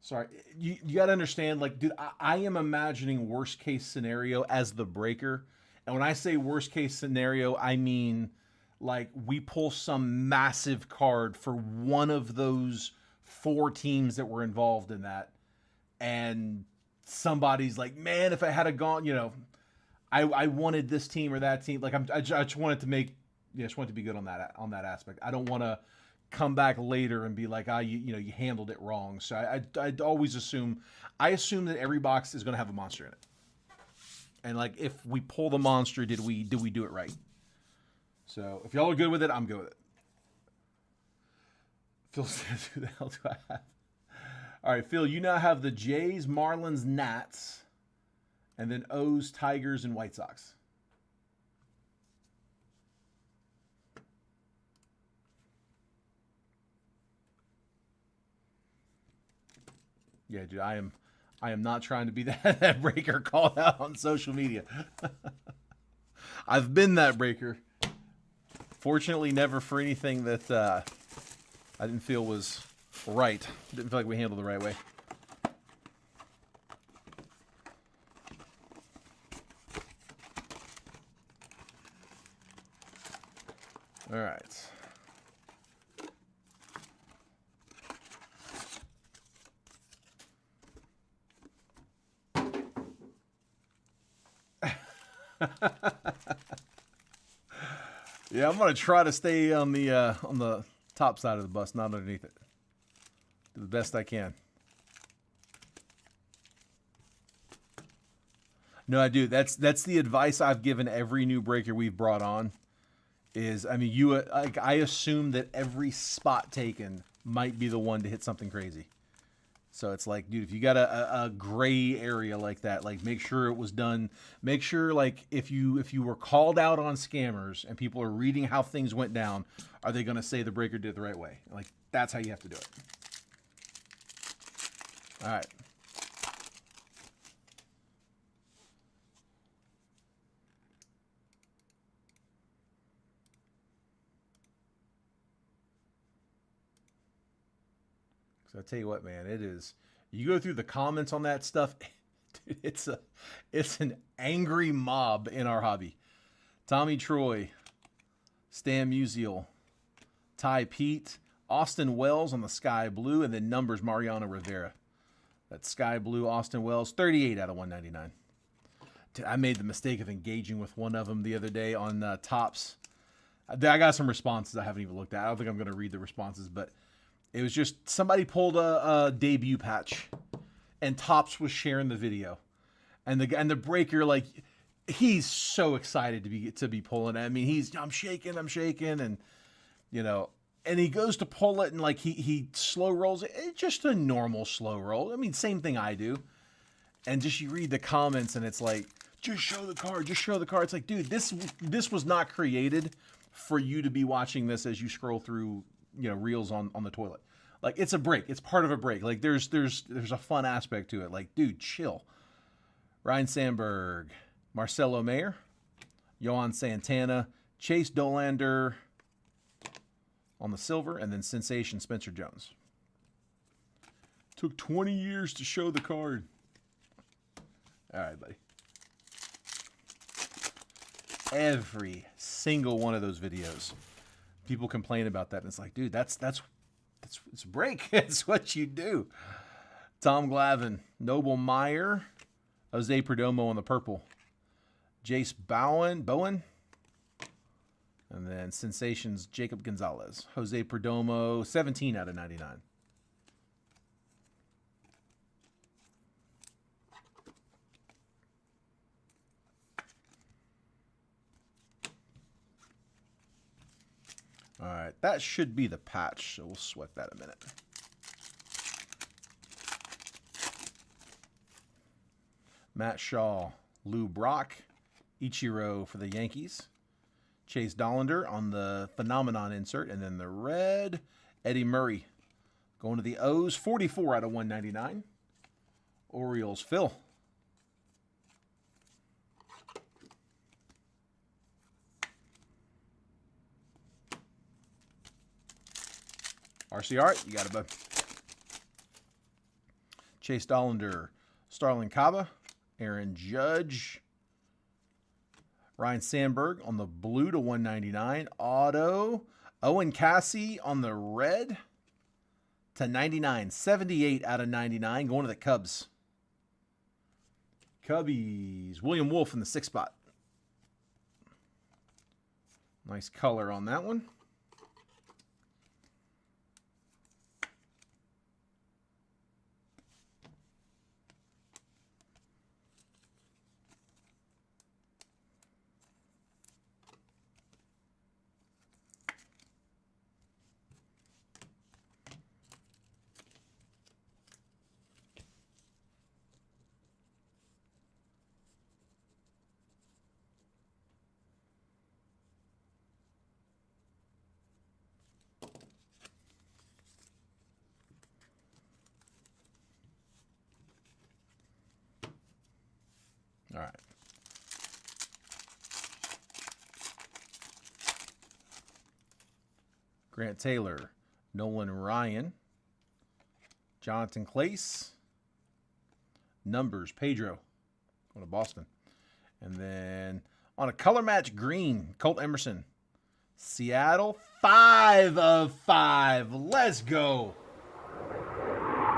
Sorry, you got to understand, like, dude, I am imagining worst case scenario as the breaker. And when I say worst case scenario, I mean, like, we pull some massive card for one of those 4 teams that were involved in that. And somebody's like, man, if I had gone, I wanted this team or that team. Like, I just wanted to be good on that aspect. I don't want to come back later and be like, you handled it wrong. So I'd always assume that every box is going to have a monster in it. And like, if we pull the monster, did we do it right? So if y'all are good with it, I'm good with it. Phil says, who the hell do I have? All right, Phil, you now have the Jays, Marlins, Nats, and then O's, Tigers, and White Sox. Yeah, dude, I am not trying to be that breaker called out on social media. I've been that breaker. Fortunately, never for anything that I didn't feel was right. Didn't feel like we handled the right way. All right. Yeah, I'm gonna try to stay on the top side of the bus, not underneath it. Do the best I can. No, I do. That's the advice I've given every new breaker we've brought on. Is, I mean, I assume that every spot taken might be the one to hit something crazy. So it's like, dude, if you got a gray area like that, like make sure it was done. Make sure, like, if you were called out on scammers and people are reading how things went down, are they going to say the breaker did it the right way? Like, that's how you have to do it. All right. So I tell you what, man, it is. You go through the comments on that stuff, dude, it's an angry mob in our hobby. Tommy Troy, Stan Musial, Ty Pete, Austin Wells on the Sky Blue, and then numbers Mariano Rivera. That Sky Blue Austin Wells, 38 out of 199. Dude, I made the mistake of engaging with one of them the other day on Topps. I got some responses I haven't even looked at. I don't think I'm going to read the responses, but it was just somebody pulled a debut patch, and Topps was sharing the video, and the breaker, like, he's so excited to be pulling it. I mean, I'm shaking, and you know, and he goes to pull it, and like he slow rolls it. It's just a normal slow roll. I mean, same thing I do, and just you read the comments, and it's like, just show the card, just show the card. It's like, dude, this was not created for you to be watching this as you scroll through, you know, reels on the toilet. Like, it's a break. It's part of a break. Like, there's a fun aspect to it. Like, dude, chill. Ryan Sandberg, Marcelo Mayer, Yohan Santana, Chase Dolander on the silver, and then Sensation Spencer Jones. Took 20 years to show the card. All right, buddy. Every single one of those videos, people complain about that, and it's like, dude, that's it's a break. It's what you do. Tom Glavine, Noble Meyer, Jose Perdomo on the purple, Jace Bowen, and then Sensations Jacob Gonzalez, Jose Perdomo, 17 out of 99. All right, that should be the patch, so we'll sweat that a minute. Matt Shaw, Lou Brock, Ichiro for the Yankees, Chase Dollander on the Phenomenon insert, and then the red, Eddie Murray. Going to the O's, 44 out of 199. Orioles, Phil. RC Art, you got it, bud. Chase Dollander, Starlin Caba, Aaron Judge, Ryan Sandberg on the blue to 199. Auto, Owen Cassie on the red to 99. 78 out of 99, going to the Cubs. Cubbies, William Wolf in the 6th spot. Nice color on that one. All right. Grant Taylor, Nolan Ryan, Jonathan Clace, numbers, Pedro, going to Boston. And then on a color match green, Colt Emerson, Seattle, 5 of 5. Let's go.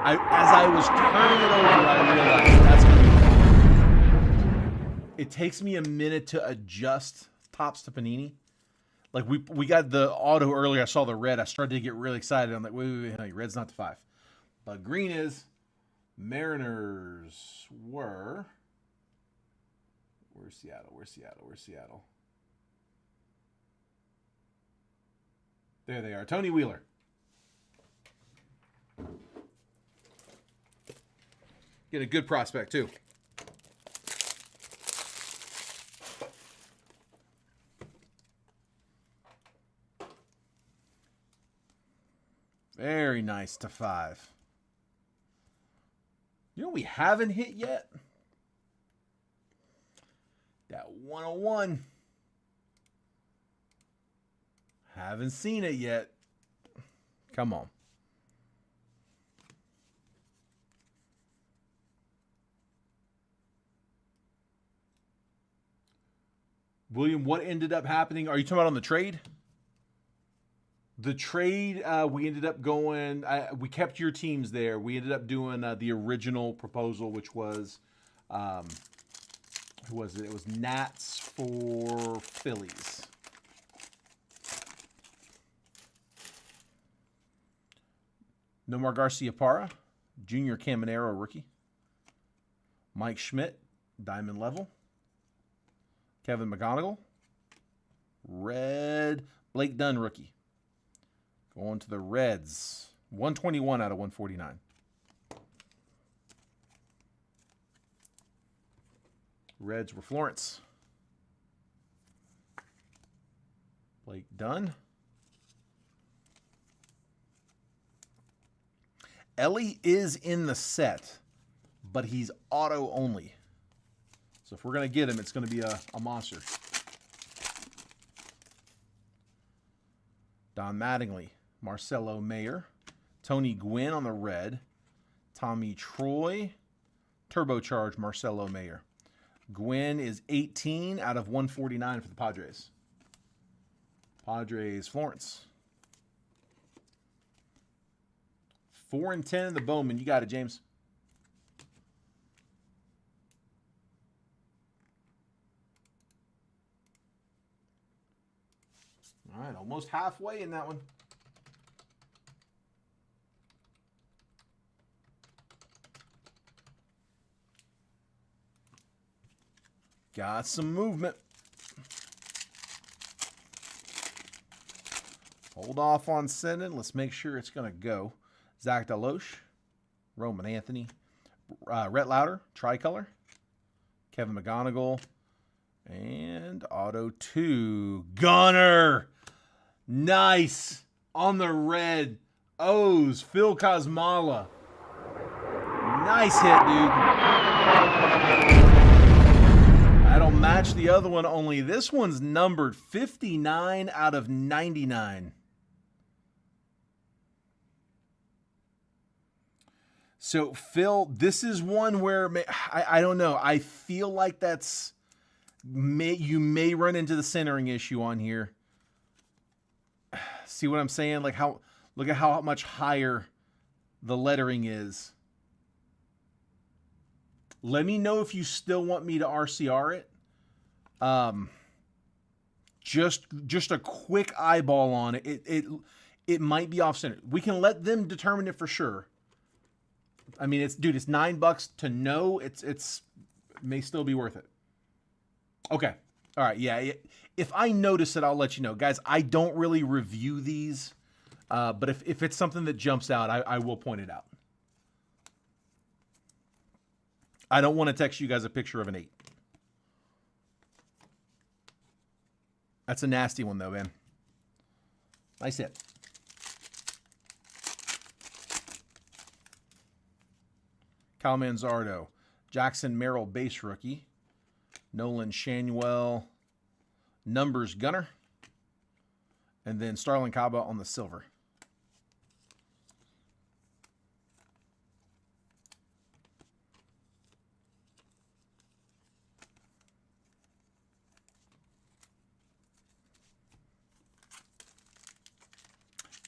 As I was turning it over, I realized that's going to be. It takes me a minute to adjust Topps to Panini. Like we got the auto earlier. I saw the red. I started to get really excited. I'm like, wait, no, red's not the 5. But green is. Mariners were. Where's Seattle? Where's Seattle? Where's Seattle? There they are. Tony Wheeler. Get a good prospect, too. Very nice to 5. You know what we haven't hit yet? That 101. Haven't seen it yet. Come on. William, what ended up happening? Are you talking about on the trade? The trade, we ended up going, we kept your teams there. We ended up doing the original proposal, which was, who was it? It was Nats for Phillies. Nomar Garciaparra, Junior Caminero rookie. Mike Schmidt, diamond level. Kevin McGonigal, red. Blake Dunn rookie. Going to the Reds. 121 out of 149. Reds were Florence. Blake Dunn. Ellie is in the set, but he's auto only. So if we're going to get him, it's going to be a monster. Don Mattingly. Marcelo Mayer. Tony Gwynn on the red. Tommy Troy. Turbocharged Marcelo Mayer. Gwynn is 18 out of 149 for the Padres. Padres, Florence. 4 and 10 in the Bowman. You got it, James. All right, almost halfway in that one. Got some movement. Hold off on sending. Let's make sure it's going to go. Zach Deloche, Roman Anthony, Rhett Lauder, tricolor, Kevin McGonigal, and auto 2. Gunner. Nice. On the red. O's. Phil Kosmala. Nice hit, dude. That'll match the other one, only this one's numbered 59 out of 99. So, Phil, this is one where I don't know. I feel like you may run into the centering issue on here. See what I'm saying? Like look at how much higher the lettering is. Let me know if you still want me to RCR it. Just a quick eyeball on it. It might be off center. We can let them determine it for sure. I mean, it's $9 to know. It may still be worth it. Okay. All right. Yeah. If I notice it, I'll let you know, guys. I don't really review these, but if it's something that jumps out, I will point it out. I don't want to text you guys a picture of an 8. That's a nasty one, though, man. Nice hit. Kyle Manzardo. Jackson Merrill, base rookie. Nolan Shanuel, numbers gunner. And then Starlin Caba on the silver.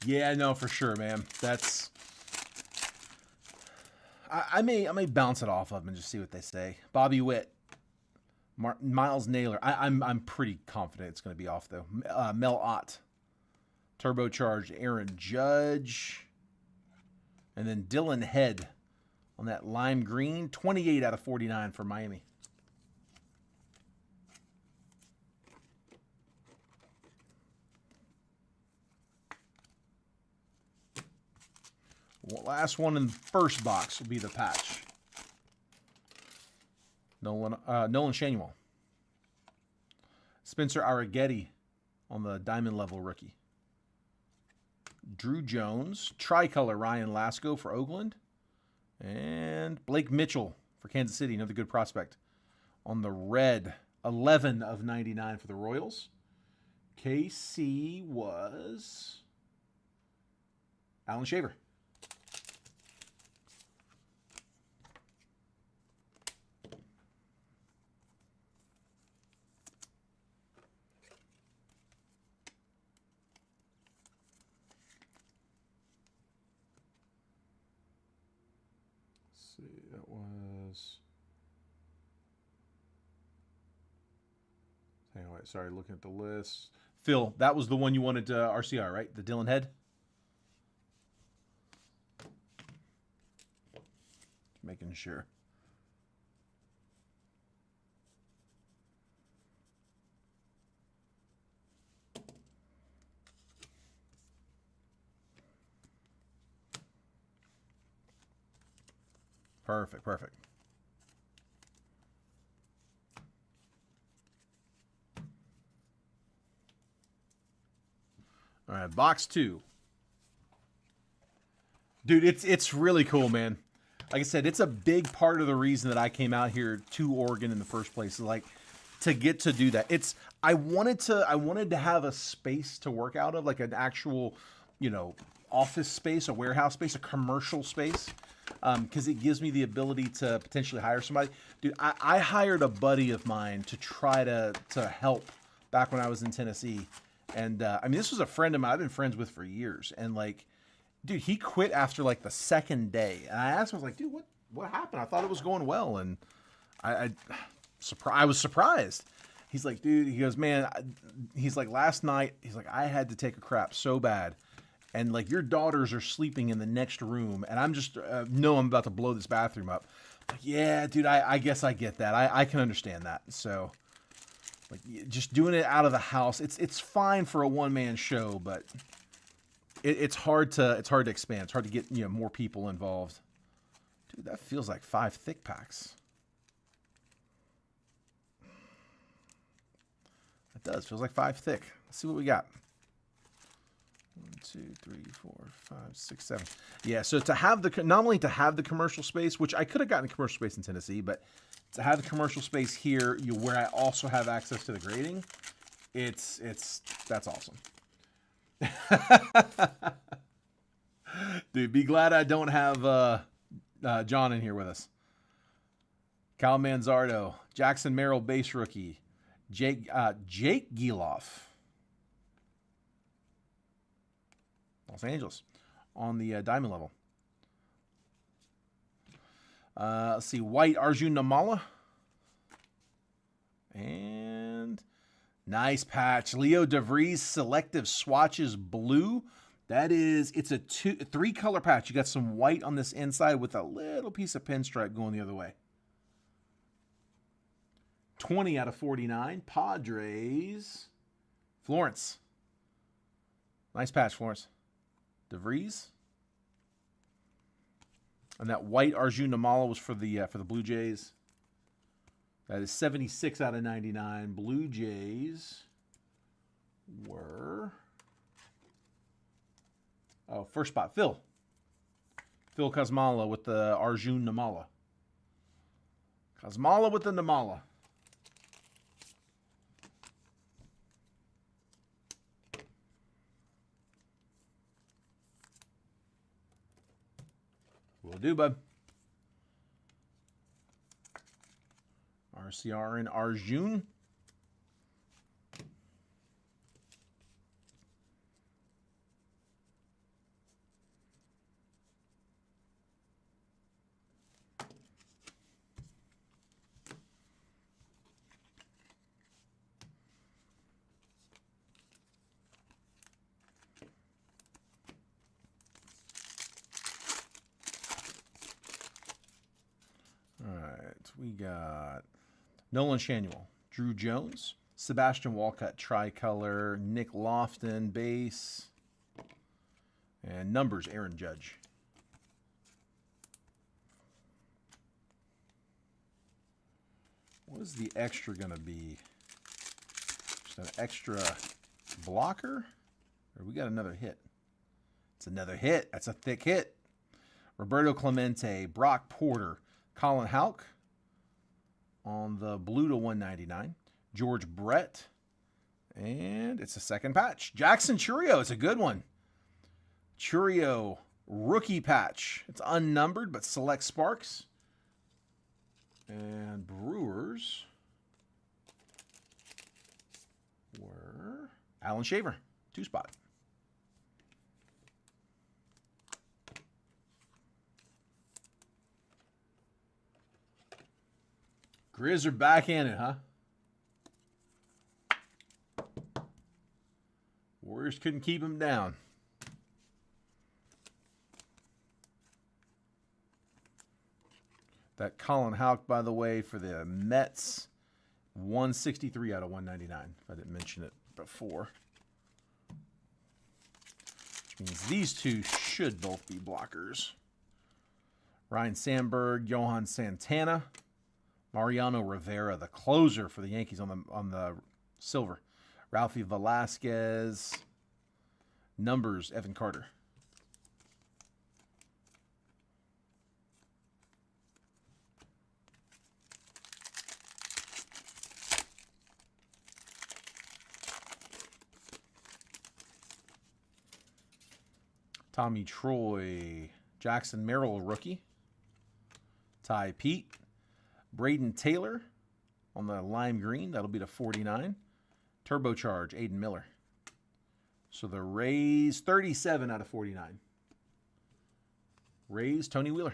Yeah, no, for sure, man. That's... I may bounce it off of them and just see what they say. Bobby Witt. Miles Naylor. I'm pretty confident it's going to be off, though. Mel Ott. Turbocharged Aaron Judge. And then Dylan Head on that lime green. 28 out of 49 for Miami. Last one in the first box will be the patch. Nolan Shanuel. Spencer Arrighetti on the diamond level rookie. Drew Jones. Tricolor Ryan Lasco for Oakland. And Blake Mitchell for Kansas City, another good prospect. On the red, 11 of 99 for the Royals. KC was Alan Shaver. That was. Hang on, sorry, looking at the list. Phil, that was the one you wanted to RCR, right? The Dylan Head? Making sure. Perfect, perfect. All right, box 2. Dude, it's really cool, man. Like I said, it's a big part of the reason that I came out here to Oregon in the first place. Like, to get to do that. I wanted to have a space to work out of, like an actual, office space, a warehouse space, a commercial space. Because it gives me the ability to potentially hire somebody. Dude, I hired a buddy of mine to try to help back when I was in Tennessee. And, this was a friend of mine I've been friends with for years. And, dude, he quit after, the second day. And I asked him, I was like, dude, what happened? I thought it was going well. And I was surprised. He's like, dude, he goes, man, he's like, last night, he's like, I had to take a crap so bad. And your daughters are sleeping in the next room, and I'm just know I'm about to blow this bathroom up. Like, yeah, dude, I guess I get that. I can understand that. So, just doing it out of the house, it's fine for a one-man show, but it's hard to expand. It's hard to get more people involved. Dude, that feels like 5 thick packs. It does. Feels like 5 thick. Let's see what we got. 1, 2, 3, 4, 5, 6, 7. Yeah, so to have not only to have the commercial space, which I could have gotten commercial space in Tennessee, but to have the commercial space here, where I also have access to the grading, that's awesome. Dude, be glad I don't have John in here with us. Kyle Manzardo, Jackson Merrill base rookie, Jake Geloff. Los Angeles on the diamond level. Let's see. White Arjun Namala. And nice patch. Leo DeVries Selective Swatches Blue. It's a 3 color patch. You got some white on this inside with a little piece of pinstripe going the other way. 20 out of 49. Padres. Florence. Nice patch, Florence. DeVries. And that white Arjun Namala was for the Blue Jays. That is 76 out of 99. Blue Jays were... Oh, first spot, Phil. Phil Kosmala with the Arjun Namala. Kosmala with the Namala. Will do, bud. RCR and Arjun. We got Nolan Shanuel, Drew Jones, Sebastian Walcott, tricolor, Nick Lofton, base, and numbers, Aaron Judge. What is the extra going to be? Just an extra blocker? Or we got another hit? It's another hit. That's a thick hit. Roberto Clemente, Brock Porter, Colin Houck on the blue to 199. George Brett. And it's a second patch. Jackson Chourio. It's a good one. Chourio rookie patch. It's unnumbered, but select Sparks. And Brewers were Alan Shaver, 2-spot. Grizz are back in it, huh? Warriors couldn't keep him down. That Colin Houck, by the way, for the Mets, 163 out of 199, if I didn't mention it before. Which means these two should both be blockers. Ryan Sandberg, Johan Santana, Mariano Rivera, the closer for the Yankees on the silver. Ralphie Velasquez, numbers, Evan Carter. Tommy Troy, Jackson Merrill, rookie. Ty Pete, Braden Taylor on the lime green. That'll be to 49. Turbocharge, Aiden Miller. So the Rays, 37 out of 49. Rays, Tony Wheeler.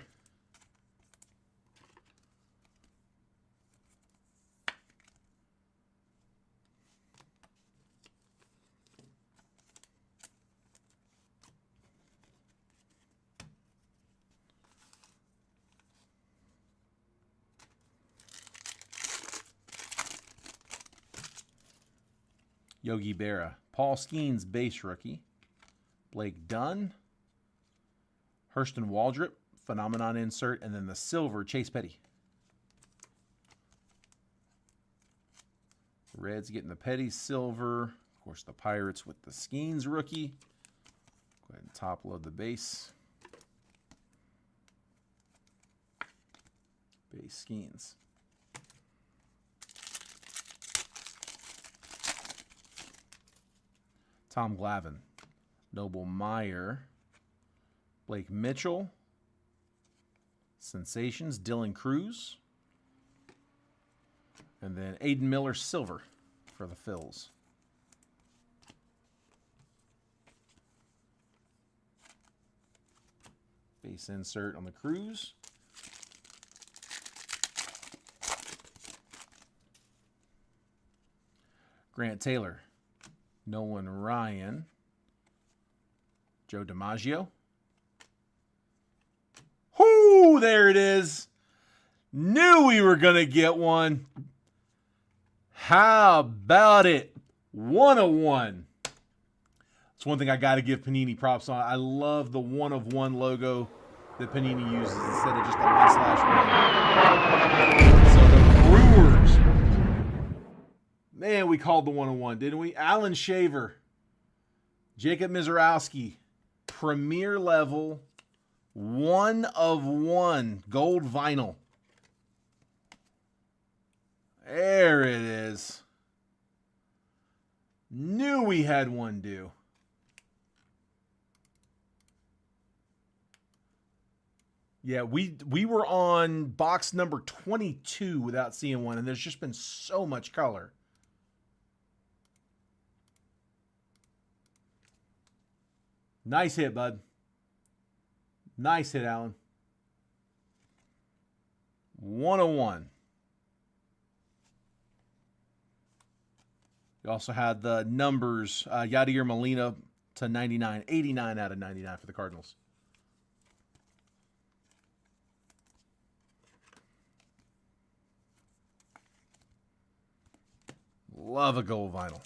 Yogi Berra. Paul Skeens, base rookie. Blake Dunn. Hurston Waldrop, phenomenon insert. And then the silver, Chase Petty. Reds getting the Petty silver. Of course, the Pirates with the Skeens rookie. Go ahead and top load the base. Base Skeens. Tom Glavine, Noble Meyer, Blake Mitchell, Sensations, Dylan Cruz, and then Aiden Miller silver for the Phils. Base insert on the Cruz. Grant Taylor, Nolan Ryan, Joe DiMaggio. Whoo, there it is. Knew we were going to get one. How about it? 101. It's one thing I got to give Panini props on. I love the 1-of-1 logo that Panini uses instead of just a 1/1. So the Brewers. Man, we called the 1-of-1, didn't we? Alan Shaver, Jacob Mizorowski, premier level, 1-of-1 gold vinyl. There it is. Knew we had one due. Yeah, we were on box number 22 without seeing one, and there's just been so much color. Nice hit, bud. Nice hit, Alan. 101. You also had the numbers, Yadier Molina to 99, 89 out of 99 for the Cardinals. Love a gold vinyl.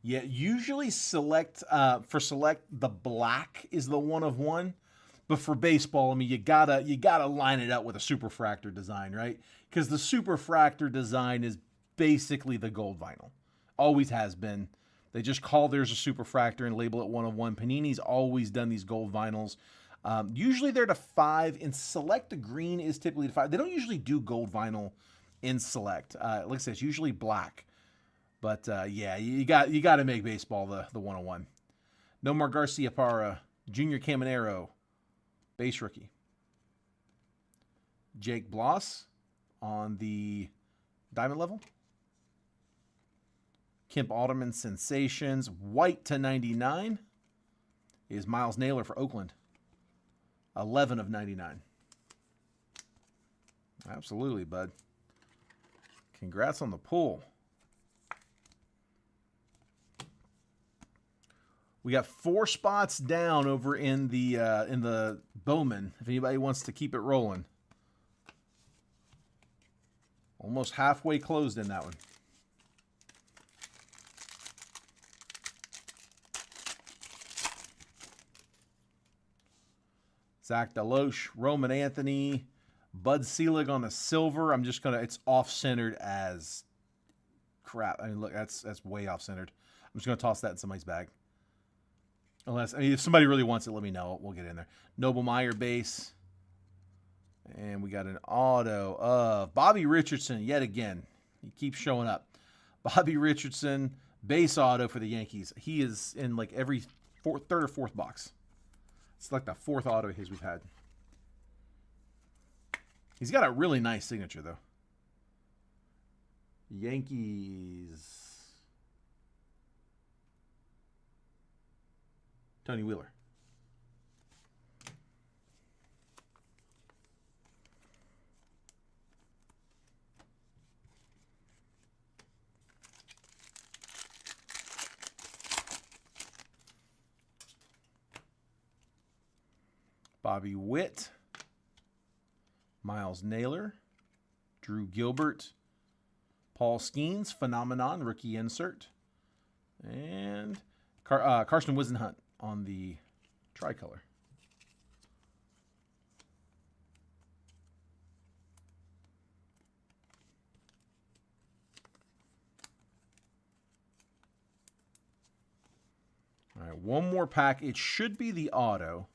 Yeah, usually select the black is the one of one, but for baseball, I mean you gotta line it up with a superfractor design, right? Because the superfractor design is basically the gold vinyl, always has been. They just call theirs a superfractor and label it one of one. Panini's always done these gold vinyls. Usually they're to 5. In select, the green is typically to 5. They don't usually do gold vinyl in select. Like I said, it's usually black. But yeah, you got to make baseball the 101. Nomar Garciaparra, Junior Caminero, base rookie. Jake Bloss on the diamond level. Kemp Alderman Sensations, white to 99 is Miles Naylor for Oakland. 11 of 99. Absolutely, bud. Congrats on the pull. We got 4 spots down over in the Bowman, if anybody wants to keep it rolling. Almost halfway closed in that one. Zach DeLoach, Roman Anthony, Bud Selig on the silver. I'm just it's off-centered as crap. I mean, look, that's way off-centered. I'm just gonna toss that in somebody's bag. Unless, I mean, if somebody really wants it, let me know. We'll get in there. Noble Meyer base. And we got an auto of Bobby Richardson yet again. He keeps showing up. Bobby Richardson, base auto for the Yankees. He is in like every third or fourth box. It's like the 4th auto of his we've had. He's got a really nice signature, though. Yankees. Tony Wheeler. Bobby Witt, Miles Naylor, Drew Gilbert, Paul Skeens, Phenomenon, rookie insert, and Karsten Wisenhunt on the tricolor. All right, one more pack. It should be the auto.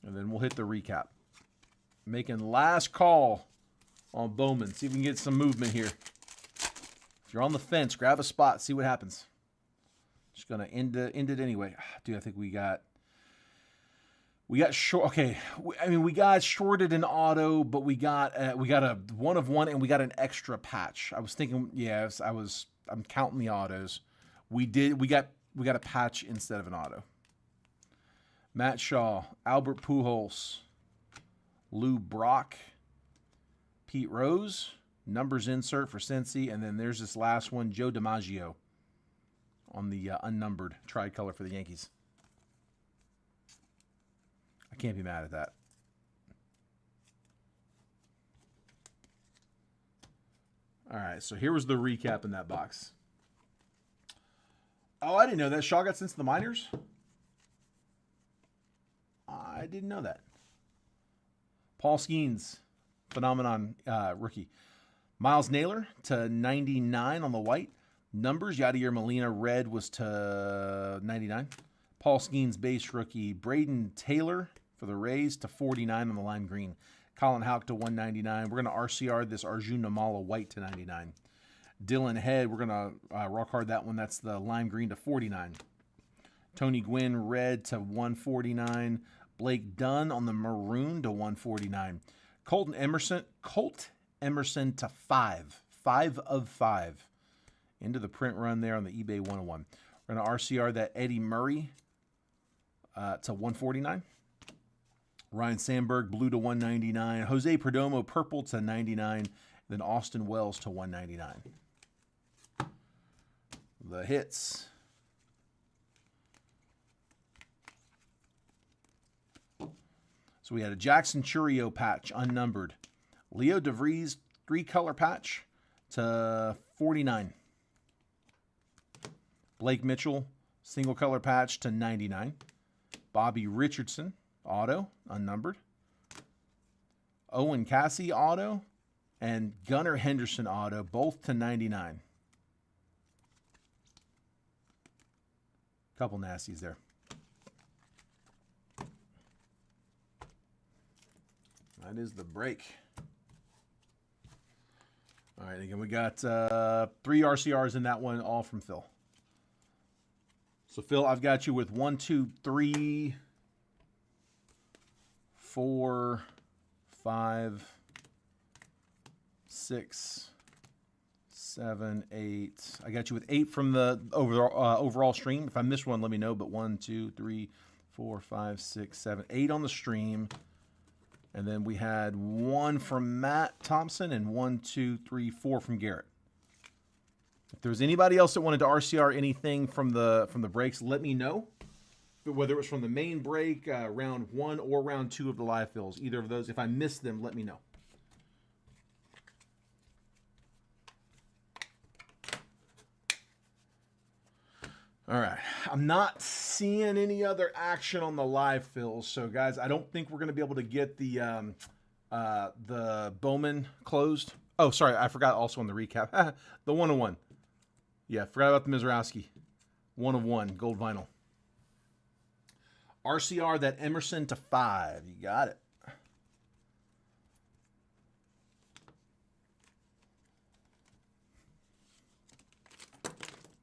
And then we'll hit the recap. Making last call on Bowman. See if we can get some movement here. If you're on the fence, grab a spot. See what happens. Just going to end it anyway. Dude, I think we got short. Okay, I mean, we got shorted an auto, but we got a one of one, and we got an extra patch. I was thinking, yes, I'm counting the autos. We got a patch instead of an auto. Matt Shaw, Albert Pujols, Lou Brock, Pete Rose, numbers insert for Cincy, and then there's this last one, Joe DiMaggio on the unnumbered tricolor for the Yankees. I can't be mad at that. All right, so here was the recap in that box. Oh, I didn't know that. Shaw got sent to the minors? I didn't know that. Paul Skeens, Phenomenon rookie. Miles Naylor to 99 on the white. Numbers, Yadier Molina, red was to 99. Paul Skeens, base rookie. Braden Taylor for the Rays to 49 on the lime green. Colin Houck to 199. We're going to RCR this Arjun Namala white to 99. Dylan Head, we're going to rock hard that one. That's the lime green to 49. Tony Gwynn, red to 149. Blake Dunn on the maroon to 149. Colt Emerson to 5. 5 of 5. Into the print run there on the eBay 101. We're going to RCR that Eddie Murray to 149. Ryan Sandberg, blue to 199. Jose Perdomo, purple to 99. Then Austin Wells to 199. The hits. So we had a Jackson Churio patch, unnumbered. Leo DeVries 3-color patch to 49. Blake Mitchell, single color patch to 99. Bobby Richardson, auto, unnumbered. Owen Cassie, auto. And Gunnar Henderson, auto, both to 99. Couple nasties there. That is the break. All right, again, we got 3 RCRs in that one, all from Phil. So, Phil, I've got you with 1, 2, 3, 4, 5, 6, 7, 8. I got you with 8 from the overall stream. If I missed one, let me know. But 1, 2, 3, 4, 5, 6, 7, 8 on the stream. And then we had 1 from Matt Thompson and 1, 2, 3, 4 from Garrett. If there was anybody else that wanted to RCR anything from the breaks, let me know. Whether it was from the main break, round 1 or round 2 of the live fills, either of those. If I missed them, let me know. All right, I'm not seeing any other action on the live fills, so guys, I don't think we're going to be able to get the Bowman closed. Oh, sorry, I forgot also on the recap. The 1-of-1. Yeah, forgot about the Mizrowski. 1-of-1, gold vinyl. RCR, that Emerson to 5. You got it.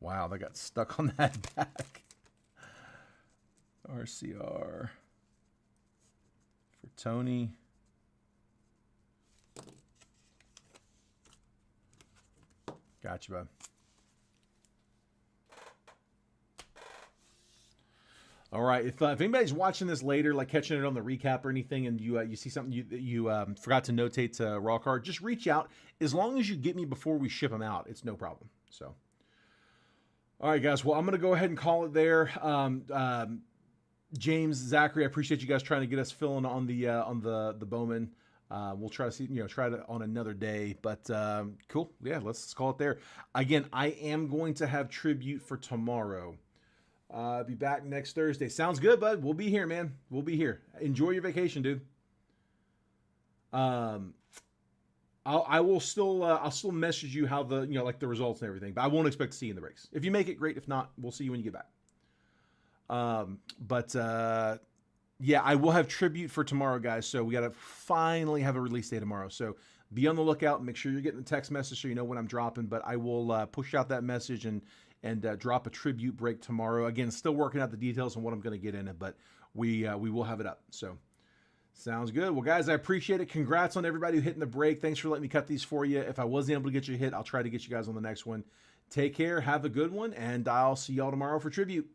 Wow, that got stuck on that back. RCR for Tony. Gotcha, bud. All right, if anybody's watching this later, like catching it on the recap or anything, and you see something you forgot to notate to Raw Card, just reach out. As long as you get me before we ship them out, it's no problem. So, all right, guys. Well, I'm gonna go ahead and call it there. James, Zachary, I appreciate you guys trying to get us filling on the Bowman. We'll try to see, try it on another day, but cool. Yeah, let's call it there. Again, I am going to have tribute for tomorrow. Be back next Thursday. Sounds good, bud. We'll be here, man. We'll be here. Enjoy your vacation, dude. I'll still message you how the, like the results and everything, but I won't expect to see you in the breaks. If you make it, great. If not, we'll see you when you get back. Yeah, I will have tribute for tomorrow, guys. So we got to finally have a release day tomorrow. So be on the lookout. Make sure you're getting the text message so you know when I'm dropping, but I will push out that message and drop a tribute break tomorrow. Again, still working out the details on what I'm going to get in it, but we will have it up. So sounds good. Well, guys, I appreciate it. Congrats on everybody who hitting the break. Thanks for letting me cut these for you. If I wasn't able to get you a hit, I'll try to get you guys on the next one. Take care. Have a good one, and I'll see y'all tomorrow for tribute.